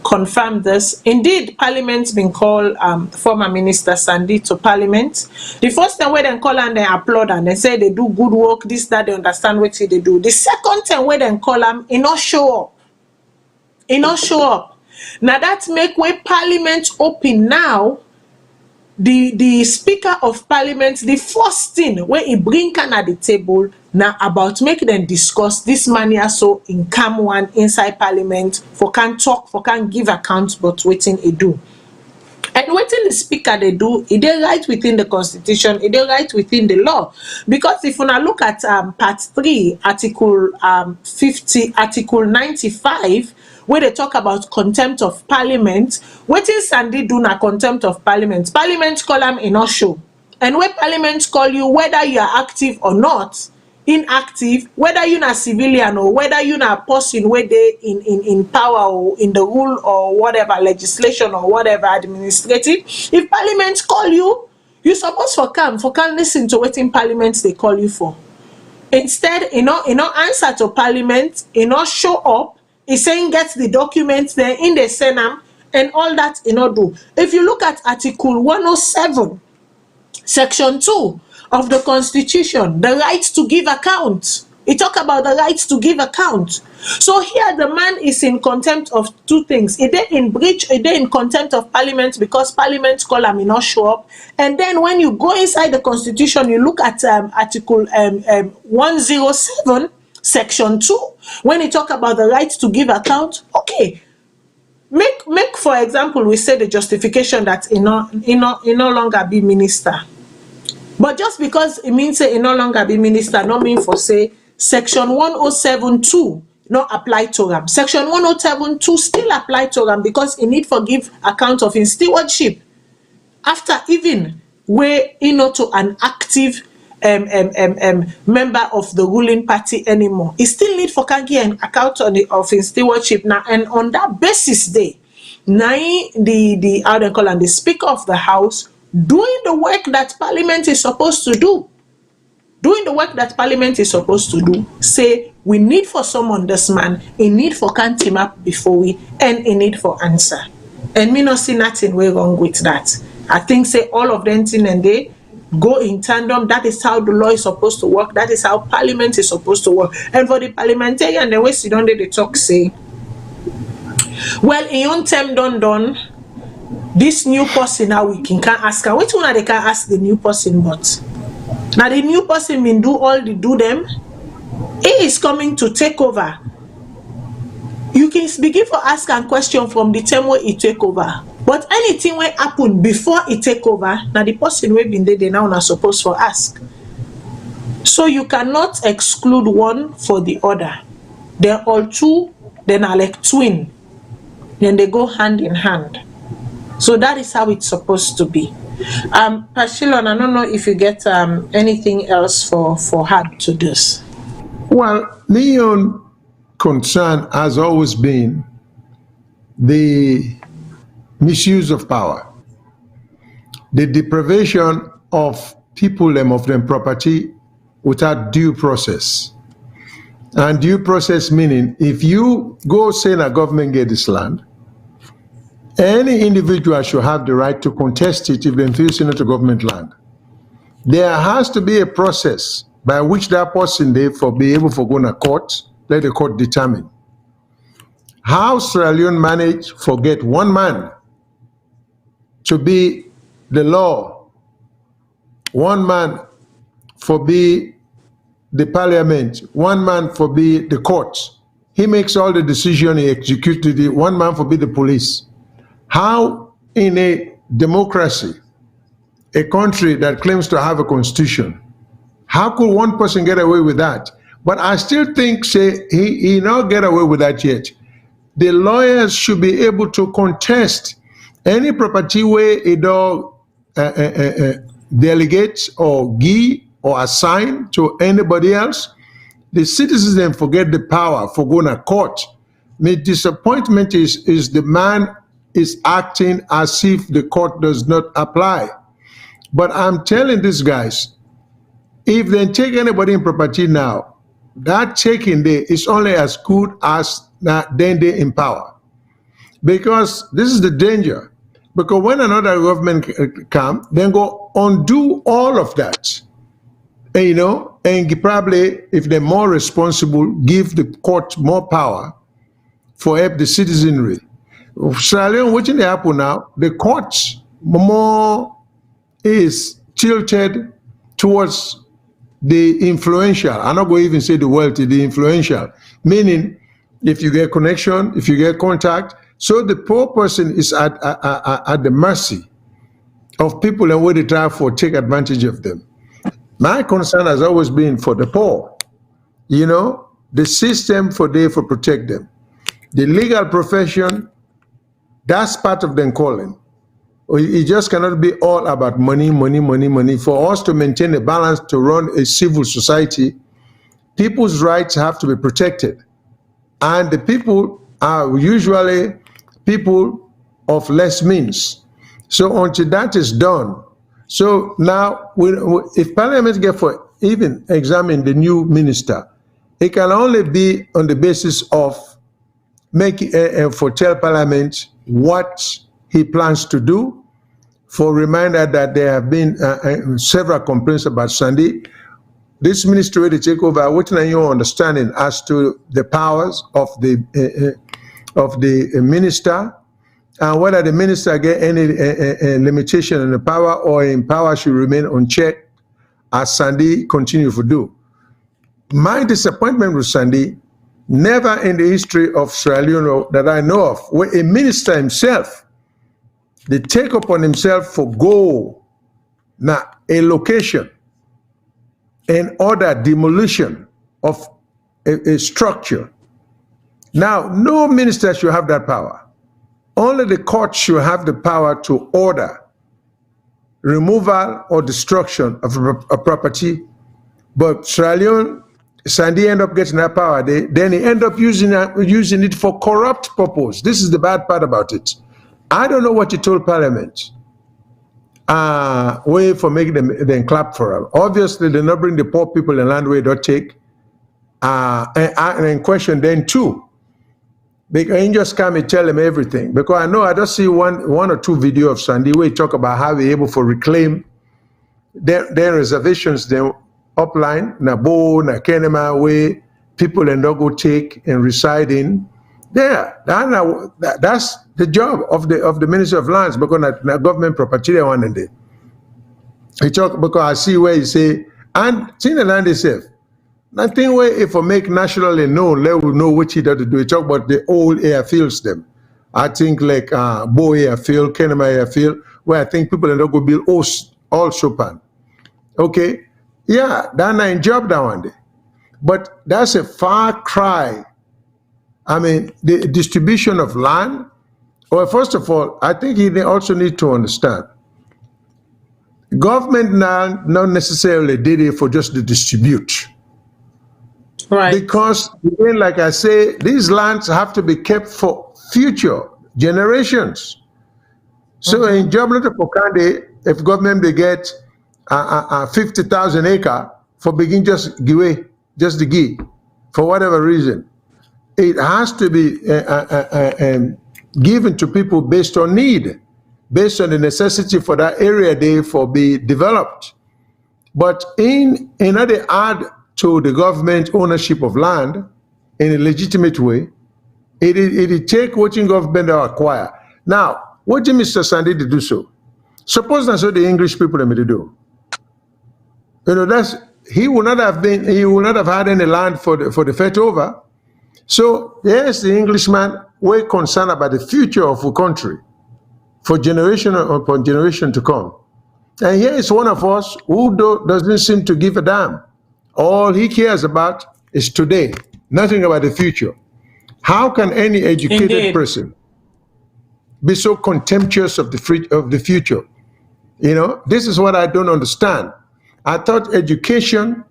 confirm this. Indeed, Parliament's been called former Minister Sandy to Parliament. The first time where they call and they applaud and they say they do good work, this, that, they understand what they do. The second time where they call them, it not show up. It not show up. Now that make way Parliament open now. The Speaker of Parliament, the first thing where he bring can at the table now about make them discuss this mania so in calm one inside Parliament for can talk, for can give account, but waiting he do. And waiting the Speaker they do, it they right within the Constitution, it they right within the law. Because if you now look at part 3, article 50, article 95, where they talk about contempt of Parliament, waiting Sandy do na contempt of Parliament. Parliament call them in no show. And when Parliament call you, whether you are active or not, inactive, whether you're a civilian or whether you're a person where they in power or in the rule or whatever, legislation or whatever, administrative, if Parliament call you, you're supposed for come listen to what in Parliament they call you for. Instead, answer to Parliament, show up, it's saying get the documents there in the Senate and all that do. If you look at Article 107, Section 2 of the Constitution, the right to give account. It talk about the right to give account. So here the man is in contempt of two things. It they in breach, it they in contempt of Parliament because Parliament call him not show up. And then when you go inside the Constitution, you look at Article 107, Section 2, when it talk about the right to give account. Okay, make for example, we say the justification that he no longer be minister. But just because it means say he no longer be minister, not mean for say Section 107.2 not apply to him. Section 107.2 still apply to him because he need for give account of his stewardship after even where he not to an active member of the ruling party anymore. He still need for can give an account of his stewardship now, and on that basis day, now the how they call and the Speaker of the House doing the work that Parliament is supposed to do. Doing the work that Parliament is supposed to do, say we need for someone this man, a need for can't team up before we, and a need for answer. And me not see nothing way wrong with that. I think say all of them thing and they go in tandem. That is how the law is supposed to work. That is how Parliament is supposed to work. And for the parliamentarian, the way sit down they talk say, well, in your term done. This new person now we can ask her. Which one they can ask the new person but? Now the new person mean do all the do them. He is coming to take over. You can begin for ask and question from the time where he take over. But anything will happen before he take over, now the person will be there, they now are supposed for ask. So you cannot exclude one for the other. They're all two, then are like twin. Then they go hand in hand. So that is how it's supposed to be. Pashilon, I don't know if you get anything else for her to this. Well, my own concern has always been the misuse of power, the deprivation of people of their property without due process. And due process meaning if you go say a government get this land, any individual should have the right to contest it if they feel it's not a government land. There has to be a process by which that person they for be able to go to court, let the court determine. How Sierra Leone managed to get one man to be the law, one man for be the parliament, one man for be the courts. He makes all the decision, he executes it, one man for be the police. How in a democracy, a country that claims to have a constitution, how could one person get away with that? But I still think, say, he not get away with that yet. The lawyers should be able to contest any property where a dog delegates or give or assign to anybody else. The citizens then forget the power for going to court. My disappointment is the man is acting as if the court does not apply. But I'm telling these guys, if they take anybody in property now, that taking there is only as good as that then they in power. Because this is the danger. Because when another government come, then go undo all of that. And, you know, and probably, if they're more responsible, give the court more power for help the citizenry. Sierra Leone, watching the happen now, the courts more is tilted towards the influential. I'm not going to even say the wealthy, the influential. Meaning, if you get connection, if you get contact, so the poor person is at the mercy of people and where they try for take advantage of them. My concern has always been for the poor, you know, the system for protect them. The legal profession, that's part of their calling. It just cannot be all about money, money, money, money. For us to maintain a balance, to run a civil society, people's rights have to be protected. And the people are usually people of less means. So until that is done, so now, if Parliament get for even examine the new minister, it can only be on the basis of making for tell Parliament what he plans to do. For reminder that there have been several complaints about Sandy. This ministry will take over. What are your understanding as to the powers of the minister? And whether the minister get any limitation in the power or in power should remain unchecked as Sandy continue to do. My disappointment with Sandy, never in the history of Sierra Leone that I know of, where a minister himself, they take upon himself for go now a location and order demolition of a structure. Now, no minister should have that power. Only the court should have the power to order removal or destruction of a property. But Sierra Leone, Sandy end up getting that power, then he end up using it for corrupt purpose. This is the bad part about it. I don't know what he told Parliament. Way for making them clap for him. Obviously, they not bring the poor people in land where they don't take. And question then too. Because you just come and tell them everything. Because I know I just see one or two videos of Sandy where he talk about how we able to reclaim their reservations, then upline, na Bo, na Kenema, where people and go take and reside in. There, that's the job of the Ministry of Lands, because na government property they want in there. He talk because I see where he say, and see the land itself. Nothing where if I make nationally known, let we know which he does to do. He talk about the old airfields them. I think like Bo airfield, Kenema airfield, where I think people are not going to build all Chopin. Okay, yeah, that's a job that one day. But that's a far cry. I mean, the distribution of land. Well, first of all, I think they also need to understand. Government now not necessarily did it for just to distribute. Right. Because, again, like I say, these lands have to be kept for future generations. So in Jobless for Kande, if government they get 50,000 acre for begin just give away, just to give, for whatever reason, it has to be given to people based on need, based on the necessity for that area they for be developed. But in order to add to the government ownership of land in a legitimate way, it take what in government acquire. Now, what did Mr. Sandy to do so? Suppose that's what the English people are to do. You know, he would not have had any land for the fet over. So yes, the Englishman were concerned about the future of the country for generation upon generation to come. And here is one of us who doesn't seem to give a damn. All he cares about is today, nothing about the future. How can any educated person be so contemptuous of the future? You know, this is what I don't understand. I thought education,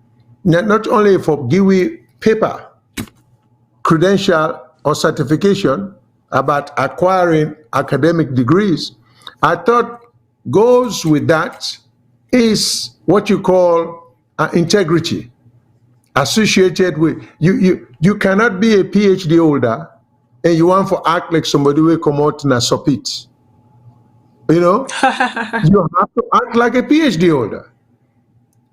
not only for GIWI paper, credential or certification about acquiring academic degrees, I thought goes with that is what you call integrity associated with you cannot be a PhD holder and you want to act like somebody will come out and submit. You know, you have to act like a PhD holder.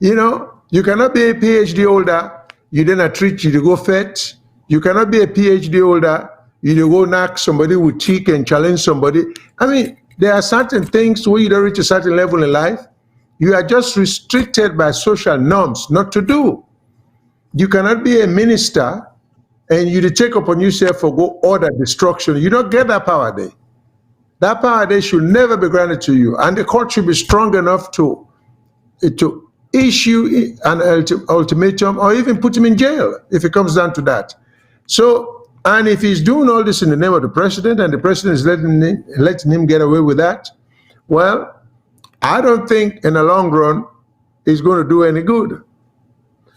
You know, you cannot be a PhD holder, you then treat you to go fet. You cannot be a PhD holder, you go knock somebody with cheek and challenge somebody. I mean, there are certain things where you don't reach a certain level in life, you are just restricted by social norms not to do. You cannot be a minister and you take upon yourself for go order destruction. You don't get that power there. That power there should never be granted to you. And the court should be strong enough to issue an ultimatum or even put him in jail if it comes down to that. So, and if he's doing all this in the name of the president and the president is letting him get away with that, well, I don't think in the long run it's going to do any good.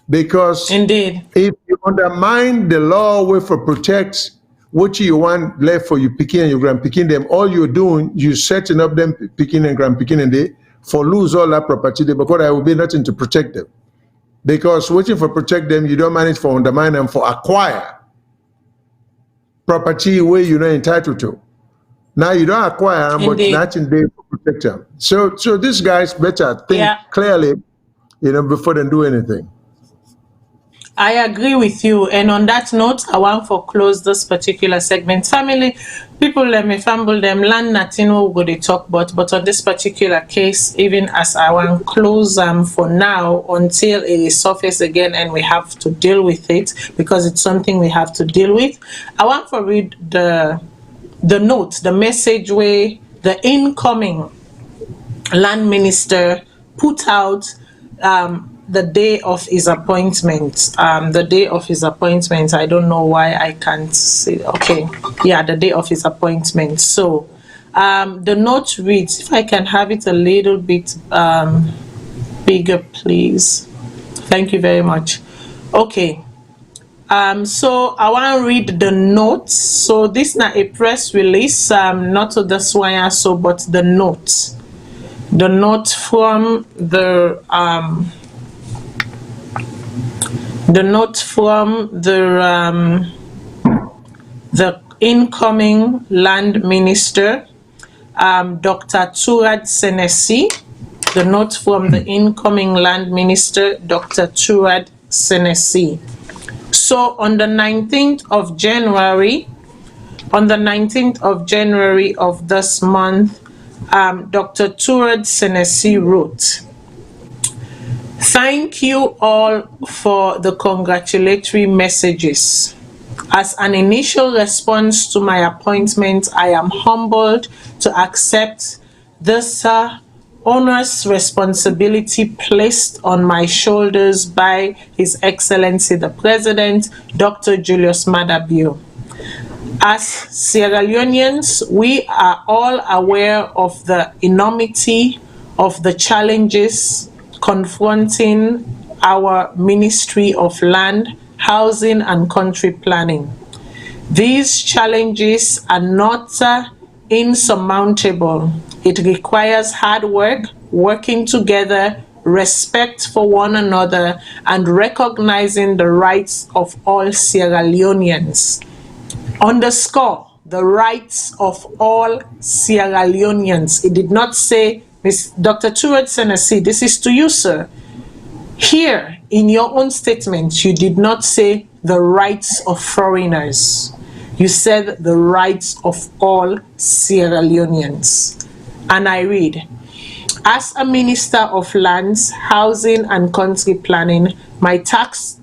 Because indeed, if you undermine the law with for protect what you want left for your picking and your grand picking them, all you're doing, you're setting up them picking and grand picking and they for lose all that property because there will be nothing to protect them. Because waiting for protect them, you don't manage for undermine them for acquire property where you're not entitled to. Now you don't acquire them, but nothing there to protect them. So these guys better think clearly, you know, before they do anything. I agree with you. And on that note, I want to close this particular segment. Family, people let me fumble them, land nothing we go to talk about, but on this particular case, even as I want to close for now until it is surface again and we have to deal with it because it's something we have to deal with. I want to read the note, the message where the incoming land minister put out the day of his appointment. The day of his appointment. I don't know why I can't see. Okay, yeah, the day of his appointment. So the note reads, if I can have it a little bit bigger, please. Thank you very much. Okay. So I want to read the note. So this is not a press release, not to this one, so but the note. The note from the incoming land minister, Dr. Turad Senesi. The note from the incoming land minister, Dr. Turad Senesi. So on the 19th of January, of this month, Dr. Turad Senesi wrote, "Thank you all for the congratulatory messages. As an initial response to my appointment, I am humbled to accept this onerous responsibility placed on my shoulders by His Excellency the President, Dr. Julius Maada Bio. As Sierra Leoneans, we are all aware of the enormity of the challenges confronting our Ministry of Land, housing and country planning. These challenges are not insurmountable. It requires hard work, working together, respect for one another, and recognizing the rights of all Sierra Leoneans. Underscore the rights of all Sierra Leoneans. It did not say, Dr. Tured Senesi, this is to you, sir. Here, in your own statement, you did not say the rights of foreigners. You said the rights of all Sierra Leoneans. And I read, as a Minister of Lands, Housing and Country Planning, my task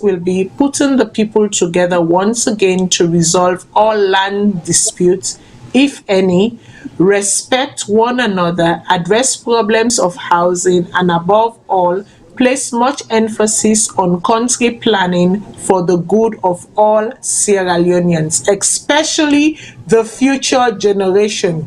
will be putting the people together once again to resolve all land disputes, if any, respect one another, address problems of housing, and above all, place much emphasis on country planning for the good of all Sierra Leoneans, especially the future generation.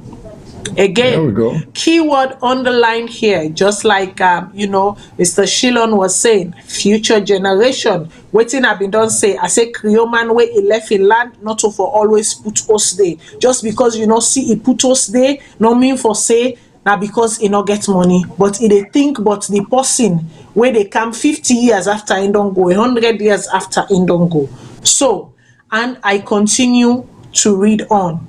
Again, keyword underlined here, just like Mr. Shilon was saying, future generation. Waiting I've been done say, I say Creoman where he left in land, not to for always put us there. Just because see he put us there, no mean for say now because he not get money, but he they think but the person where they come 50 years after he don't go, 100 years after he don't go. So, and I continue to read on.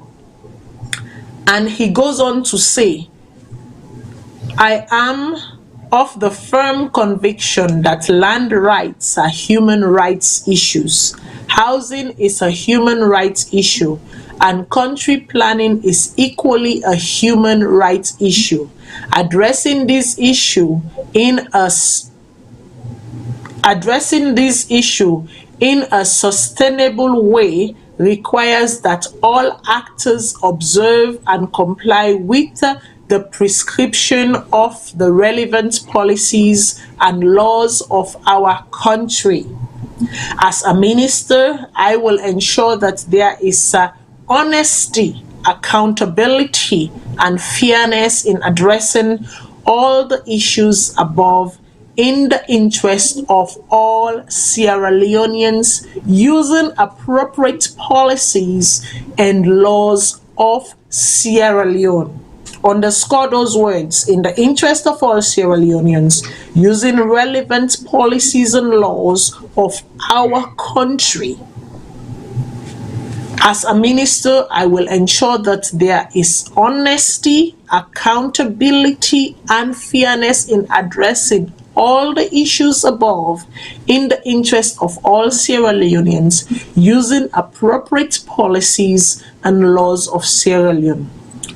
And he goes on to say, I am of the firm conviction that land rights are human rights issues. Housing is a human rights issue, and country planning is equally a human rights issue. Addressing this issue in a sustainable way requires that all actors observe and comply with the prescription of the relevant policies and laws of our country. As a minister, I will ensure that there is honesty, accountability, and fairness in addressing all the issues above in the interest of all Sierra Leoneans, using appropriate policies and laws of Sierra Leone. Underscore those words, in the interest of all Sierra Leoneans, using relevant policies and laws of our country. As a minister, I will ensure that there is honesty, accountability, and fairness in addressing all the issues above in the interest of all Sierra Leoneans, using appropriate policies and laws of Sierra Leone.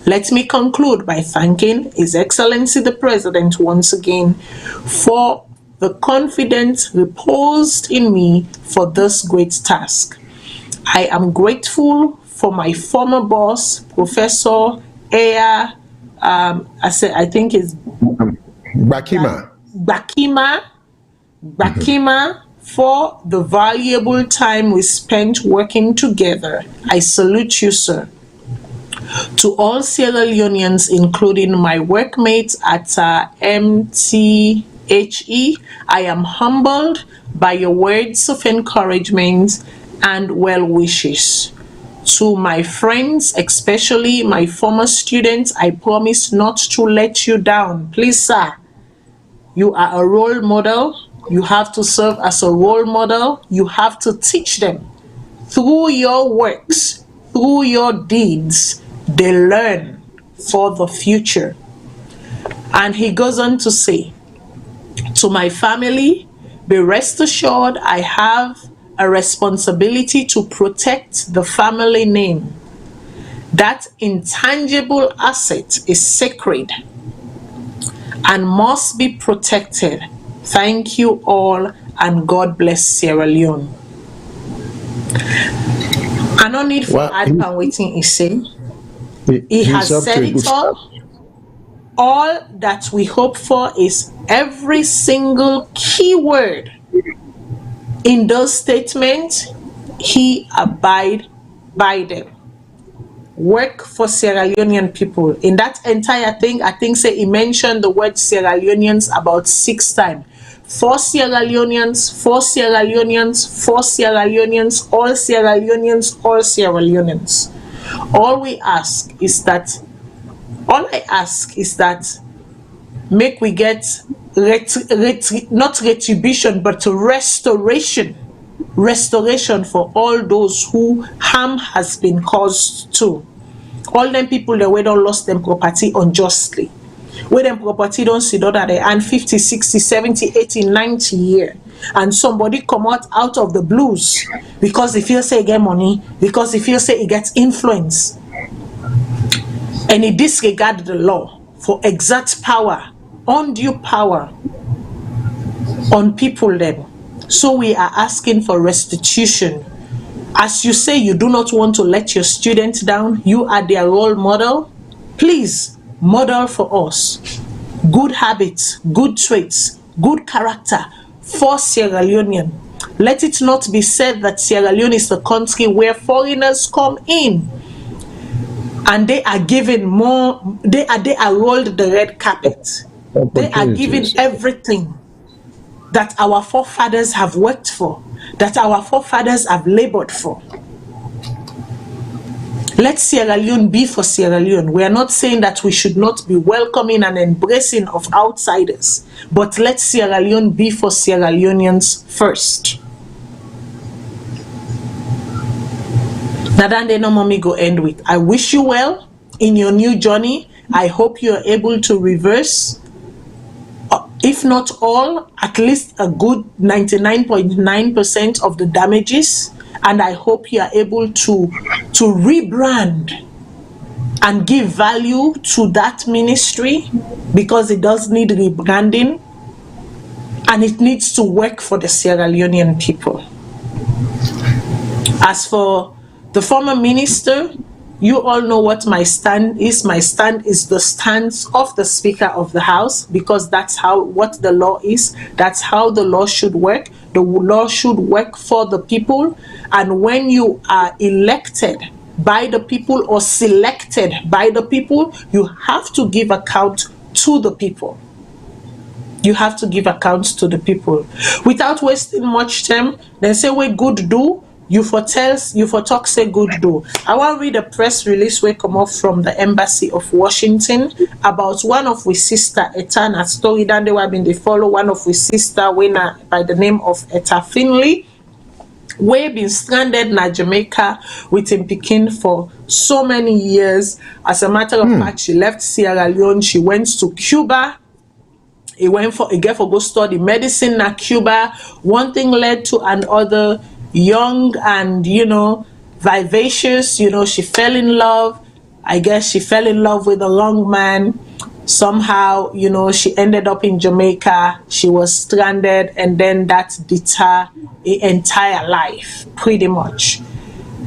Let me conclude by thanking His Excellency the President once again for the confidence reposed in me for this great task. I am grateful for my former boss, Professor Aya, I think it's Bakima, for the valuable time we spent working together. I salute you, sir. To all Sierra Leoneans, including my workmates at MTHE, I am humbled by your words of encouragement and well wishes. To my friends, especially my former students, I promise not to let you down. Please, sir, you are a role model. You have to serve as a role model. You have to teach them. Through your works, through your deeds, they learn for the future. And he goes on to say, to my family, be rest assured I have a responsibility to protect the family name. That intangible asset is sacred and must be protected. Thank you all, and God bless Sierra Leone. I don't need for add waiting is saying. He has said it all. All that we hope for is every single key word in those statements, he abide by them. Work for Sierra Leonean people. In that entire thing, I think say he mentioned the word Sierra Leoneans about 6 times. 4 Sierra Leoneans, 4 Sierra Leoneans, 4 Sierra Leoneans, all Sierra Leoneans, all Sierra Leoneans. All I ask is that make we get not retribution but restoration for all those who harm has been caused to. All them people that we don't lost them property unjustly, where them property don't sit out at the and 50, 60, 70, 80, 90 year, and somebody come out of the blues because he feels say he get money, because he feels say he gets influence, and he disregard the law for exact power, undue power on people then. So we are asking for restitution. As you say, you do not want to let your students down. You are their role model. Please model for us good habits, good traits, good character for Sierra Leonean. Let it not be said that Sierra Leone is the country where foreigners come in and they are given more, they are rolled the red carpet. They are given everything that our forefathers have worked for, that our forefathers have labored for. Let Sierra Leone be for Sierra Leone. We are not saying that we should not be welcoming and embracing of outsiders, but let Sierra Leone be for Sierra Leoneans first. Nadande no mommy go end with. I wish you well in your new journey. I hope you are able to reverse, if not all, at least a good 99.9% of the damages. And I hope you are able to rebrand and give value to that ministry, because it does need rebranding and it needs to work for the Sierra Leonean people. As for the former minister, you all know what my stand is. My stand is the stance of the Speaker of the House, because that's what the law is. That's how the law should work. The law should work for the people. And when you are elected by the people or selected by the people, you have to give account to the people. You have to give account to the people. Without wasting much time, they say we good do. You for talk say good do. I want to read a press release we come off from the Embassy of Washington about one of we sister Etana story. Then they were been they follow one of we sister winner by the name of Etta Finley. We been stranded in Jamaica with him Pekin for so many years. As a matter of fact, she left Sierra Leone. She went to Cuba. He get for go study medicine in Cuba. One thing led to another. Young and, vivacious, she fell in love. I guess she fell in love with a wrong man. Somehow, she ended up in Jamaica. She was stranded, and then that deterred her entire life, pretty much.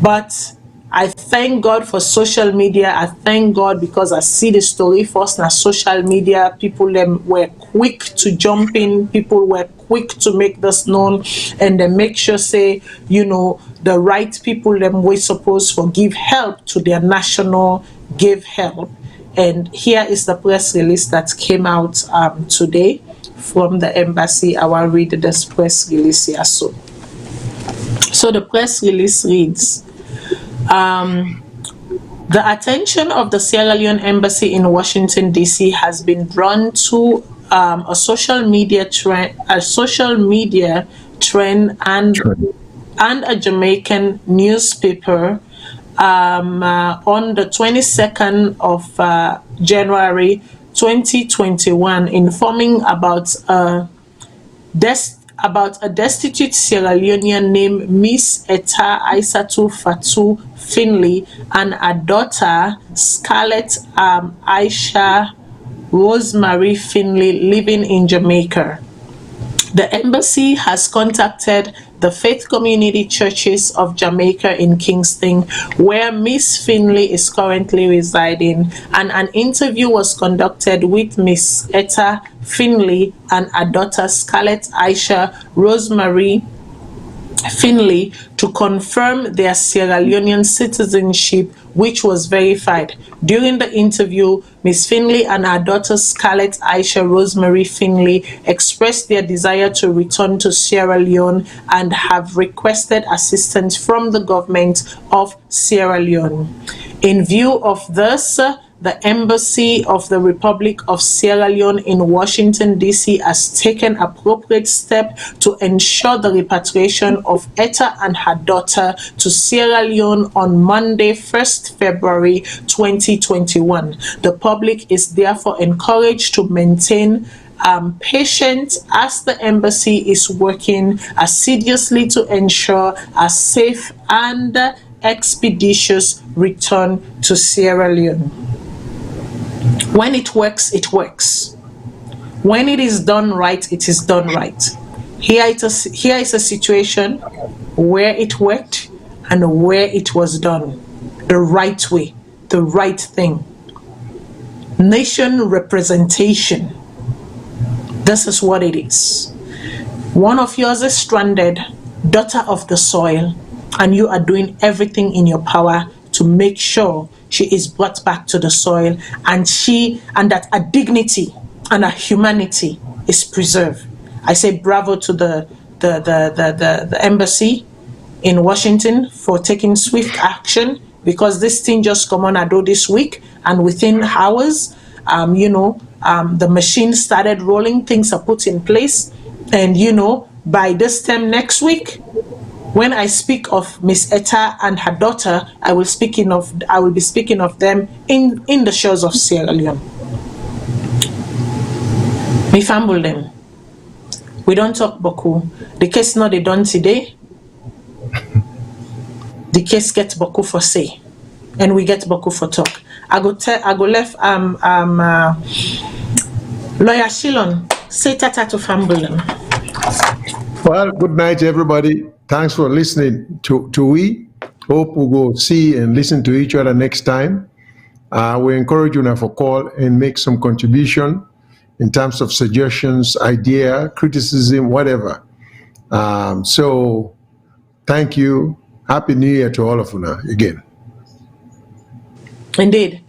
But I thank God for social media. I thank God because I see the story first on social media. People were quick to jump in. People were quick to make this known, and they make sure say, the right people them we supposed to give help to their national give help. And here is the press release that came out today from the embassy. I will read this press release here. So the press release reads, the attention of the Sierra Leone Embassy in Washington, D.C. has been drawn to a social media trend and a Jamaican newspaper on the 22nd of January 2021, informing about a destitute Sierra Leonean named Miss Etta Aissatou Fatou Finley and a daughter, Scarlett Aisha Rosemary Finley, living in Jamaica. The embassy has contacted the Faith Community Churches of Jamaica in Kingston, where Miss Finley is currently residing, and an interview was conducted with Miss Etta Finley and her daughter Scarlett Aisha Rosemary Finley to confirm their Sierra Leonean citizenship, which was verified. During the interview, Ms. Finley and her daughter Scarlett Aisha Rosemary Finley expressed their desire to return to Sierra Leone and have requested assistance from the government of Sierra Leone. In view of this, the Embassy of the Republic of Sierra Leone in Washington, D.C. has taken appropriate steps to ensure the repatriation of Etta and her daughter to Sierra Leone on Monday, 1st February 2021. The public is therefore encouraged to maintain patience as the embassy is working assiduously to ensure a safe and expeditious return to Sierra Leone. When it works, it works. When it is done right, it is done right. Here is a situation where it worked and where it was done the right way, the right thing. Nation representation. This is what it is. One of yours is stranded, daughter of the soil, and you are doing everything in your power to make sure she is brought back to the soil, and that her dignity and her humanity is preserved. I say bravo to the embassy in Washington for taking swift action, because this thing just come on a do this week, and within hours, the machine started rolling, things are put in place, and by this time next week, when I speak of Miss Etta and her daughter, I will be speaking of them in the shores of Sierra Leone. We fumble them. We don't talk boku. The case not they done today. The case get boku for say, and we get boku for talk. I go left Lawyer Shilon say tata to fumble them. Well, good night, everybody. Thanks for listening to we. Hope we'll go see and listen to each other next time. We encourage you now for call and make some contribution in terms of suggestions, idea, criticism, whatever. So thank you. Happy New Year to all of you now again. Indeed.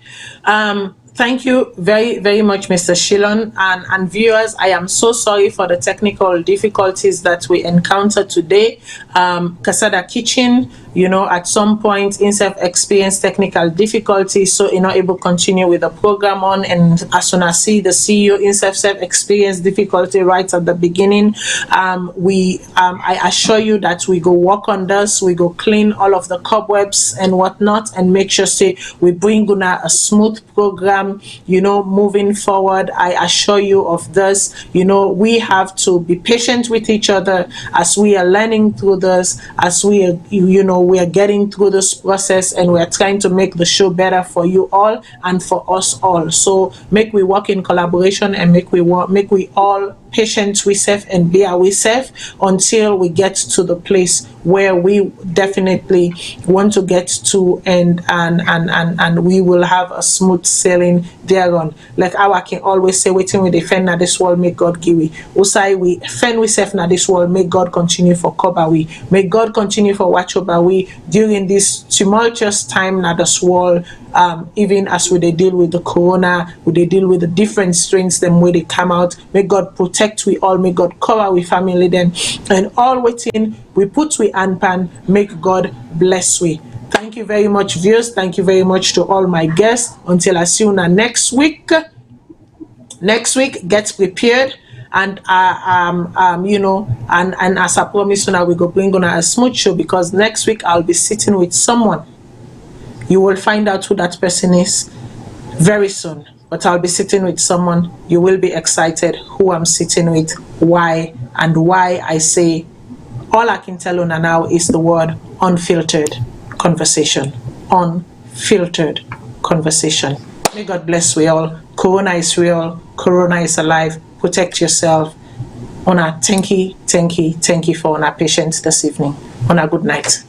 Thank you very, very much, Mr. Shilon, and viewers. I am so sorry for the technical difficulties that we encountered today. Kasada Kitchen, at some point, INSEF experienced technical difficulties, so not able to continue with the program on. And as soon as the CEO, INSEF experienced difficulty right at the beginning. I assure you that we go work on this, we go clean all of the cobwebs and whatnot, and make sure we bring a smooth program. Moving forward. I assure you of this. We have to be patient with each other as we are learning through this, as we are, we are getting through this process, and we are trying to make the show better for you all and for us all. So make we work in collaboration, and make we all patient we serve and be we serve until we get to the place where we definitely want to get to, and we will have a smooth sailing thereon. Like I can always say, waiting we defend na this world, make God give we. Usai we defend we serve na this world, make God continue for cover we. May God continue for watch over we during this tumultuous time na this world. Even as we deal with the corona, we deal with the different strains, them where they come out. May God protect we all, may God cover we family them, and all waiting we put we and pan, make God bless we. Thank you very much, viewers. Thank you very much to all my guests. Until I see you next week. Next week, get prepared. And and as I promised, now we go bring on a smooth show, because next week I'll be sitting with someone. You will find out who that person is very soon. But I'll be sitting with someone. You will be excited who I'm sitting with, why, and why I say all I can tell you now is the word unfiltered conversation. Unfiltered conversation. May God bless we all. Corona is real. Corona is alive. Protect yourself. Thank you for our patience this evening. Good night.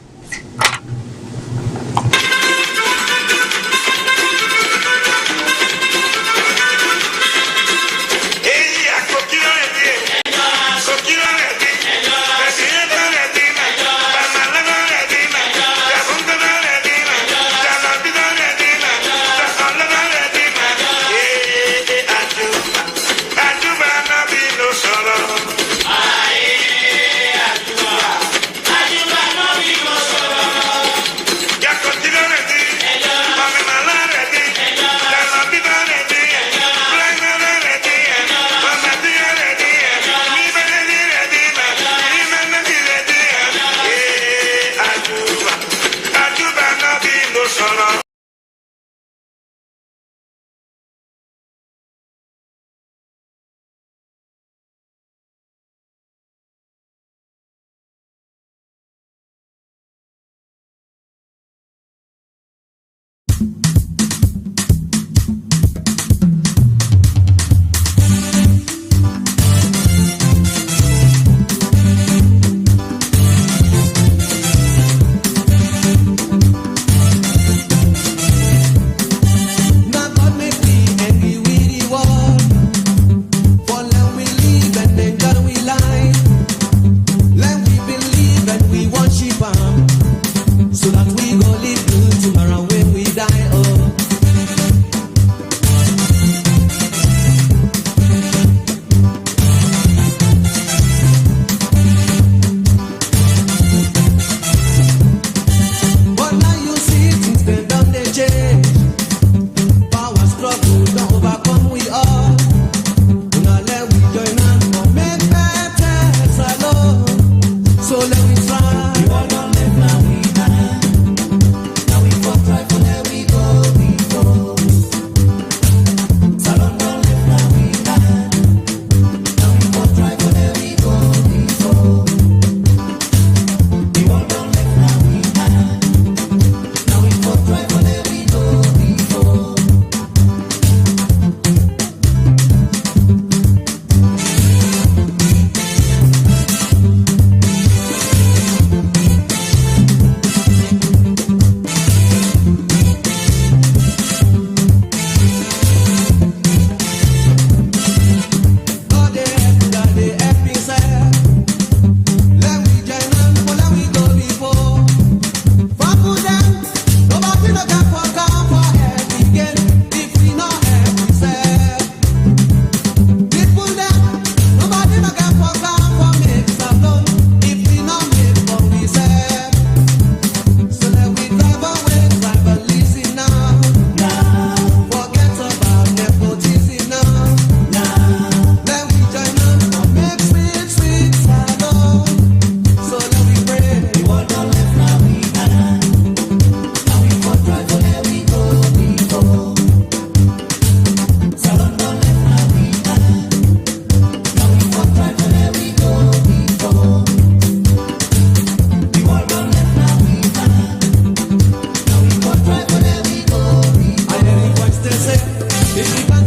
If